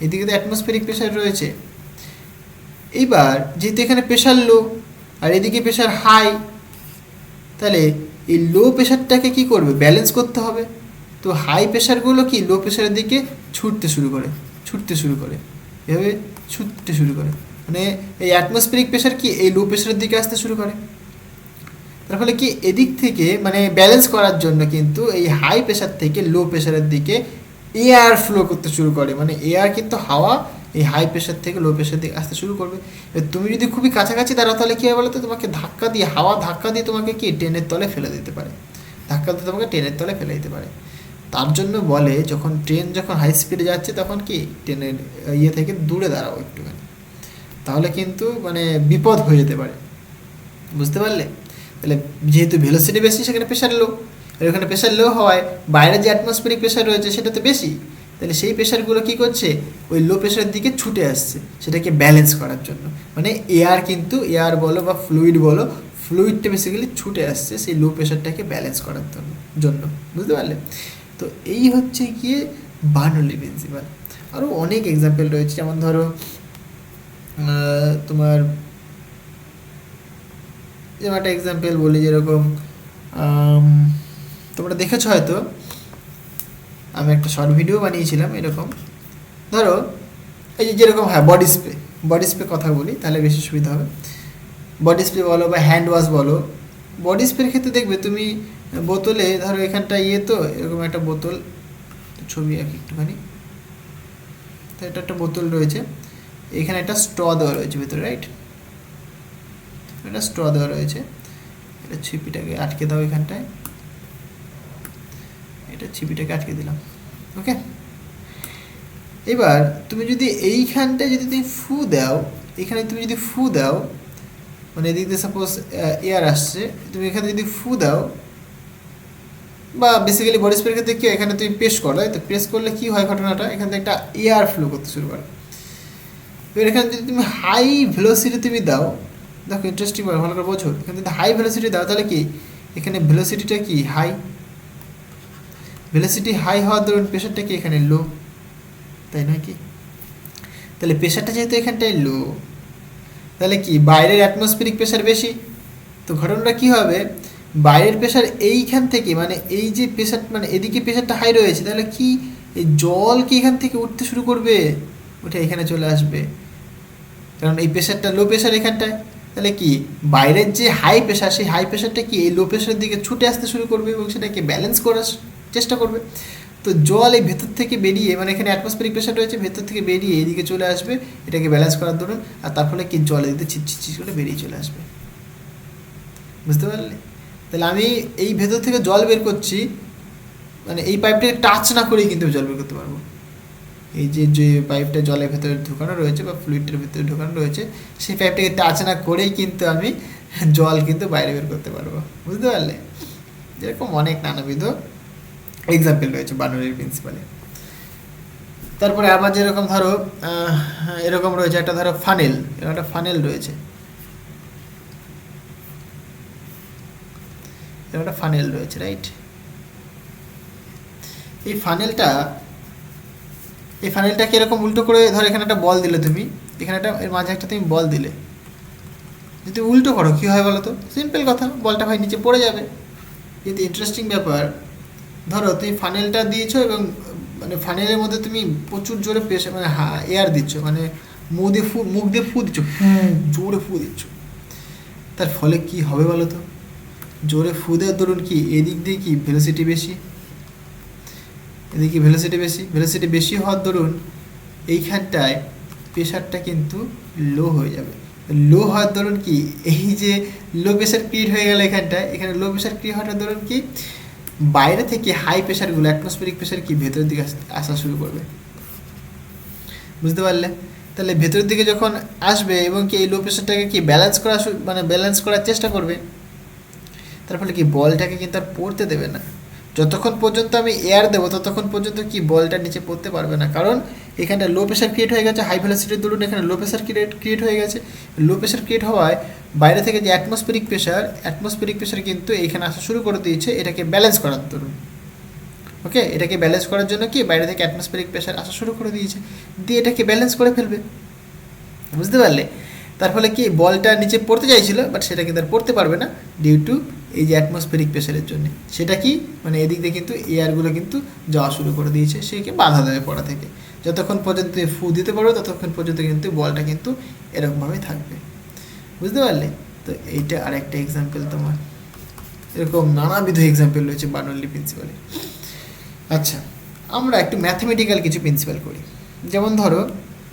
এদিকে তো অ্যাটমসফেরিক প্রেশার রয়েছে। এইবার যেহেতু এখানে প্রেশার লো আর এদিকে প্রেশার হাই, তাহলে এই লো প্রেশারটাকে কি করবে? ব্যালেন্স করতে হবে। তো হাই প্রেশারগুলো কি লো প্রেশারের দিকে ছুটতে শুরু করে, এভাবে ছুটতে শুরু করে, মানে এই অ্যাটমসফেরিক প্রেশার কি এই লো প্রেশারের দিকে আসতে শুরু করে। তার ফলে কি এদিক থেকে মানে ব্যালেন্স করার জন্য কিন্তু এই হাই প্রেশার থেকে লো প্রেশারের দিকে এয়ার ফ্লো করতে শুরু করে, মানে এয়ার কিন্তু হাওয়া এই হাই প্রেশার থেকে লো প্রেশার দিকে আসতে শুরু করবে। তুমি যদি খুবই কাছাকাছি দাঁড়াও, তাহলে কী হবে বলো তো? তোমাকে ধাক্কা দিয়ে, হাওয়া ধাক্কা দিয়ে তোমাকে কি ট্রেনের তলে ফেলে দিতে পারে, ধাক্কা দিয়ে তোমাকে ট্রেনের তলে ফেলে দিতে পারে। তার জন্য বলে যখন ট্রেন যখন হাই স্পিডে যাচ্ছে, তখন কি ট্রেনের ইয়ে থেকে দূরে দাঁড়াও একটুখানি, তাহলে কিন্তু মানে বিপদ হয়ে যেতে পারে, বুঝতে পারলে? তাহলে যেহেতু ভেলোসিটি বেশি, সেখানে প্রেশার লো, আর এখানে প্রেশার লো হওয়ায় বাইরে যে অ্যাটমসফেরিক প্রেশার রয়েছে সেটা তো বেশি, তাহলে সেই প্রেশারগুলো কী করছে? ওই লো প্রেশারের দিকে ছুটে আসছে, সেটাকে ব্যালেন্স করার জন্য। মানে এয়ার কিন্তু, এয়ার বলো বা ফ্লুইড বলো, ফ্লুইডটা বেসিক্যালি ছুটে আসছে সেই লো প্রেশারটাকে ব্যালেন্স করার জন্য, বুঝতে পারলে? তো এই হচ্ছে গিয়ে বার্নৌলি প্রিন্সিপাল। আরও অনেক এক্সাম্পল রয়েছে, যেমন ধরো তোমার, যেমন একটা এক্সাম্পল বলি, যেরকম তোমরা দেখেছো হয়তো, আমি একটা শর্ট ভিডিও বানিয়েছিলাম এরকম। ধরো এই যে যেরকম, হ্যাঁ বডি স্প্রে কথা বলি তাহলে বেশি সুবিধা হবে। বডি স্প্রে বলো বা হ্যান্ড ওয়াশ বলো, বডি স্প্রের ক্ষেত্রে দেখবে তুমি বোতলে, ধরো এখানটা ইয়ে তো এরকম একটা বোতল, ছবি আঁকি একটুখানি, তো এটা একটা বোতল রয়েছে, এখানে একটা স্ট্র দেওয়া রয়েছে ভেতরে, রাইট? একটা স্ট্র দেওয়া রয়েছে, এটা ছিপিটাকে আটকে দাও এখানটায়, এটা ছিপিটাকে আটকে দিলাম, ওকে? এবার তুমি যদি এইখানটায় যদি তুমি ফু দাও, এখানে তুমি যদি ফু দাও, মানে এদিক দিয়ে সাপোজ এয়ার আসছে, তুমি এখানে যদি ফু দাও, বা বেসিক্যালি বডি স্প্রের ক্ষেত্রে কি এখানে তুমি প্রেস করো, তাই তো? প্রেস করলে কি হয় ঘটনাটা? এখান থেকে একটা এয়ার ফ্লো করতে শুরু করে। এবার এখানে যদি তুমি হাই ভেলোসিটি তুমি দাও, দেখো ইন্টারেস্টিং ভালো করে বোঝো, এখানে যদি হাই ভেলোসিটি দাও, তাহলে কি এখানে ভেলোসিটিটা কি হাই, ভেলোসিটি হাই হওয়ার দরুন প্রেশারটা কি এখানে লো, তাই নয় কি? তাহলে প্রেশারটা যেহেতু এখানটায় লো, তাহলে কি বাইরের অ্যাটমসফেরিক প্রেশার বেশি, তো ঘটনাটা কি হবে? বাইরের প্রেশার এইখান থেকে, মানে এই যে প্রেশার, মানে এদিকে প্রেশারটা হাই রয়েছে, তাহলে কি এই জল কি এখান থেকে উঠতে শুরু করবে, উঠে এখানে চলে আসবে, কারণ এই প্রেশারটা লো প্রেশার এখানটায়। তাহলে কি বাইরের যে হাই প্রেশার, সেই হাই প্রেশারটা কি এই লো প্রেশারের দিকে ছুটে আসতে শুরু করবে এবং সেটাকে ব্যালেন্স করার চেষ্টা করবে। তো জল এই ভেতর থেকে বেরিয়ে, মানে এখানে অ্যাটমসফেরিক প্রেশার রয়েছে, ভেতর থেকে বেরিয়ে এদিকে চলে আসবে, এটাকে ব্যালেন্স করার দরুন, আর তার ফলে কি জল এদিকে ছিটছিট করে বেরিয়ে চলে আসবে, বুঝতে পারলে? তাহলে আমি এই ভেতর থেকে জল বের করছি, মানে এই পাইপটাকে টাচ না করেই কিন্তু জল বের করতে পারবো, এই যে যে পাইপটা জলের ভেতরে ঢোকানো রয়েছে বা ফ্লুইডটার ভেতরে ঢোকানো রয়েছে, সেই পাইপটাকে টাচ না করেই কিন্তু আমি জল কিন্তু বাইরে বের করতে পারবো। বুঝতে পারলে? যেরকম অনেক নানাবিধ এক্সাম্পল রয়েছে বার্নৌলির প্রিন্সিপালে। তারপরে আবার যেরকম ধরো এরকম রয়েছে একটা, ধরো ফানেল, এরকম একটা ফানেল রয়েছে, এরকম একটা ফানেল রয়েছে, রাইট? এই ফানেলটাকে এরকম উল্টো করে ধরো, এখানে একটা বল দিলে তুমি, এখানে একটা এর মাঝে একটা তুমি বল দিলে, যদি উল্টো করো কী হয় বলো তো? সিম্পল কথা, বলটা ভাই নিচে পড়ে যাবে। কিন্তু ইন্টারেস্টিং ব্যাপার, ধরো তুমি ফানেলটা দিয়েছো এবং মানে ফানেলের মধ্যে তুমি প্রচুর জোরে প্রেশার মানে এয়ার দিচ্ছ, মানে মুখ দিয়ে ফু দিচ্ছ, জোরে ফু দিচ্ছ। তার ফলে কি হবে বলো তো? জোরে ফু দেওয়ার দরুন কি এদিক দিয়ে কি ভেলোসিটি বেশি, এদিকে ভেলোসিটি বেশি হওয়ার দরুন এইখানটায় প্রেশারটা কিন্তু লো হয়ে যাবে। লো হওয়ার দরুন কি, এই যে লো প্রেশার ক্রিয়েট হয়ে গেল এখানটায়, এখানে লো প্রেশার ক্রিয়েট হওয়ার দরুন কি বাইরে থেকে হাই প্রেশারগুলো, অ্যাটমসফেরিক প্রেশার কি ভেতরের দিকে আসা শুরু করবে। বুঝতে পারলে? তাহলে ভেতরের দিকে যখন আসবে এবং কি এই লো প্রেশারটাকে কি ব্যালেন্স করার চেষ্টা করবে, তার ফলে কি বলটাকে কিন্তু আর পড়তে দেবে না। যতক্ষণ পর্যন্ত আমি এয়ার দেবো ততক্ষণ পর্যন্ত কি বলটা নিচে পড়তে পারবে না, কারণ এখানটা লো প্রেশার ক্রিয়েট হয়ে গেছে, হাই ভেলোসিটির দরুন এখানে লো প্রেশার ক্রিয়েট হয়ে গেছে। লো প্রেশার ক্রিয়েট হওয়ায় বাইরে থেকে যে অ্যাটমসফেরিক প্রেশার কিন্তু এইখানে আসা শুরু করে দিয়েছে এটাকে ব্যালেন্স করার দরুন। ওকে, এটাকে ব্যালেন্স করার জন্য কি বাইরে থেকে অ্যাটমসফেরিক প্রেশার আসা শুরু করে দিয়েছে, দিয়ে এটাকে ব্যালেন্স করে ফেলবে। বুঝতে পারলে? তার ফলে কি বলটা নিচে পড়তে চাইছিল, বাট সেটা কিন্তু আর পড়তে পারবে না ডিউ টু এই যে অ্যাটমসফেরিক প্রেশারের জন্য। সেটা কি মানে এদিক দিয়ে কিন্তু এয়ারগুলো কিন্তু যাওয়া শুরু করে দিয়েছে, সেকে বাধা দেবে পড়া থেকে। যতক্ষণ পর্যন্ত ফু দিতে পারবে ততক্ষণ পর্যন্ত কিন্তু বলটা কিন্তু এরকমভাবেই থাকবে। বুঝতে পারলে? তো এইটা আর একটা এক্সাম্পল তোমার, এরকম নানাবিধ এক্সাম্পল রয়েছে বার্নৌলি প্রিন্সিপালে। আচ্ছা, আমরা একটু ম্যাথমেটিক্যাল কিছু প্রিন্সিপাল করি। যেমন ধরো,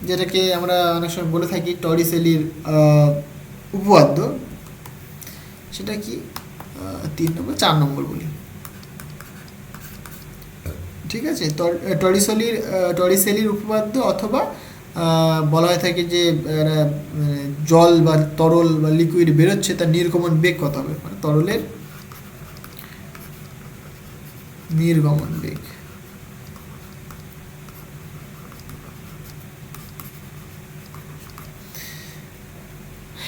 যেটাকে আমরা অনেক সময় বলে থাকি টরিসেলির উপপাদ্য, সেটা কি 3 নম্বর 4 নম্বর বলি, ঠিক আছে? টরিসেলির উপপাদ্য, অথবা বলা হয়ে থাকে যে জল বা তরল বা লিকুইড বেরোচ্ছে তার নির্গমন বেগ কত হবে, মানে তরলের নির্গমন বেগ।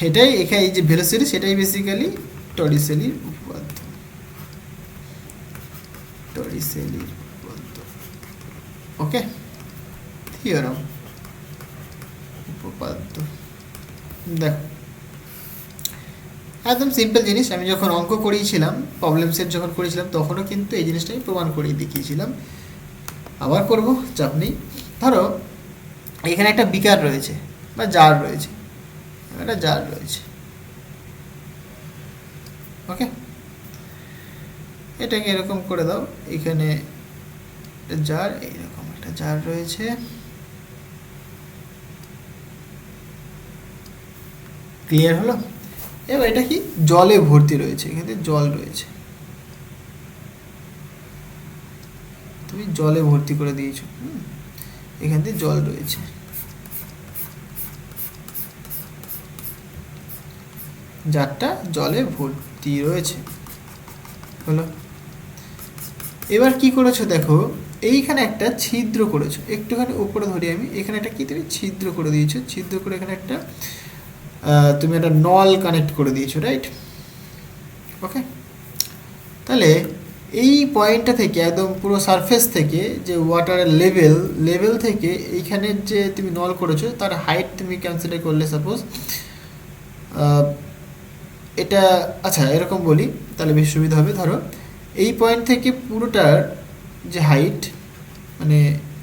এটাই এখানে এই যে ভেলোসিটি, সেটাই বেসিক্যালি টরিসেলির উপপাদ্য। ওকে, থিওরাম, উপপাদ্য। দেখো, একদম সিম্পল জিনিস। আমি যখন অঙ্ক করিয়েছিলাম, প্রবলেম সেট যখন করেছিলাম, তখনও কিন্তু এই জিনিসটা আমি প্রমাণ করিয়ে দেখিয়েছিলাম, আবার করব, চাপ নেই। ধরো এখানে একটা বিকার রয়েছে বা জার রয়েছে, একটা জার রয়েছে, ওকে? এটাকে এরকম করে দাও, এখানে জার, এইরকম একটা জার রয়েছে, ক্লিয়ার হলো? এবার এটা কি জলে ভর্তি রয়েছে, এখানে জল রয়েছে, তুমি জলে ভর্তি করে দিয়েছো, এখান থেকে জল রয়েছে, জারটা জলে ভর্তি রয়েছে, হলো? এবার কি করেছো দেখো, এইখানে একটা ছিদ্র করেছো, একটুখানি উপরে ধরি আমি, এখানে একটা কি তুমি ছিদ্র করে দিয়েছো, ছিদ্র করে এখানে একটা তুমি একটা নল কানেক্ট করে দিয়েছো, রাইট? ওকে, তাহলে এই পয়েন্টটা থেকে একদম পুরো সারফেস থেকে যে ওয়াটারের লেভেল থেকে এইখানের যে তুমি নল করেছো তার হাইট তুমি কনসিডার করলে, সাপোজ এটা, আচ্ছা এরকম বলি তাহলে বেশ সুবিধা হবে। ধরো এই পয়েন্ট থেকে পুরোটার যে হাইট, মানে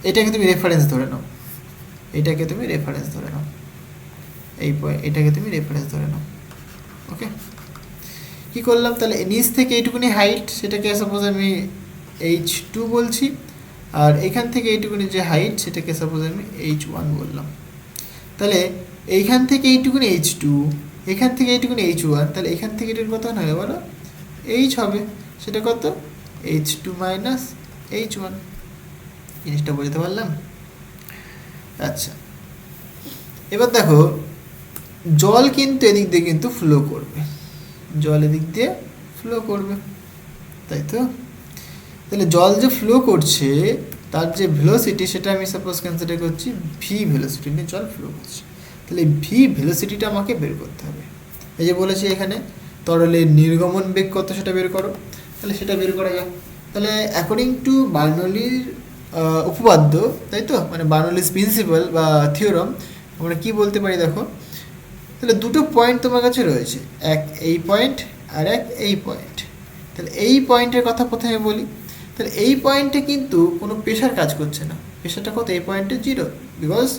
এটাকে তুমি রেফারেন্স ধরে নাও, এটাকে তুমি রেফারেন্স ধরে নাও, এটাকে তুমি রেফারেন্স ধরে নাও, ওকে? কী করলাম তাহলে, নিচ থেকে এইটুকুনি হাইট, সেটাকে সাপোজ আমি H2 বলছি, আর এখান থেকে এইটুকুনি যে হাইট সেটাকে সাপোজ আমি H1 বললাম। তাহলে এইখান থেকে এইটুকুনি H2, এখান থেকে এইটুকুনি H1, তাহলে এখান থেকে এটার কত হবে বলো? H হবে, সেটা কত? H2 - H1। জিনিসটা বুঝতে পারলাম? আচ্ছা, এবার দেখো জল কিন্তু এদিক দিয়ে কিন্তু ফ্লো করবে, জল এদিক দিয়ে ফ্লো করবে, তাই তো? তাহলে জল যে ফ্লো করছে তার যে ভেলোসিটি সেটা আমি সাপোজ কনসিডার করছি ভি ভেলোসিটি নিয়ে জল ফ্লো করছে। তাহলে ভি ভেলোসিটিটা আমাকে বের করতে হবে। এই যে বলেছি এখানে তরলের নির্গমন বেগ কত সেটা বের করো, তাহলে সেটা বের করা যাক। তাহলে অ্যাকর্ডিং টু বার্নৌলির উপপাদ্য, তাই তো, মানে বার্নৌলিস প্রিন্সিপাল বা থিওরাম, আমরা কি বলতে পারি দেখো। তাহলে দুটো পয়েন্ট তোমার কাছে রয়েছে, এক এই পয়েন্ট আর এক এই পয়েন্ট। তাহলে এই পয়েন্টের কথা প্রথমে বলি। তাহলে এই পয়েন্টে কিন্তু কোনো প্রেশার কাজ করছে না, প্রেশারটা কত, এই পয়েন্টে 0, বিকজ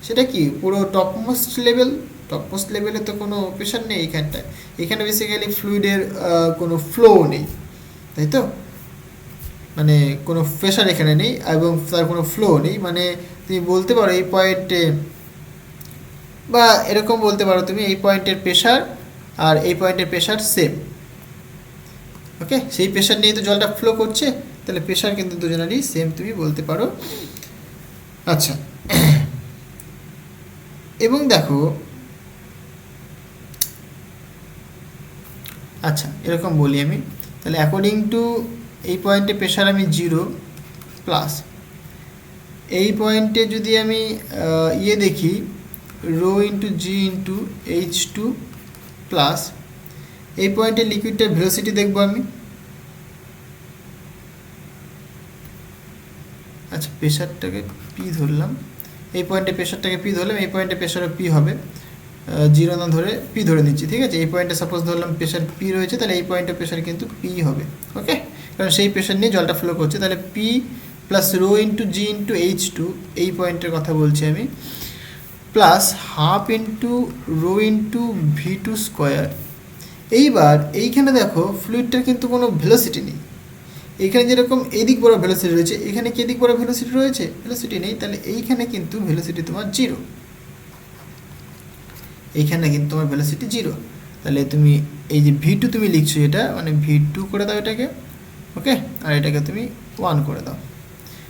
সেটা কি পুরো টপমোস্ট লেভেল, টপমোস্ট লেভেলে তো কোনো প্রেশার নেই এইখানটায়, এখানে বেসিক্যালি ফ্লুইডের কোনো ফ্লো নেই, তাই তো, মানে কোনো প্রেশার এখানে নেই এবং তার কোনো ফ্লো নেই। মানে তুমি বলতে পারো এই পয়েন্টে, বা এরকম বলতে পারো তুমি এই পয়েন্টের প্রেশার আর এই পয়েন্টের প্রেশার সেম, ওকে, সেই প্রেশার নিয়ে তো জলটা ফ্লো করছে, তাহলে প্রেশার কিন্তু দুজনেরই সেম তুমি বলতে পারো। আচ্ছা, এবং দেখো, আচ্ছা এরকম বলি আমি, তাহলে অ্যাকর্ডিং টু এই পয়েন্টে প্রেশার আমি 0 প্লাস, এই পয়েন্টে যদি আমি ইয়ে দেখি রো ইন্টু জি ইন্টু H2 প্লাস, এই পয়েন্টে লিকুইডটার ভেলোসিটি দেখবো আমি। আচ্ছা, প্রেশারটাকে পি ধরলাম, এই পয়েন্টে প্রেশারটাকে পি ধরলাম, এই পয়েন্টে প্রেশারও পি হবে, 0 না ধরে পি ধরে নিচ্ছি, ঠিক আছে। এই পয়েন্টে সাপোজ ধরলাম প্রেশার পি রয়েছে, তাহলে এই পয়েন্টে প্রেশার কিন্তু পি হবে, ওকে, কারণ সেই প্রেশার নিয়ে জলটা ফ্লো করছে। তাহলে পি প্লাস রো ইন্টু জি ইন্টু H2, এই পয়েন্টের কথা বলছি আমি, plus half into rho into V2 square. এইবার এইখানে দেখো ফ্লুইডটার কিন্তু কোনো ভেলোসিটি নেই, এখানে যেরকম এদিক বড় ভেলোসিটি রয়েছে, এখানে কি এদিক বড় ভেলোসিটি রয়েছে, ভেলোসিটি নেই, তাহলে এইখানে কিন্তু ভেলোসিটি তোমার 0, এইখানে কিন্তু তোমার ভেলোসিটি 0। তাহলে তুমি এই যে V2 তুমি লিখছো, এটা মানে V2 করে দাও এটাকে, ওকে, আর এটাকে তুমি 1 করে দাও,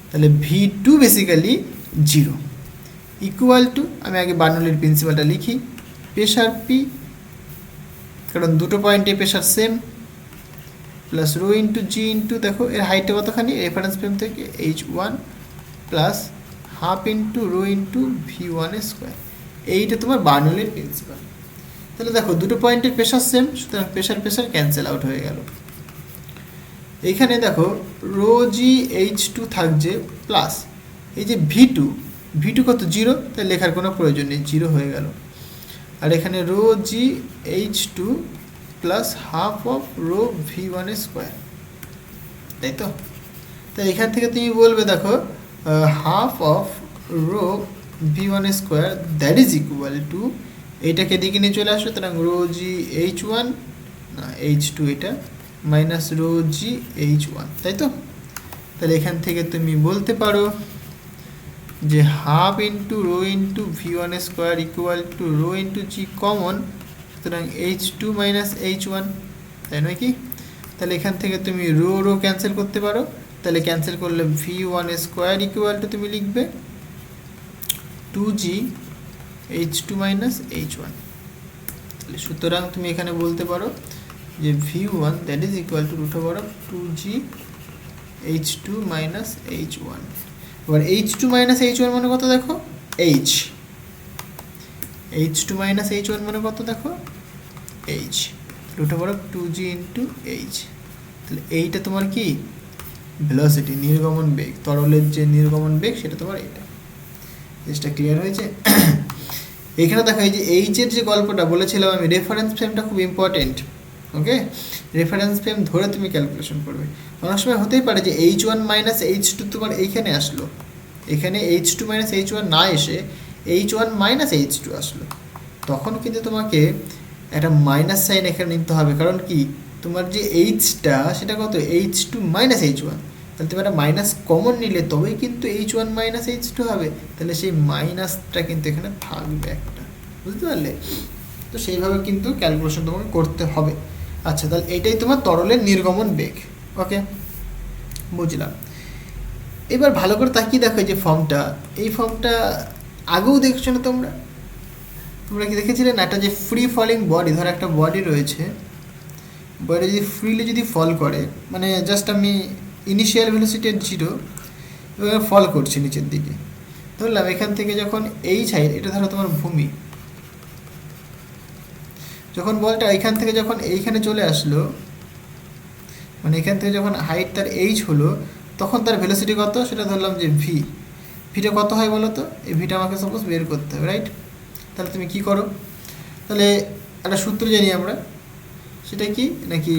তাহলে V2 বেসিক্যালি 0 ইকুয়াল টু, আমি আগে বার্নৌলির প্রিন্সিপালটা লিখি, প্রেশার P, কারণ দুটো পয়েন্টে pressure same, plus rho into জি ইন্টু, দেখো এর হাইটটা কতখানি রেফারেন্স ফ্রেম থেকে H1 plus half into rho into V1 square, এইটা তোমার বার্নৌলির প্রিন্সিপাল। তাহলে দেখো দুটো পয়েন্টের প্রেশার সেম, সুতরাং প্রেশার প্রেশার ক্যান্সেল আউট হয়ে গেল। এইখানে দেখো রো জি H2 থাকছে প্লাস এই যে V2 কত 0, তাই লেখার কোনো প্রয়োজন নেই, 0 হয়ে গেল। আর এখানে rho G H2 plus half of rho V1 square, তাই তো। তাই এখান থেকে তুমি বলবে দেখো half of rho V1 square that is equal to, এইটাকে দিকে নিয়ে চলে আসবে, সুতরাং রো জি H1 না H2 এটা মাইনাস রো জি H1, তাই তো। তাহলে এখান থেকে তুমি বলতে পারো যে half into rho into V1 square equal to rho into G common, সুতরাং H2 মাইনাস H1, তাই নয় কি? তাহলে এখান থেকে তুমি রো রো ক্যান্সেল করতে পারো, তাহলে ক্যান্সেল করলে V1 স্কোয়ার ইকুয়াল টু তুমি লিখবে 2G H2 মাইনাস H1। তাহলে সুতরাং তুমি এখানে বলতে পারো যে V1 that is equal to root over of 2G H2 minus H1। এবার H2 মাইনাস H1 মানে কত দেখো, H2 মাইনাস H1 মানে কত দেখো, H, root over of 2G into H। তাহলে এইটা তোমার কি ভেলোসিটি, নির্গমন বেগ, তরলের যে নির্গমন বেগ সেটা তোমার এটা। জিনিসটা ক্লিয়ার হয়েছে? এখানে দেখো এই যে এইচের যে গল্পটা বলেছিলাম আমি, রেফারেন্স ফ্রেমটা খুব ইম্পর্টেন্ট, ওকে, রেফারেন্স ফ্রেম ধরে তুমি ক্যালকুলেশন করবে। অনেক সময় হতেই পারে যে H1 মাইনাস H2 তোমার এইখানে আসলো, এখানে H2 মাইনাস H1 না এসে H1 মাইনাস H2 আসলো, তখন কিন্তু তোমাকে একটা মাইনাস সাইন এখানে নিতে হবে, কারণ কি তোমার যে Hটা সেটা কত H2 মাইনাস H1, তাহলে তুমি একটা মাইনাস কমন নিলে তবেই কিন্তু H1 মাইনাস H2 হবে, তাহলে সেই মাইনাসটা কিন্তু এখানে থাকবে একটা, বুঝতে পারলে? তো সেইভাবে কিন্তু ক্যালকুলেশন তোমাকে করতে হবে। আচ্ছা, তাহলে এইটাই তোমার তরলের নির্গমন বেগ, ওকে, বুঝলাম। এবার ভালো করে তাকিয়ে দেখো যে ফর্মটা, এই ফর্মটা আগেও দেখছো না তোমরা, তোমরা কি দেখেছিলে না, একটা যে ফ্রি ফলিং বডি, ধর একটা বডি রয়েছে, বডি যদি ফ্রিলি যদি ফল করে, মানে জাস্ট আমি ইনিশিয়াল ভেলোসিটি 0 এবং ফল করছি নিচের দিকে, ধরলাম এখান থেকে যখন এই সাইড, এটা ধরো তোমার ভূমি, যখন বলটা এখান থেকে যখন এইখানে চলে আসলো, মানে এখান থেকে যখন হাইট তার এইচ হলো, তখন তার ভেলোসিটি কত সেটা ধরলাম যে ভি। ভিটা কত হয় বলো তো, এই ভিটা আমাকে সাপোজ বের করতে হবে, রাইট? তাহলে তুমি কি করো, তাহলে একটা সূত্র জানি আমরা, সেটা কি নাকি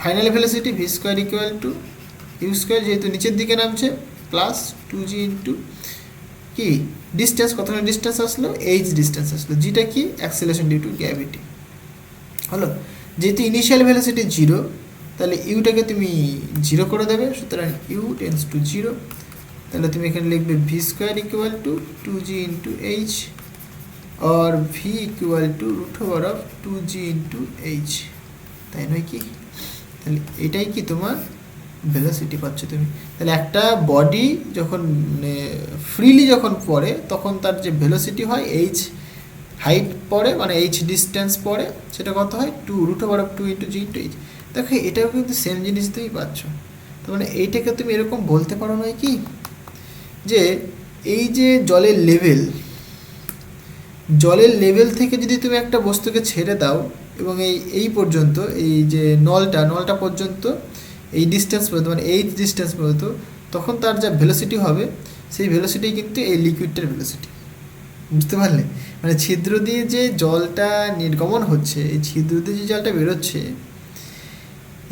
final velocity V square equal to U square, যেহেতু নিচের দিকে নামছে, প্লাস 2g ইন্টু কি ডিস্টেন্স, কতখানি ডিস্টেন্স আসলো, এইচ ডিস্টেন্স আসলো, জিটা কি অ্যাক্সেলারেশন ডিউ টু গ্র্যাভিটি হলো। যেহেতু ইনিশিয়াল ভেলোসিটি 0, তাহলে ইউটাকে তুমি 0 করে দেবে, সুতরাং ইউ টেন্স টু 0, তাহলে তুমি এখানে লিখবে V square equal to 2g into H, আর V equal to √2g into H, তাই নয় কি? তাহলে এটাই কি তোমার ভেলোসিটি পাচ্ছ তুমি। তাহলে একটা বডি যখন ফ্রিলি যখন পড়ে, তখন তার যে ভেলোসিটি হয় এইচ হাইট পড়ে, মানে এইচ ডিস্টেন্স পড়ে, সেটা কত হয় 2√2 ইন্টু জি ইন্টু এইচ। দেখো এটাও কিন্তু সেম জিনিস তুমি পাচ্ছ। তার মানে এইটাকে তুমি এরকম বলতে পারো নয় কি, যে এই যে জলের লেভেল থেকে যদি তুমি একটা বস্তুকে ছেড়ে দাও, এবং এই পর্যন্ত, এই যে নলটা পর্যন্ত এই ডিস্টেন্স পর্যন্ত, মানে এইচ ডিস্টেন্স পর্যন্ত, তখন তার যা ভেলোসিটি হবে, সেই ভেলোসিটি কিন্তু এই লিকুইডটার ভেলোসিটি। বুঝতে পারলে? মানে ছিদ্র দিয়ে যে জলটা নির্গমন হচ্ছে, এই ছিদ্র দিয়ে যে জলটা বেরোচ্ছে,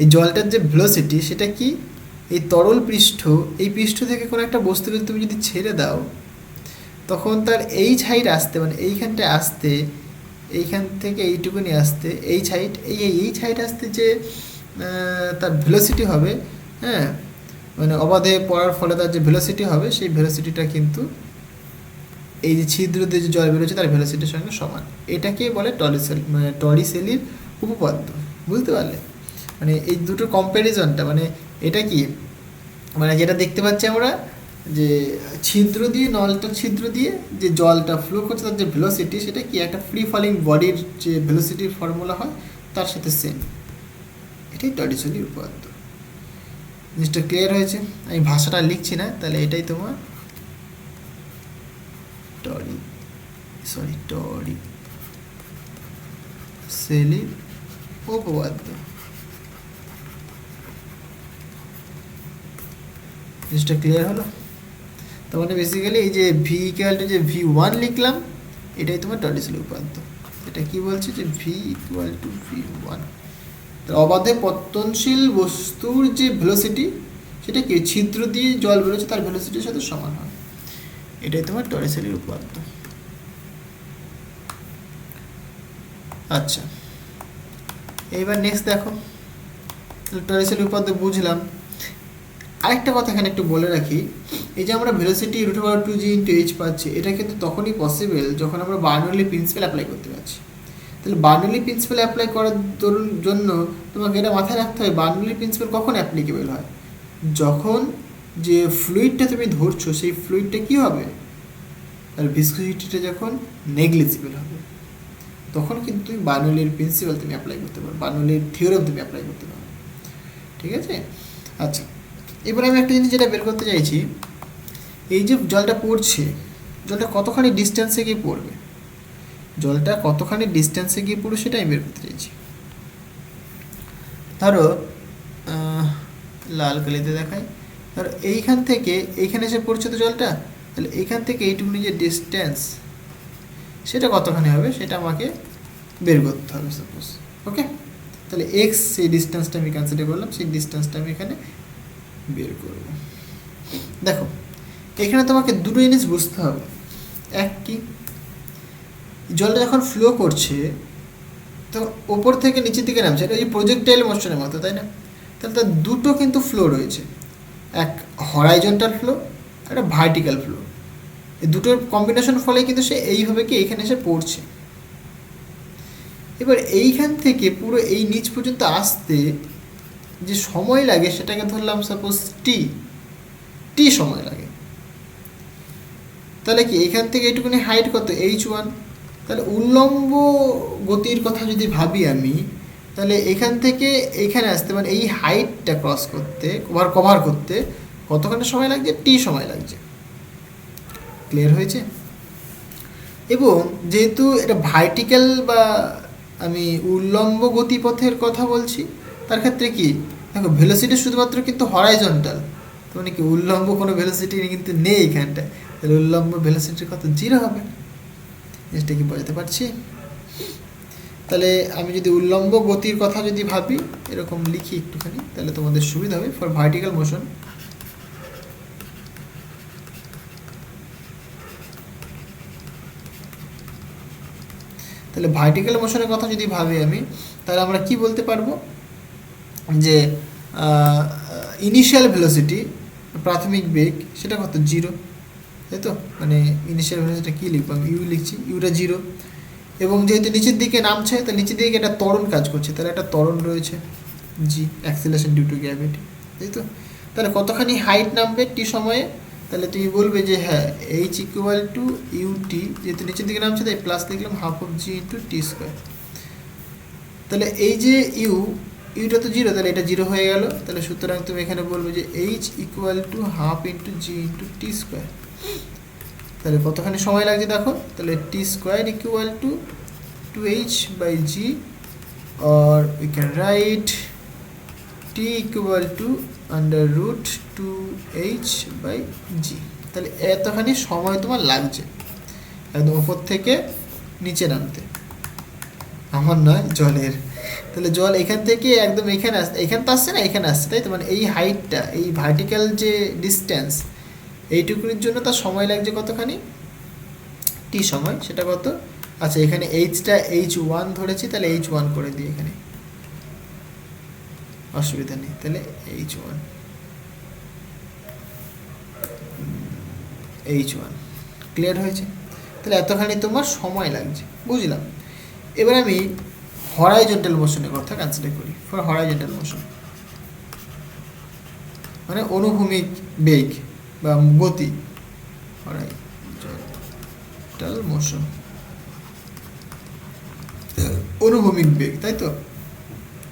এই জলটার যে ভেলোসিটি, সেটা কি এই তরল পৃষ্ঠ, এই পৃষ্ঠ থেকে কোনো একটা বস্তুকে তুমি যদি ছেড়ে দাও, তখন তার এইচ হাইট আসতে, মানে এইখানটা আসতে, এইখান থেকে এইটুকুনি আসতে, এইচ হাইট আসতে যে তার ভেলোসিটি হবে, হ্যাঁ, মানে অবাধে পড়ার ফলে তার যে ভেলোসিটি হবে, সেই ভেলোসিটিটা কিন্তু এই যে ছিদ্র দিয়ে যে জল বেরোচ্ছে তার ভেলোসিটির সঙ্গে সমান। এটাকে বলে টরিসেলির উপপাদ্য। বুঝতে পারলে? মানে এই দুটোর কম্প্যারিজনটা, মানে এটা কি, মানে যেটা দেখতে পাচ্ছি আমরা, যে ছিদ্র দিয়ে যে জলটা ফ্লো করছে, তার যে ভেলোসিটি, সেটা কি একটা ফ্রি ফলিং বডির যে ভেলোসিটির ফর্মুলা হয় তার সাথে সেম। এটাই টরিসেলির উপপাদ্য। জিনিসটা ক্লিয়ার হয়েছে? আমি ভাষাটা লিখছি না, তাহলে এটাই তোমার টরিসেলির উপপাদ্য। জিনিসটা ক্লিয়ার হলো? তার মানে বেসিক্যালি এই যে ভি ইকুয়াল টু যে V1 লিখলাম, এটাই তোমার টরিসেলির উপপাদ্য। এটা কি বলছে, যে ভি ইকুয়াল টু V1, অবাধে পতনশীল বস্তুর যে ভেলোসিটি, সেটা কি ছিদ্র দিয়ে জল বেরোচ্ছে তার ভেলোসিটির সাথে সমান হয়। এটাই তোমার টরিসেলির উপপাদ্য। আচ্ছা, এইবার নেক্সট দেখো, টরিসেলির উপপাদ্য বুঝলাম। আরেকটা কথা এখানে একটু বলে রাখি, এই যে আমরা ভেলোসিটি √2g ইন্টু এইচ পাচ্ছি, এটা কিন্তু তখনই পসিবল যখন আমরা বার্নৌলি প্রিন্সিপাল অ্যাপ্লাই করতে পারছি। তাহলে বার্নৌলি প্রিন্সিপাল অ্যাপ্লাই করার জন্য তোমাকে এটা মাথায় রাখতে হবে, বার্নৌলি প্রিন্সিপাল কখন অ্যাপ্লিকেবল হয়, যখন যে ফ্লুইডটা তুমি ধরছো, সেই ফ্লুইডটা কী হবে, তার ভিসকোসিটিটা যখন নেগলিজিবল হবে, তখন কিন্তু তুমি বার্নৌলির প্রিন্সিপাল তুমি অ্যাপ্লাই করতে পারো, বার্নৌলির থিওরেম তুমি অ্যাপ্লাই করতে পারো। ঠিক আছে? আচ্ছা, এবার আমি একটা জিনিস যেটা বের করতে চাইছি, এই যে জলটা পড়ছে, জলটা কতখানি ডিস্টেন্সে গিয়ে পড়বে, সেটা আমি বের করতে চাইছি। ধরো লাল কালিতে দেখাই, ধরো এইখান থেকে এইখানে এসে পড়ছে তো জলটা, তাহলে এইখান থেকে এইটুকুনি যে ডিস্টেন্স, সেটা কতখানি হবে সেটা আমাকে বের করতে হবে সাপোজ। ওকে, তাহলে এক্স, সেই ডিস্টেন্সটা আমি কনসিডার করলাম, সেই ডিস্টেন্সটা আমি এখানে বের করব। দেখো এখানে তোমাকে দুটো জিনিস বুঝতে হবে। এক কি, জলটা যখন ফ্লো করছে তখন ওপর থেকে নিচের দিকে নামছে, এটা এই প্রজেক্টাইল মোশনের মতো, তাই না? তাহলে তার দুটো কিন্তু ফ্লো রয়েছে, এক হরাইজন্টাল ফ্লো, একটা ভার্টিক্যাল ফ্লো। এই দুটোর কম্বিনেশন ফলে কিন্তু সে এইভাবে কি এইখানে এসে পড়ছে। এবার এইখান থেকে পুরো এই নিচ পর্যন্ত আসতে যে সময় লাগে, সেটাকে ধরলাম সাপোজ টি সময় লাগে। তাহলে কি এখান থেকে এইটুকুনি হাইট কত h1, তাহলে উল্লম্ব গতির কথা যদি ভাবি আমি, তাহলে এখান থেকে এইখানে আসতে মানে এই হাইটটা ক্রস করতে কভার করতে কতখানি সময় লাগছে, টি সময় লাগছে। ক্লিয়ার হয়েছে? এবং যেহেতু এটা ভার্টিক্যাল বা আমি উল্লম্ব গতিপথের কথা বলছি, তার ক্ষেত্রে কি দেখো ভেলোসিটি শুধুমাত্র কিন্তু হরাইজন্টাল, মানে কি উল্লম্ব কোনো ভেলোসিটি কিন্তু নেই এখানটায়, তাহলে উল্লম্ব ভেলোসিটির কত 0 হবে। জিনিসটা কি বোঝাতে পারছি? তাহলে আমি যদি উল্লম্ব গতির কথা যদি ভাবি এরকম লিখি একটুখানি, তাহলে তোমাদের সুবিধা হবে। ফর ভার্টিক্যাল মোশন, তাহলে ভার্টিক্যাল মোশনের কথা যদি ভাবি আমি, তাহলে আমরা কি বলতে পারবো যে ইনিশিয়াল ভেলোসিটি, প্রাথমিক বেগ সেটা কত 0, তাই তো? মানে ইনিশিয়াল ভেলোসিটি কী লিখবো আমি, ইউ লিখছি, ইউটা 0। এবং যেহেতু নিচের দিকে নামছে, তাহলে নিচের দিকে একটা ত্বরণ কাজ করছে, তাহলে একটা ত্বরণ রয়েছে জি, অ্যাক্সিলারেশন ডিউ টু গ্র্যাভিটি, তাই তো? তাহলে কতখানি হাইট নামবে টি সময়ে, তাহলে তুমি বলবে যে হ্যাঁ এইচ ইকুয়াল টু ইউটি, যেহেতু নিচের দিকে নামছে তাই প্লাস লিখলাম half of G into T square. তাহলে এই যে ইউটা তো 0, তাহলে এটা 0 হয়ে গেল। তাহলে সুতরাং তুমি এখানে বলবে যে H equal to half into G into T square. তাহলে কতখানি সময় লাগছে দেখো, তাহলে T square equal to 2h by g, or we can write t equal to under root 2h by g। তাহলে এতখানি সময় তোমার লাগছে একদম উপর থেকে নিচে নামতে, আমার নয় জলের। তাহলে জল এখান থেকে একদম এখানে আসছে, এখান তো আসছে না, এখানে আসছে, তাই তো? মানে এই হাইটটা, এই ভার্টিক্যাল যে ডিস্টেন্স, এইটুকুনির জন্য তার সময় লাগছে কতখানি, টি সময়। সেটা কত? আচ্ছা এখানে এইচটা h1 ধরেছি, তাহলে h1 করে দিই এখানে, অসুবিধা নেই। তাহলে h1 ক্লিয়ার হয়েছে? তাহলে এতখানি তোমার সময় লাগছে, বুঝলাম। এবার আমি হরাইজন্টাল মোশনের কথা কনসিডার করি। ফর হরাইজন্টাল মোশন মানে অনুভূমিক বেগ বা গতি, হরাইজন্টাল মোশন অনুভূমিক বেগ, তাই তো?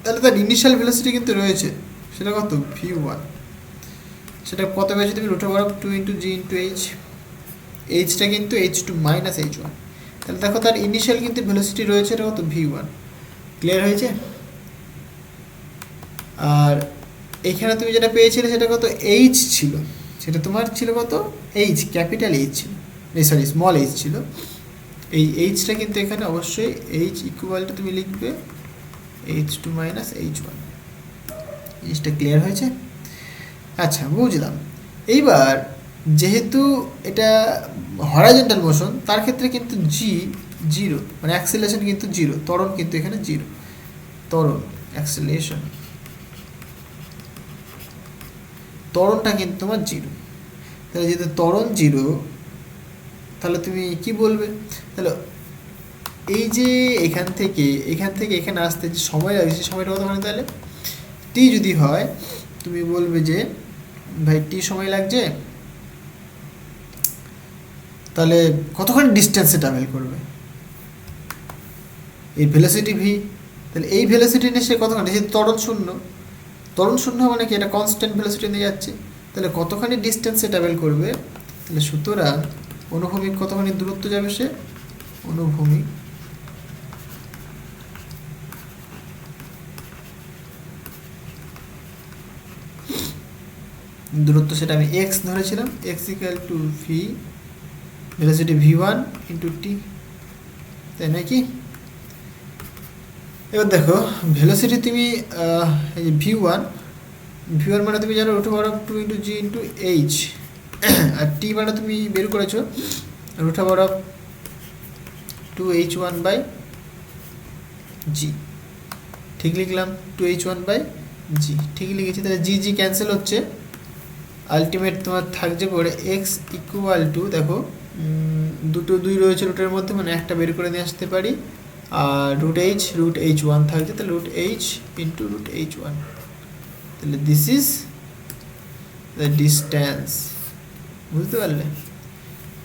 তাহলে তার ইনিশিয়াল ভেলোসিটি কিন্তু রয়েছে, সেটা কত v1, সেটা কত পেয়েছি তুমি রুট ওভার 2 ইন্টু জি ইন্টু এইচ, এইচটা কিন্তু h2 মাইনাস h1। তাহলে দেখো তার ইনিশিয়াল কিন্তু ভেলোসিটি রয়েছে, এটা কত v1। ক্লিয়ার হয়েছে? আর এইখানে তুমি যেটা পেয়েছিলে সেটা কত h ছিল, সেটা তোমার ছিল কত h, ক্যাপিটাল h ছিল, সরি স্মল h ছিল। এই এইচটা কিন্তু এখানে অবশ্যই h ইকুয়াল টু তুমি লিখবে h2 মাইনাস h1। জিনিসটা ক্লিয়ার হয়েছে? আচ্ছা বুঝলাম। এইবার যেহেতু এটা হরাইজন্টাল মোশন, তার ক্ষেত্রে কিন্তু জি 0, মানে অ্যাক্সিলারেশন কিন্তু 0, ত্বরণ কিন্তু এখানে 0, ত্বরণ অ্যাক্সিলারেশন, ত্বরণটা কিন্তু তোমার 0। তাহলে যেহেতু ত্বরণ 0, তাহলে তুমি কি বলবে, তাহলে এই যে এখান থেকে এখানে আসতে যে সময় লাগে সেই সময়টা কতখানি, তাহলে টি যদি হয় তুমি বলবে যে ভাই টি সময় লাগছে, তাহলে কতখানি ডিস্টেন্সে ট্রাভেল করবে, এই ভেলোসিটি ভি, তাহলে এই ভেলোসিটি নিয়ে সে কতখানি, যেহেতু ত্বরণ শূন্য মানে কি এটা কনস্ট্যান্ট ভেলোসিটি নিয়ে যাচ্ছে, তাহলে কতখানি ডিস্টেন্সে ট্রাভেল করবে। তাহলে সুতরাং অনুভূমিক কতখানি দূরত্ব যাবে সে, অনুভূমিক দূরত্ব, সেটা আমি এক্স ধরেছিলাম, X equal to V velocity v1 into T, তাই নাকি? এবার দেখো ভেলোসিটি তুমি এই যে v1 মানে তুমি জানো রুট ওভার 2 ইন্টু জি ইন্টু এইচ, আর টি মানে তুমি বের করেছো রুট ওভার 2h1 বাই জি, ঠিক লিখলাম 2h1 বাই জি, ঠিক লিখেছি। তাহলে জি জি ক্যান্সেল হচ্ছে, আলটিমেট তোমার থাকছে পড়ে এক্স ইকুয়াল টু, দেখো দুটো 2 রয়েছে রুটের মধ্যে, মানে একটা বের করে নিয়ে আসতে পারি, আর রুট h1 থাকছে, তাহলে root h into root h1। তাহলে দিস ইজ দ্য ডিস্টেন্স, বুঝতে পারলে?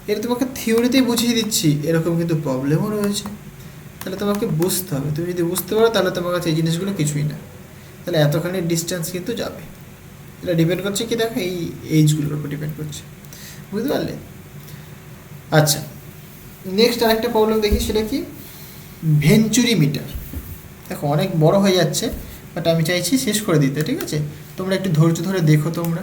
এটা তোমাকে থিওরিতেই বুঝিয়ে দিচ্ছি, এরকম কিন্তু প্রবলেমও রয়েছে। তাহলে তোমাকে বুঝতে হবে, তুমি যদি বুঝতে পারো তাহলে তোমার কাছে এই জিনিসগুলো কিছুই না। তাহলে এতখানি ডিস্টেন্স কিন্তু যাবে। এটা ডিপেন্ড করছে কি দেখো এই এইজগুলোর উপর ডিপেন্ড করছে, বুঝতে পারলে? আচ্ছা, নেক্সট আরেকটা প্রবলেম দেখি, সেটা কি ভেঞ্চুরি মিটার। দেখো অনেক বড় হয়ে যাচ্ছে, বাট আমি চাইছি শেষ করে দিতে, ঠিক আছে? তোমরা একটু ধৈর্য ধরে দেখো তোমরা।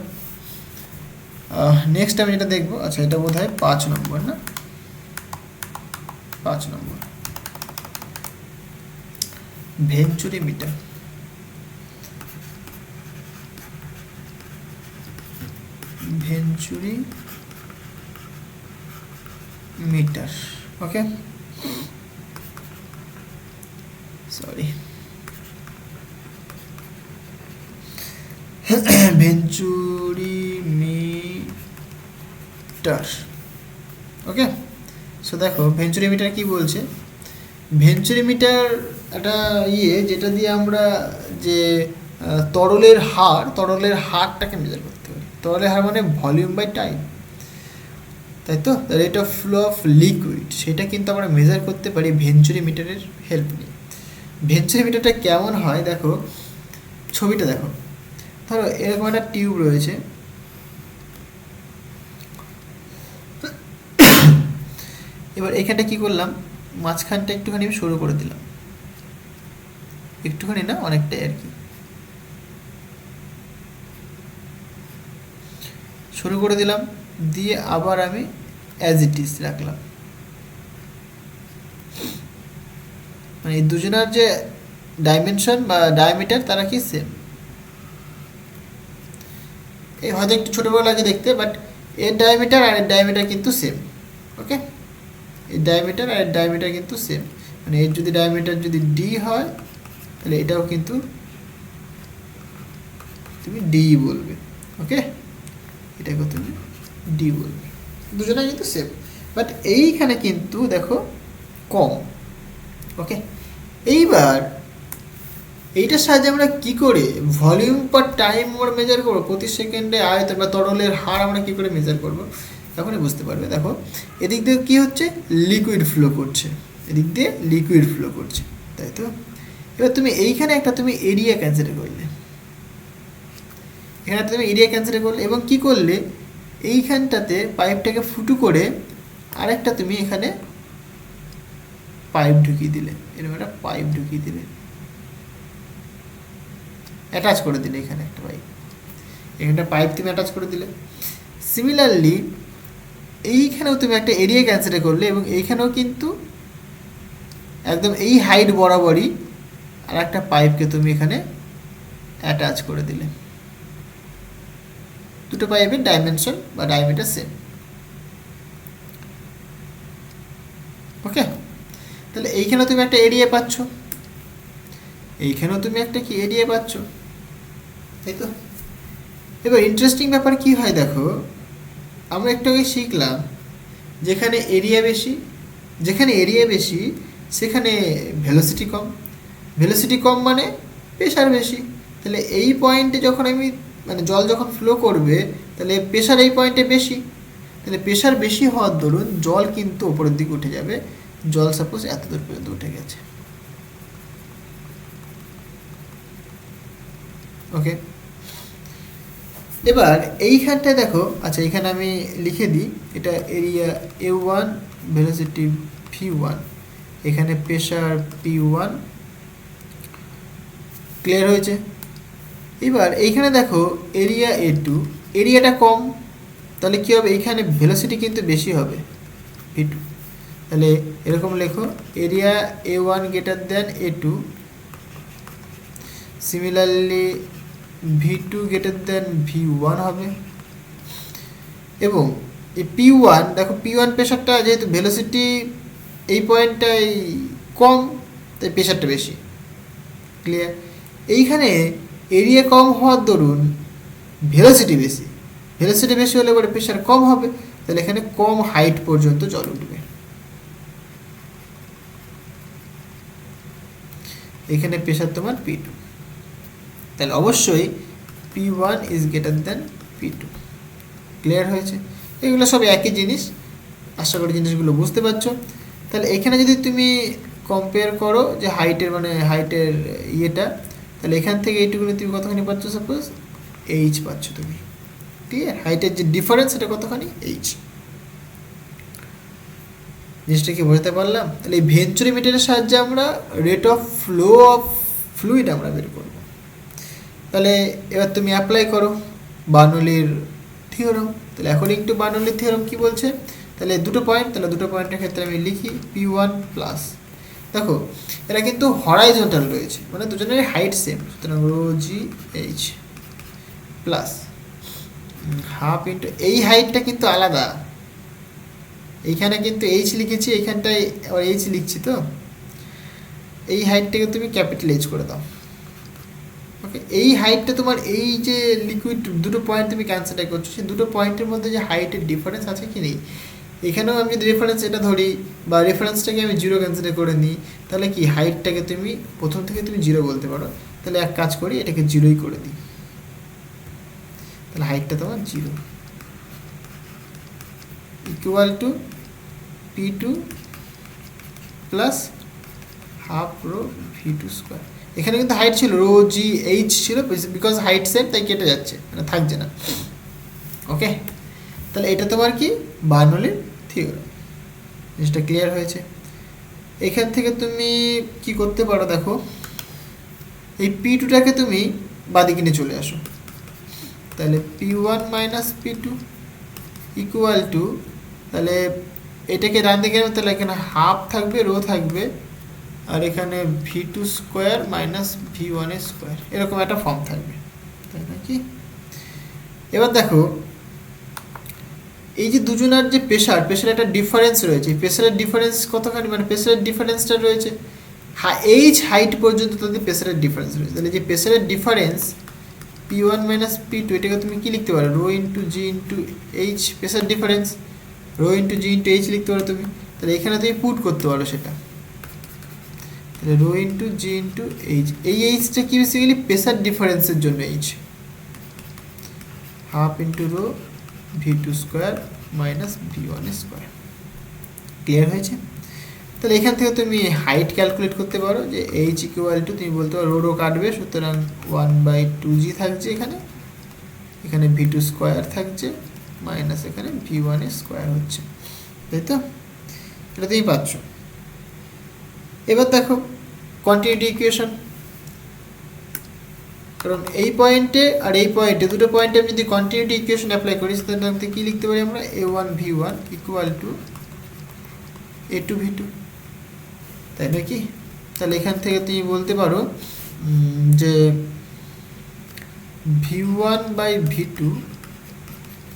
নেক্সট আমি যেটা দেখবো, আচ্ছা এটা বোধ হয় 5 নম্বর, না 5 নম্বর ভেঞ্চুরি মিটার। ভেঞ্চুরি মিটার, ওকে, সরি, ভেঞ্চুরি মিটার, ওকে। সো দেখো ভেঞ্চুরি মিটার কি বলছে। ভেঞ্চুরি মিটার একটা যেটা দিয়ে আমরা যে তরলের হারটাকে মেজার করতে পারি। তরলের হার মানে ভলিউম বাই টাইম, তাই তো? Rate of flow of liquid, সেটা কিন্তু আমরা মেজার করতে পারি ভেঞ্চুরি মিটারের হেল্প নিয়ে। ভেঞ্চুরি মিটারটা কেমন হয় দেখো, ছবিটা দেখো। ধরো এরকম একটা টিউব রয়েছে, এবার এখানটা কি করলাম, মাঝখানটা একটুখানি আমি সরু করে দিলাম, একটুখানি না অনেকটাই আর কি, শুরু করে দিলাম, দিয়ে আবার আমি অ্যাজ ইট ইজ রাখলাম। মানে এই দুজনের যে ডাইমেনশন বা ডায়ামিটার তারা কি সেম। এই হয়তো একটু ছোটো বড় লাগে দেখতে, বাট এর ডায়ামিটার আর এর ডায়ামিটার কিন্তু সেম, ওকে। এই ডায়ামিটার আর এর ডায়ামিটার কিন্তু সেম, মানে এর যদি ডায়ামিটার যদি ডি হয় তাহলে এটাও কিন্তু তুমি ডি বলবে, ওকে, এটাকেও তুমি ডি বলবে, দুজনে কিন্তু সেম। বাট এইখানে কিন্তু দেখো কম, ওকে। এইবার এইটার সাহায্যে আমরা কি করে ভলিউম পার টাইম আমরা মেজার করবো, প্রতি সেকেন্ডে আয়তন বা তরলের হার আমরা কি করে মেজার করবো, তখনই বুঝতে পারবে। দেখো এদিক দিয়ে কী হচ্ছে, লিকুইড ফ্লো করছে, এদিক দিয়ে লিকুইড ফ্লো করছে, তাই তো? এবার তুমি এইখানে একটা তুমি এরিয়া কনসিডার করলে, এখানে তুমি এরিয়া কনসিডার করলে এবং কি করলে এইখানটাতে পাইপটাকে ফুটো করে আরেকটা তুমি এখানে পাইপ ঢুকিয়ে দিলে, এরকম একটা পাইপ ঢুকিয়ে দিলে, অ্যাটাচ করে দিলে এখানে একটা পাইপ, এখানটা পাইপ তুমি অ্যাটাচ করে দিলে। সিমিলারলি এইখানেও তুমি একটা এরিয়া কনসিডার করলে এবং এইখানেও কিন্তু একদম এই হাইট বরাবরই আর একটা পাইপকে তুমি এখানে অ্যাটাচ করে দিলে। দুটো পাইপের ডাইমেনশন বা ডায়ামিটার সেম, ওকে। তাহলে এইখানেও তুমি একটা এরিয়া পাচ্ছ, এইখানেও তুমি একটা কি এরিয়া পাচ্ছ, তাই তো? এবার ইন্টারেস্টিং ব্যাপার কি হয় দেখো, আমরা একটু আগে শিখলাম যেখানে এরিয়া বেশি সেখানে ভেলোসিটি কম, ভেলোসিটি কম মানে প্রেশার বেশি। তাহলে এই পয়েন্টে যখন আমি মানে জল যখন ফ্লো করবে তাহলে প্রেশার এই পয়েন্টে বেশি, তাহলে প্রেশার বেশি হওয়ার দরুন জল কিন্তু ওপরের দিকে উঠে যাবে। জল সাপোজ এত দূর পর্যন্ত উঠে গেছে, ওকে। এবার এইখানটায় দেখো, আচ্ছা এখানে আমি লিখে দিই, এটা এরিয়া A1, ভেলোসিটি V1, এখানে প্রেশার P1, ক্লিয়ার হয়েছে? এবার এইখানে দেখো এরিয়া A2, এরিয়াটা কম, তাহলে কী হবে, এইখানে ভেলোসিটি কিন্তু বেশি হবে V2, তাহলে এরকম লেখো area A1 greater than A2, similarly V2 greater than V1 হবে। এবং এই P1 দেখো, P1 প্রেশারটা যেহেতু ভেলোসিটি এই পয়েন্টটাই কম তাই প্রেশারটা বেশি, ক্লিয়ার? এইখানে এরিয়া কম হওয়ার দরুন ভেলোসিটি বেশি, ভেলোসিটি বেশি হলে পরে প্রেশার কম হবে, তাহলে এখানে কম হাইট পর্যন্ত জল উঠবে। এখানে প্রেশার তোমার P2, তাহলে অবশ্যই P1 is greater then P2, clear হয়েছে? এগুলো সব একই জিনিস, আশা করি জিনিসগুলো বুঝতে পারছো। তাহলে এখানে যদি তুমি কম্পেয়ার করো যে হাইটের ইয়েটা, তাহলে এখান থেকে এইটুকুনি তুমি কতখানি পাচ্ছ, সাপোজ এইচ পাচ্ছ তুমি, ঠিক আছে? হাইটের যে ডিফারেন্স এটা কতখানি, এইচ। জিনিসটা কি বুঝতে পারলাম? তাহলে এই ভেঞ্চুরিমিটারের সাহায্যে আমরা রেট অফ ফ্লুইড আমরা বের করব। তাহলে এবার তুমি অ্যাপ্লাই করো বার্নৌলির থিওরাম। তাহলে অ্যাকর্ডিং টু বার্নৌলির থিওরাম কি বলছে, তাহলে দুটো পয়েন্ট, তাহলে দুটো পয়েন্টের ক্ষেত্রে আমি লিখি P1 প্লাস, দেখো এরা কিন্তু হরাইজন্টাল রয়েছে, মানে দুজনের হাইট সেম, সুতরাং রো জি এইচ প্লাস হাফ ইন্টু, এই হাইটটা কিন্তু আলাদা, এইখানে কিন্তু এইচ লিখেছি, এইখানটায় আবার এইচ লিখছি, তো এই হাইটটাকে তুমি ক্যাপিটাল এইচ করে দাও। ওকে, এই হাইটটা তোমার এই যে লিকুইড দুটো পয়েন্ট তুমি ক্যান্সেলটা করছো, সেই দুটো পয়েন্টের মধ্যে যে হাইটের ডিফারেন্স আছে কি নেই, এখানেও আমি যদি রেফারেন্স এটা ধরি বা রেফারেন্সটাকে আমি জিরো ক্যান্সেল করে নিই, তাহলে কি হাইটটাকে তুমি প্রথম থেকে তুমি জিরো বলতে পারো। তাহলে এক কাজ করি, এটাকে জিরোই করে দিই, তাহলে হাইটটা তোমার zero equal to P2 plus half rho V2 square. এখানে কিন্তু হাইট ছিল রো জি এইচ ছিল, বিকজ হাইট সেম তাই কেটে যাচ্ছে, মানে থাকছে না। ওকে, তাহলে এটা তোমার কি বার্নৌলির থিওরাম। জিনিসটা ক্লিয়ার হয়েছে? এখান থেকে তুমি কি করতে পারো, দেখো এই P2টাকে তুমি বাদিকে নিয়ে চলে আসো, তাহলে P1 minus P2 equal to, তাহলে এটাকে ডান দিকে নেবে, তাহলে এখানে হাফ থাকবে, রো থাকবে, আর এখানে V2 square minus V1 square, এরকম একটা ফর্ম থাকবে, তাই নাকি? এবার দেখো এই যে দুজনের যে প্রেশার একটা ডিফারেন্স রয়েছে, প্রেশারের ডিফারেন্স কতখানি, মানে প্রেশারের ডিফারেন্সটা রয়েছে এইচ হাইট পর্যন্ত তাদের প্রেশারের ডিফারেন্স রয়েছে। তাহলে যে প্রেশারের ডিফারেন্স P1 মাইনাস P2, এটাকে তুমি কি লিখতে পারো, রো ইন্টু জি into H, pressure difference rho into জি ইন্টু এইচ লিখতে পারো তুমি। তাহলে এখানে তুমি পুট করতে পারো সেটা, তাহলে রো ইন্টু জি ইন্টু এইচ, এই এইচটা কি বেসিক্যালি প্রেশার ডিফারেন্সের জন্য h, half into rho V2 square minus V1 square. Clear হয়েছে? তাহলে এখান থেকে তুমি হাইট ক্যালকুলেট করতে পারো, যে এইচ ইকুয়াল টু তুমি বলতে পারো রো কাটবে, সুতরাং 1/2g থাকছে এখানে, এখানে V2 স্কোয়ার থাকছে মাইনাস এখানে V1 স্কোয়ার হচ্ছে, তাই তো? এটা তুমি পাচ্ছ। এবার দেখো কন্টিনিউটি ইকুয়েশন, কারণ এই পয়েন্টে আর এই পয়েন্টে দুটো পয়েন্টে আমি যদি কন্টিনিউটি ইকুয়েশন অ্যাপ্লাই করি, তাহলে কী লিখতে পারি আমরা, A1 V1 equal to A2 V2, তাই নাকি? তাহলে এখান থেকে তুমি বলতে পারো যে V1 by V2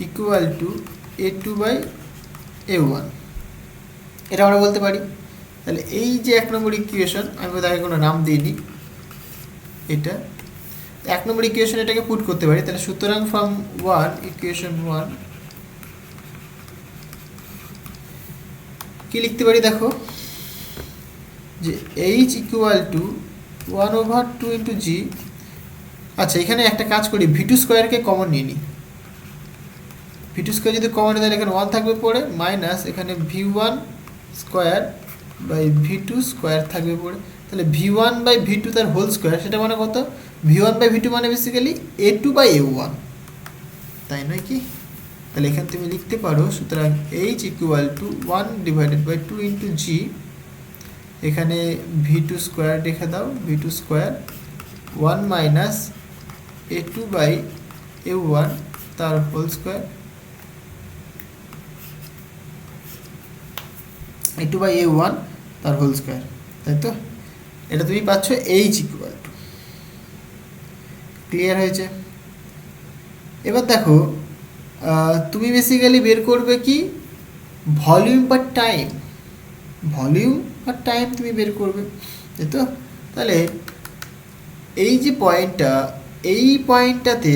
equal to A2 by A1, এটা আমরা বলতে পারি। তাহলে এই যে এক নম্বর ইকুয়েশন, আমি তাকে কোনো নাম দিইনি, এটা এক নম্বর ইকুয়েশন, এটাকে পুট করতে পারি। তাহলে সুতরাং ফ্রম 1 ইকুয়েশন 1 কি লিখতে পারি, দেখো যে এইচ ইকুয়াল টু 1/2 ইন্টু জি। আচ্ছা, এখানে একটা কাজ করি, V2 স্কোয়ারকে কমন নিয়ে নিই। V2 স্কোয়ার যদি কমন নিই, তাহলে এখানে 1 থাকবে পড়ে, মাইনাস এখানে V1 square by V2 square থাকবে পড়ে। তাহলে V1 বাই V2 তার হোল স্কোয়ার, সেটা মানে কত, V1 বাই V2 মানে বেসিক্যালি A2 বাই A1, তাই নয় কি? তাহলে এখানে তুমি লিখতে পারো, সুতরাং এইচ ইকুয়াল টু 1/2 ইন্টু জি, এখানে V2 স্কোয়ার রেখে দাও, V2 square 1 minus A2 by A1 তার whole square, A2 by A1 তার হোল স্কোয়ার, তাই তো? এটা তুমি পাচ্ছ এইচ ইকুয়াল টু। ক্লিয়ার হয়েছে? এবার দেখো তুমি বেসিক্যালি বের করবে কি, volume per time, volume per time তুমি বের করবে, তাই তো? তাহলে এই যে পয়েন্টটা, এই পয়েন্টটাতে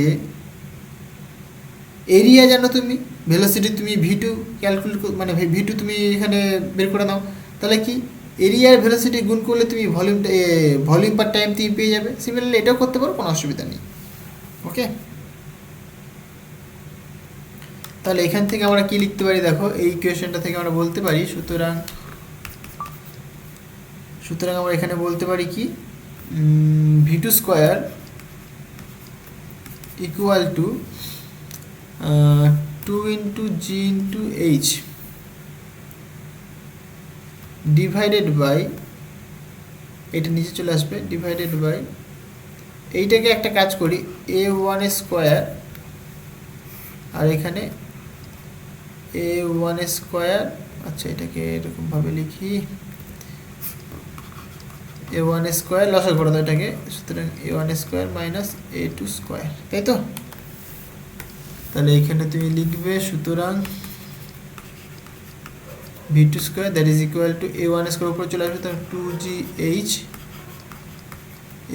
এরিয়া জানো তুমি, ভেলোসিটি তুমি V2 ক্যালকুলেট, মানে V2 তুমি এখানে বের করে নাও, তাহলে কি এরিয়ার ভেলোসিটি গুণ করলে তুমি ভলিউম পার টাইম তুমি পেয়ে যাবে। সিমিলারলি এটাও করতে পারো, কোনো অসুবিধা নেই। ওকে, তাহলে এখান থেকে আমরা কি লিখতে পারি দেখো, এই ইকুয়েশনটা থেকে আমরা বলতে পারি, সুতরাং আমরা এখানে বলতে পারি কি v2 square equal to 2 into G into H divided by, এটা নিচে চলে আসবে, ডিভাইডেড বাই, এইটাকে একটা কাজ করি a1 স্কোয়ার, আর এখানে a1 স্কোয়ার, আচ্ছা এটাকে এরকমভাবে লিখি a1 স্কোয়ার, লসাগু করে দাও এটাকে, সুতরাং a1 square minus a2 square, তাই তো? তাহলে এখানে তুমি লিখবে সুতরাং v2 square that is equal to a1 square উপরে চলে আসবে, তাহলে 2gh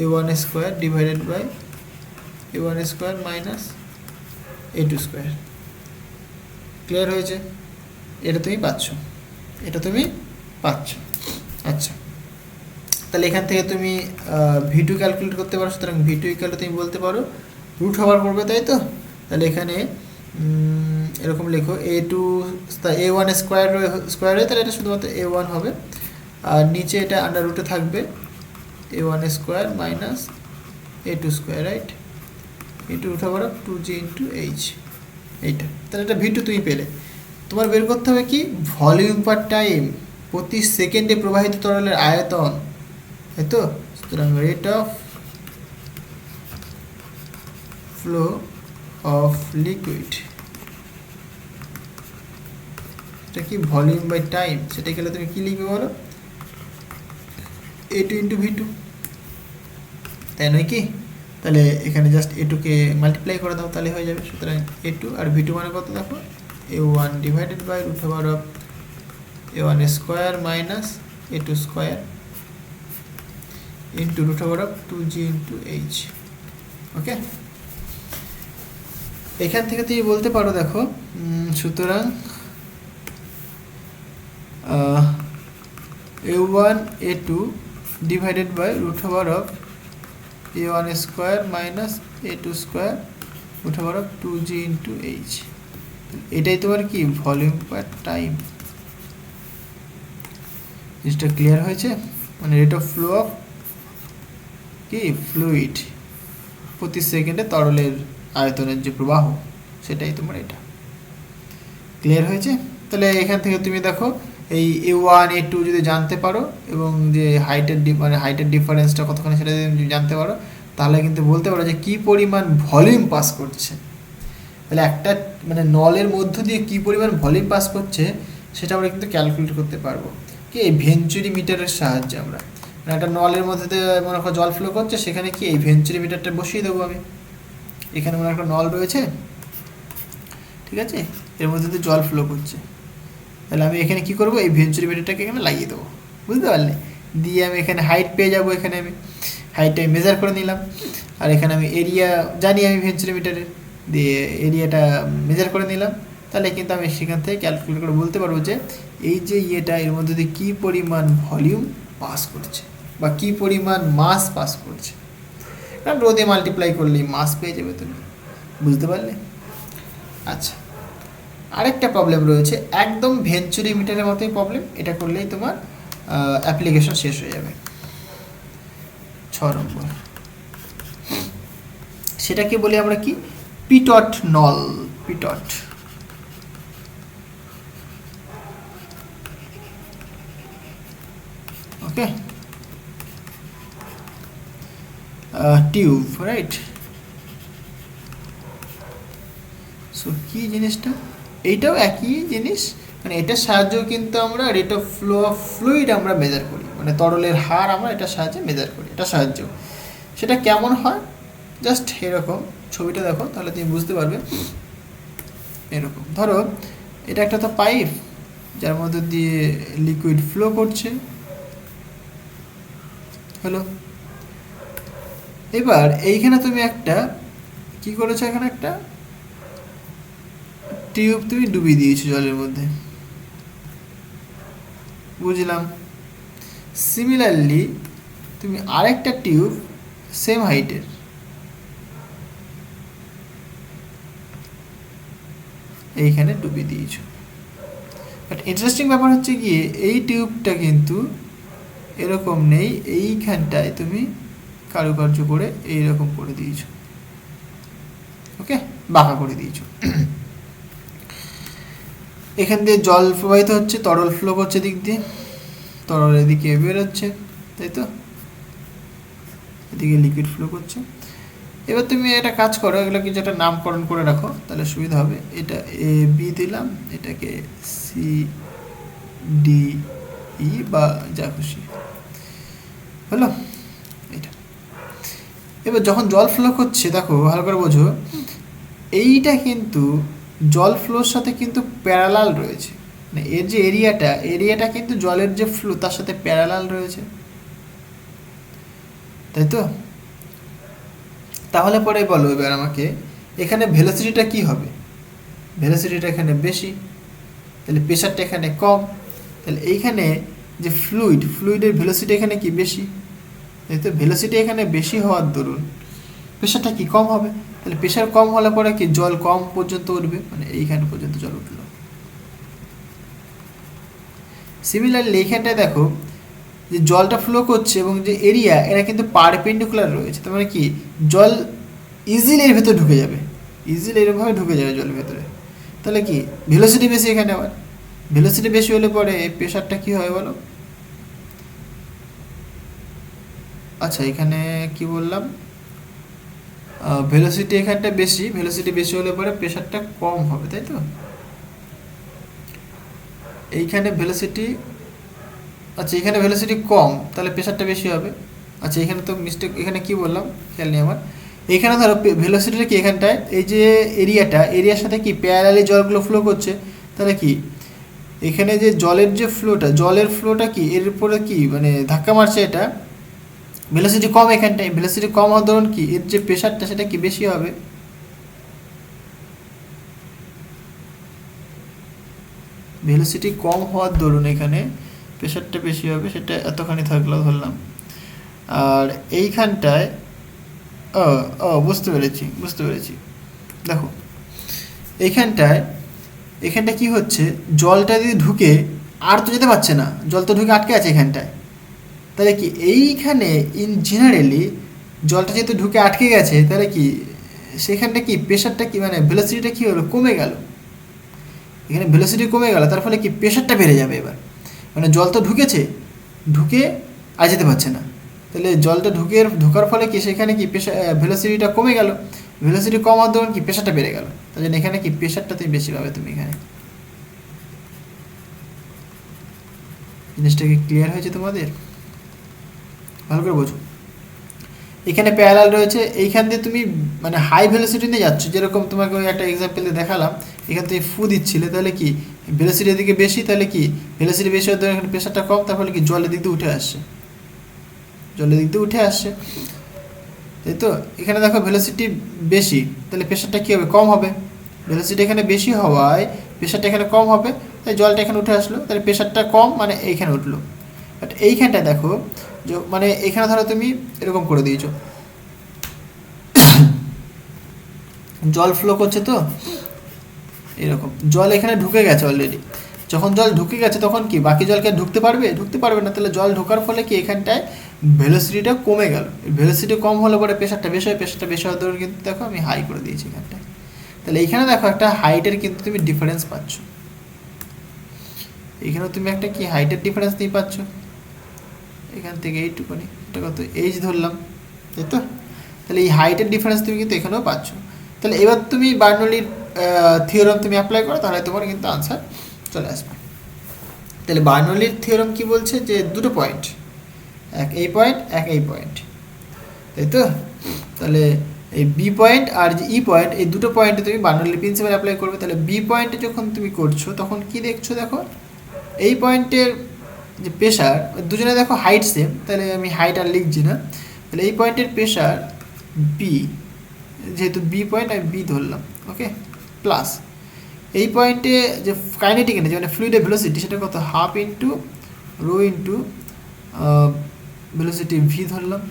a1 square divided by a1 square minus a2 square. Clear হয়েছে? এটা তুমি পাচ্ছ। আচ্ছা, তাহলে এখান থেকে তুমি v2 ক্যালকুলেট করতে পারো, সুতরাং v2 ইকুয়াল টু তুমি বলতে পারো রুট ওভার করবে, তাই তো? তাহলে এখানে এরকম লেখো a1 স্কোয়ার হয়, তাহলে এটা শুধুমাত্র a1 হবে, আর নিচে এটা আন্ডার রুটে থাকবে a1 square minus a2 square, right, into root over of 2g into h, এইটা। তাহলে এটা v2 তুমি পেলে। তোমার বের করতে হবে কি ভলিউম পার টাইম, প্রতি সেকেন্ডে প্রবাহিত তরলের আয়তন, তাই তো? সুতরাং rate of flow of liquid, এটা কি ভলিউম বাই টাইম, সেটা গেলে তুমি কি লিখবে বলো, a2 ইন্টু v2, তাই নয় কি? তাহলে এখানে জাস্ট a2কে মাল্টিপ্লাই করে দাও, তাহলে হয়ে যাবে। সুতরাং a2 আর v2 মানে কত দেখো, a1 divided by root over of a1 square minus a2 square into root over of 2g into H. Okay, এখান থেকে তুমি বলতে পারো দেখো, সুতরাং a1 a2 divided by root over of a1 square minus a2 square root over of 2g into H, এটাই তোমার কি ভলিউম পার টাইম। জিনিসটা ক্লিয়ার হয়েছে? মানে রেট অফ ফ্লো অফ কি ফ্লুইড, প্রতি সেকেন্ডে তরলের আয়তনের যে প্রবাহ, সেটাই তোমার এটা। ক্লিয়ার হয়েছে? তাহলে এখান থেকে তুমি দেখো এই a1 a2 যদি জানতে পারো এবং যে হাইটের ডিফারেন্সটা কতখানি সেটা যদি জানতে পারো, তাহলে কিন্তু বলতে পারো যে কি পরিমাণ ভলিউম পাস করছে। তাহলে একটা মানে নলের মধ্য দিয়ে কি পরিমাণ ভলিউম পাস করছে সেটা আমরা কিন্তু ক্যালকুলেট করতে পারবো কি এই ভেঞ্চুরি মিটারের সাহায্যে। আমরা মানে একটা নলের মধ্যে দিয়ে মনে করো জল ফ্লো করছে, সেখানে কি এই ভেঞ্চুরি মিটারটা বসিয়ে দেবো আমি। এখানে মনে একটা নল রয়েছে, ঠিক আছে, এর মধ্যে দিয়ে জল ফ্লো করছে, তাহলে আমি এখানে কি করব, এই ভেঞ্চুরি মিটারটাকে এখানে লাগিয়ে দেবো, বুঝতে পারলে? দিয়ে আমি এখানে হাইট পেয়ে যাবো, এখানে আমি হাইটটা মেজার করে নিলাম, আর এখানে আমি এরিয়া জানি আমি ভেঞ্চুরি মিটারের, দিয়ে এরিয়াটা মেজার করে নিলাম। তাহলে কিন্তু আমি সেখান থেকে ক্যালকুলেট করে বলতে পারবো যে এই যে ইয়েটা এর মধ্যে দিয়ে কী পরিমাণ ভলিউম পাস করছে বা কী পরিমাণ মাস পাস করছে। কারণ রোদে মাল্টিপ্লাই করলেই মাস পেয়ে যাবে তুমি, বুঝতে পারলে? আচ্ছা, আরেকটা প্রবলেম রয়েছে একদম ভেঞ্চুরি মিটারের মতোই প্রবলেম, এটা করলেই তোমার অ্যাপ্লিকেশন শেষ হয়ে যাবে। 6 নম্বর, সেটাকে বলি আমরা কি পিটট নল, পিটট। ওকে, টিউব, রাইট। সো কি জিনিসটা, এইটাও একই জিনিস, মানে এটার সাহায্যেও কিন্তু আমরা rate of flow of fluid আমরা মেজার করি, মানে তরলের হার আমরা এটার সাহায্যে মেজার করি, এটা সাহায্য। সেটা কেমন হয়, জাস্ট এরকম ছবিটা দেখো তাহলে তুমি বুঝতে পারবে। এরকম ধরো এটা একটা তো পাইপ যার মধ্যে দিয়ে লিকুইড ফ্লো করছে, হলো। এবার এইখানে তুমি একটা কি করেছো, এখানে একটা টিউব তুমি ডুবিয়ে দিয়েছো জলের মধ্যে, বুঝলাম। সিমিলারলি তুমি আরেকটা টিউব সেম হাইটের, এইখানে ডুবিয়ে দিয়েছো। বাট ইন্টারেস্টিং ব্যাপার হচ্ছে গিয়ে এই টিউবটা কিন্তু এরকম নেই, এইখানটায় তুমি কারুকার্য করে এইরকম করে দিয়েছো, ওকে, বাঁকা করে দিয়েছো। এখান দিয়ে জল প্রবাহিত হচ্ছে, তরল ফ্লো করছে দিক দিয়ে, তরল এদিকে বেরোচ্ছে, তাই তো, এদিকে লিকুইড ফ্লো করছে। এবার তুমি একটা কাজ করো, এগুলো কিছু একটা নামকরণ করে রাখো, তাহলে সুবিধা হবে। এটা এ বি দিলাম, এটাকে সি ডি ই বা যা খুশি, হলো এটা। এবার যখন জল ফ্লো করছে, দেখো ভালো করে বোঝো, এইটা কিন্তু জল ফ্লোর সাথে কিন্তু প্যারালাল রয়েছে, মানে এর যে এরিয়াটা কিন্তু জলের যে ফ্লো তার সাথে প্যারালাল রয়েছে, তাই তো। তাহলে পরে বলো এবার আমাকে, এখানে ভেলোসিটিটা কি হবে? ভেলোসিটিটা এখানে বেশি, তাহলে প্রেশারটা এখানে কম, তাহলে এইখানে যে ফ্লুইডের ভেলোসিটি এখানে কি বেশি, তাই তো। ভেলোসিটি এখানে বেশি হওয়ার দরুন প্রেশারটা কি কম হবে, তাহলে প্রেশার কম হলে পরে কি জল কম পর্যন্ত উঠবে, মানে এইখানে পর্যন্ত জল উঠলো। সিমিলারলি এইখানটায় দেখো যে জলটা ফ্লো করছে এবং যে এরিয়া এরা কিন্তু পারপেন্ডিকুলার রয়েছে, তার মানে কি জল ইজিলি এর ভেতরে ঢুকে যাবে, ইজিলি এরকমভাবে ঢুকে যাবে জলের ভেতরে। তাহলে কি ভেলোসিটি বেশি এখানে, আবার ভেলোসিটি বেশি হলে পরে প্রেশারটা কি হয় বলো? আচ্ছা এখানে কি বললাম, ভেলোসিটি এখানটা বেশি, ভেলোসিটি বেশি হলে পরে প্রেশারটা কম হবে, তাই তো। এইখানে ভেলোসিটি, আচ্ছা এখানে ভেলোসিটি কম, তাহলে প্রেশারটা বেশি হবে। আচ্ছা এখানে তো মিস্টেক, এখানে কি বললাম খেয়াল নেই আমার। এইখানে ধরো ভেলোসিটিটা কি এখানটায়, এই যে এরিয়ার সাথে কি প্যারালালি জলগুলো ফ্লো করছে, তাহলে কি এখানে যে জলের ফ্লোটা কি এর উপরে কি মানে ধাক্কা মারছে, এটা ভেলোসিটি কম, এখানটায় ভেলোসিটি কম হওয়ার ধরুন কি এর যে প্রেশারটা সেটা কি বেশি হবে। ভেলোসিটি কম হওয়ার দরুন এখানে প্রেশারটা বেশি হবে, সেটা এতখানি থাকলো ধরলাম। আর এইখানটায় ও ও বুঝতে পেরেছি। দেখো এখানটায় কি হচ্ছে, জলটা যদি ঢুকে আর তো যেতে পারছে না, জল তো ঢুকে আটকে আছে এখানটায়, তাহলে কি এইখানে ইন জেনারেলি জলটা যেহেতু ঢুকে আটকে গেছে, তাহলে কি সেখানটা কি প্রেশারটা কি মানে ভেলোসিটিটা কি হলো, কমে গেল। এখানে ভেলোসিটি কমে গেল, তার ফলে কি প্রেশারটা বেড়ে যাবে এবার, মানে জল তো ঢুকে আর যেতে পারছে না, তাহলে জলটা ঢোকার ফলে কি সেখানে কি প্রেশার ভেলোসিটিটা কমে গেল, ভেলোসিটি কম হওয়ার দরুন কি প্রেশারটা বেড়ে গেল, তাই জন্য এখানে কি প্রেশারটা তুমি বেশি পাবে তুমি এখানে। জিনিসটা কি ক্লিয়ার হয়েছে তোমাদের? ভালো করে বোঝো। এখানে প্যারালাল রয়েছে, এইখান দিয়ে তুমি মানে হাই ভেলোসিটি নিয়ে যাচ্ছ, যেরকম তোমাকে ওই একটা এক্সাম্পল দিয়ে দেখালাম, এখান থেকে দিচ্ছিলে, তাহলে কি ভেলোসিটি এদিকে বেশি, তাহলে কি ভেলোসিটি বেশি হওয়ার এখানে প্রেশারটা কম, তার ফলে কি জলের দিক দিয়ে উঠে আসছে, তাই তো। এখানে দেখো ভেলোসিটি বেশি, তাহলে প্রেশারটা কী হবে, কম হবে। ভেলোসিটি এখানে বেশি হওয়ায় প্রেশারটা এখানে কম হবে, তাই জলটা এখানে উঠে আসলো, তাহলে প্রেশারটা কম মানে এইখানে উঠলো। বাট এইখানটায় দেখো যে মানে এখানে ধরো তুমি এরকম করে দিয়েছো, জল ফ্লো করছে তো এরকম, জল এখানে ঢুকে গেছে অলরেডি। যখন জল ঢুকে গেছে তখন কি বাকি জলকে ঢুকতে পারবে না, তাহলে জল ঢোকার ফলে কি এখানটায় ভেলোসিটিটা কমে গেল। ভেলোসিটি কম হলে পরে প্রেশারটা বেশি হয়, প্রেশারটা বেশি হওয়ার ধরুন কিন্তু দেখো আমি হাই করে দিয়েছি এখানটায়, তাহলে এইখানে দেখো একটা হাইটের কিন্তু তুমি ডিফারেন্স পাচ্ছ, এখানেও তুমি একটা কি হাইটের ডিফারেন্স নিয়ে পাচ্ছ, এখান থেকে এইটুকুনি, এটা কত এইচ ধরলাম, তাই তো। তাহলে এই হাইটের ডিফারেন্স তুমি কিন্তু এখানেও পাচ্ছ। তাহলে এবার তুমি বার্নৌলির থিওরাম তুমি অ্যাপ্লাই করো, তাহলে তোমার কিন্তু আনসার চলে আসবে। তাহলে বার্নৌলির থিওরাম কি বলছে যে দুটো পয়েন্ট, এক এই পয়েন্ট, তাই তো। তাহলে এই বি পয়েন্ট আর যে ই পয়েন্ট, এই দুটো পয়েন্টে তুমি বার্নৌলির প্রিন্সিপাল অ্যাপ্লাই করবে। তাহলে বি পয়েন্টে যখন তুমি করছো তখন কি দেখছো, দেখো এই পয়েন্টের যে প্রেশার, দুজনে দেখো হাইট সেম, তাহলে আমি হাইট আর লিখছি না, তাহলে এই পয়েন্টের প্রেশার বি, যেহেতু বি পয়েন্ট আমি বি ধরলাম, ওকে, প্লাস এই পয়েন্টে যে কাইনেটিক এনার্জি মানে ফ্লুইডের ভেলোসিটি সেটা কত, half into rho into velocity v ধরলাম,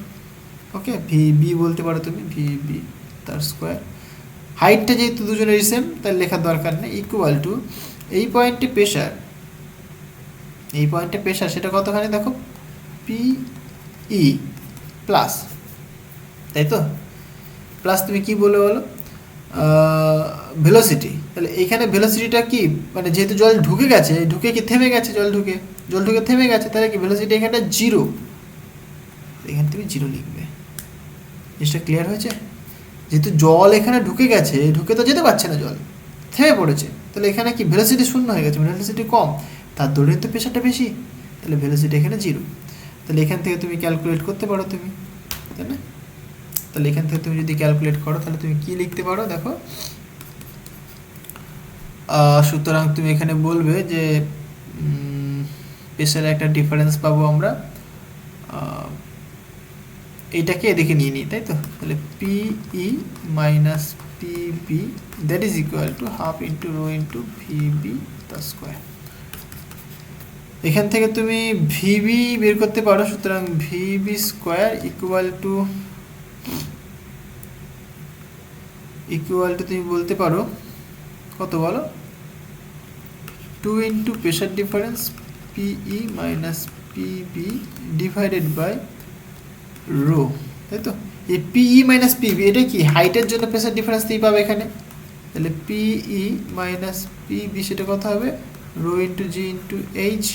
ওকে, ভি বলতে পারো তুমি, ভি তার স্কোয়ার হাইটটা যেহেতু দুজনের সেম তাহলে লেখার দরকার নেই, ইকুয়াল টু এই পয়েন্টে প্রেশার, এই পয়েন্টে প্রেশার সেটা কতখানি দেখো পিই প্লাস, তাই তো, প্লাস তুমি কি বলে বলো ভেলোসিটি। তাহলে এখানে ভেলোসিটিটা কি, মানে যেহেতু জল ঢুকে গেছে, ঢুকে কি থেমে গেছে, জল ঢুকে থেমে গেছে, তাহলে কি ভেলোসিটি এখানটা জিরো, এখানে তুমি জিরো লিখবে। জিনিসটা ক্লিয়ার হয়েছে? যেহেতু জল এখানে ঢুকে গেছে, ঢুকে তো যেতে পারছে না, জল থেমে পড়েছে, তাহলে এখানে কি ভেলোসিটি শূন্য হয়ে গেছে, ভেলোসিটি কম, তার দৌড়ে তো প্রেশারটা বেশি, তাহলে ভেলোসিটি এখানে জিরো। তাহলে এখান থেকে তুমি ক্যালকুলেট করতে পারো তুমি, তাই না? তাহলে এখান থেকে তুমি যদি ক্যালকুলেট করো তাহলে তুমি কি লিখতে পারো দেখো, সুতরাং তুমি এখানে বলবে যে প্রেশারে একটা ডিফারেন্স পাবো আমরা, এইটাকে এদিকে নিয়ে নিই, তাই তো, তাহলে PE minus PB that is equal to half into rho into VB the square. এখান থেকে তুমি ভিবি বের করতে পারো, সুতরাং ভিবি স্কোয়ার ইকুয়াল টু তুমি বলতে পারো কত বলো, 2 into pressure difference PE minus PB divided by rho, তাই তো। এই পিই মাইনাস পিবি এটা কি হাইটের জন্য প্রেশার ডিফারেন্স দিয়ে পাবে এখানে, তাহলে পিই মাইনাস পিবি সেটা কত হবে, রো ইন্টু জি ইন্টু এইচ,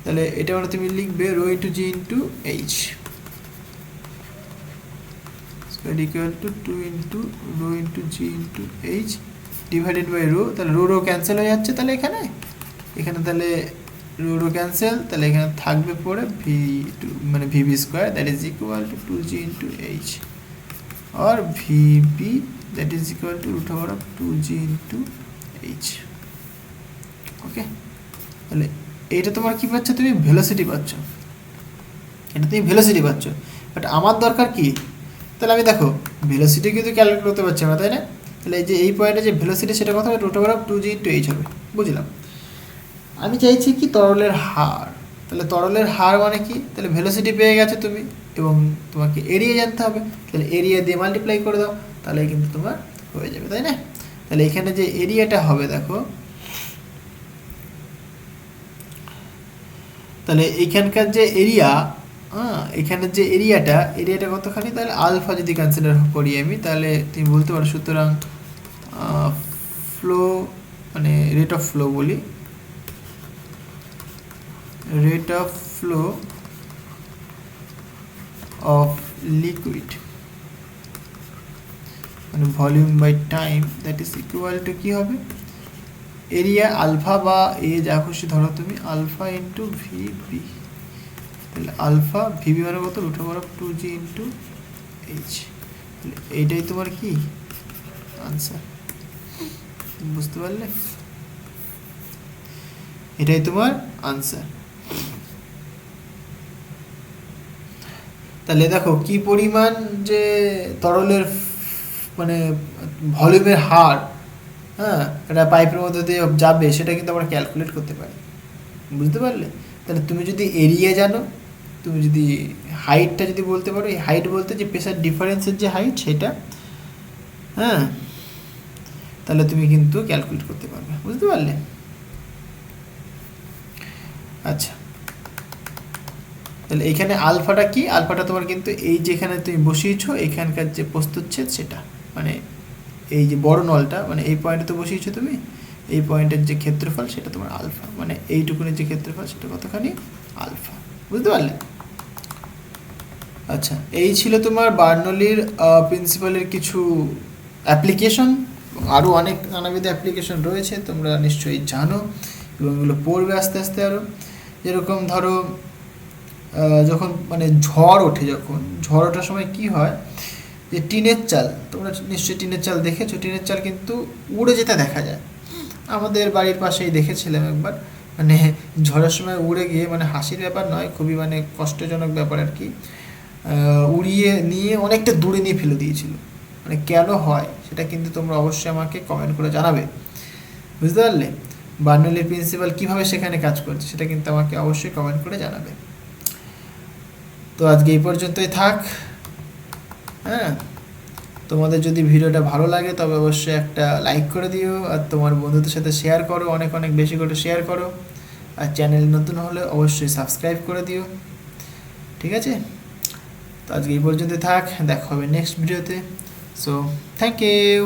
তাহলে এটা মানে তুমি লিখবে rho into G into h square equal to 2 into rho into G into H divided by rho, তাহলে রো ক্যান্সেল হয়ে যাচ্ছে, তাহলে এখানে তাহলে রো ক্যান্সেল, তাহলে এখানে থাকবে পরে ভি টু মানে VB square that is equal to 2g into H আর VB that is equal to root over of 2g into H. Okay, তাহলে এইটা তোমার কি পাচ্ছ, তুমি ভেলোসিটি পাচ্ছ, এটা তুমি ভেলোসিটি পাচ্ছ, বাট আমার দরকার কি, তাহলে আমি দেখো ভেলোসিটি কিন্তু ক্যালকুলেট করতে পারছি না, তাই না? তাহলে এই যে এই পয়েন্টে যে ভেলোসিটি সেটা কত হবে, root over of 2g into h হবে, বুঝলাম। আমি চাইছি কি তরলের হার, তাহলে তরলের হার মানে কি, তাহলে ভেলোসিটি পেয়ে গেছো তুমি এবং তোমাকে এরিয়া জানতে হবে, তাহলে এরিয়া দিয়ে মাল্টিপ্লাই করে দাও, তাহলে কিন্তু তোমার হয়ে যাবে, তাই না? তাহলে এখানে যে এরিয়াটা হবে দেখো, তাহলে এইখানকার যে এরিয়া, এখানের যে এরিয়াটা কতখানি, তাহলে আলফা যদি কনসিডার করি আমি, তাহলে তুমি বলতে পারো সুতরাং ফ্লো মানে রেট অফ ফ্লো বলি, rate of flow of liquid মানে volume by time that is equal to কি হবে, এরিয়া আলফা বা এ যা খুশি ধরো তুমি, আলফা ইন্টু ভিবি, তাহলে আলফা ভিবি মানে কত, root over of 2g into h, তাহলে এইটাই তোমার কি আনসার, বুঝতে পারলে? এটাই তোমার আনসার। তাহলে দেখো কি পরিমাণ যে তরলের মানে ভলিউমের হার, এটা পাইপের মধ্যে দিয়ে যাবে সেটা কিন্তু আমরা ক্যালকুলেট করতে পারি, বুঝতে পারলে? তাহলে তুমি যদি এরিয়া জানো, তুমি যদি হাইটটা যদি বলতে পারো, এই হাইট বলতে যে প্রেশার ডিফারেন্সের যে হাইট সেটা, তাহলে তুমি কিন্তু ক্যালকুলেট করতে পারবে, বুঝতে পারলে? আচ্ছা, তাহলে এখানে আলফাটা কি, আলফাটা তোমার কিন্তু এই যেখানে তুমি বসিয়েছো এখানকার যে প্রস্তুচ্ছেদ সেটা, মানে এই যে বড় নলটা মানে এই পয়েন্টে তো বসিয়েছো তুমি, এই পয়েন্টের যে ক্ষেত্রফল সেটা তোমার আলফা, মানে এইটুকুনের যে ক্ষেত্রফল সেটা কতখানি আলফা, বুঝতে পারলে? আচ্ছা, এই ছিল তোমার বার্নৌলির প্রিন্সিপালের কিছু অ্যাপ্লিকেশন, আরও অনেক নানাবিধ অ্যাপ্লিকেশন রয়েছে তোমরা নিশ্চয়ই জানো এবং এগুলো পড়বে আস্তে আস্তে আরও। যেরকম ধরো যখন মানে ঝড় ওঠার সময় কি হয়, যে টিনের চাল, তোমরা নিশ্চয়ই টিনের চাল দেখেছো, টিনের চাল কিন্তু উড়ে যেতে দেখা যায়, আমাদের বাড়ির পাশেই দেখেছিলাম একবার, মানে ঝড়ের সময় উড়ে গিয়ে, মানে হাসির ব্যাপার নয়, খুবই মানে কষ্টজনক ব্যাপার আর কি, উড়িয়ে নিয়ে অনেকটা দূরে নিয়ে ফেলে দিয়েছিল, মানে কেন হয় সেটা কিন্তু তোমরা অবশ্যই আমাকে কমেন্ট করে জানাবে, বুঝতে পারলে? বার্নৌলির প্রিন্সিপাল কীভাবে সেখানে কাজ করছে সেটা কিন্তু আমাকে অবশ্যই কমেন্ট করে জানাবে। তো আজকে এই পর্যন্তই থাক, তোমাদের যদি ভিডিওটা ভালো লাগে তবে অবশ্যই একটা লাইক করে দিও, আর তোমার বন্ধুদের সাথে শেয়ার করো, অনেক অনেক বেশি করে শেয়ার করো। আর চ্যানেল নতুন হলে অবশ্যই সাবস্ক্রাইব করে দিও। ঠিক আছে, তো আজকে এই পর্যন্ত থাক, দেখা হবে নেক্সট ভিডিওতে। So thank you.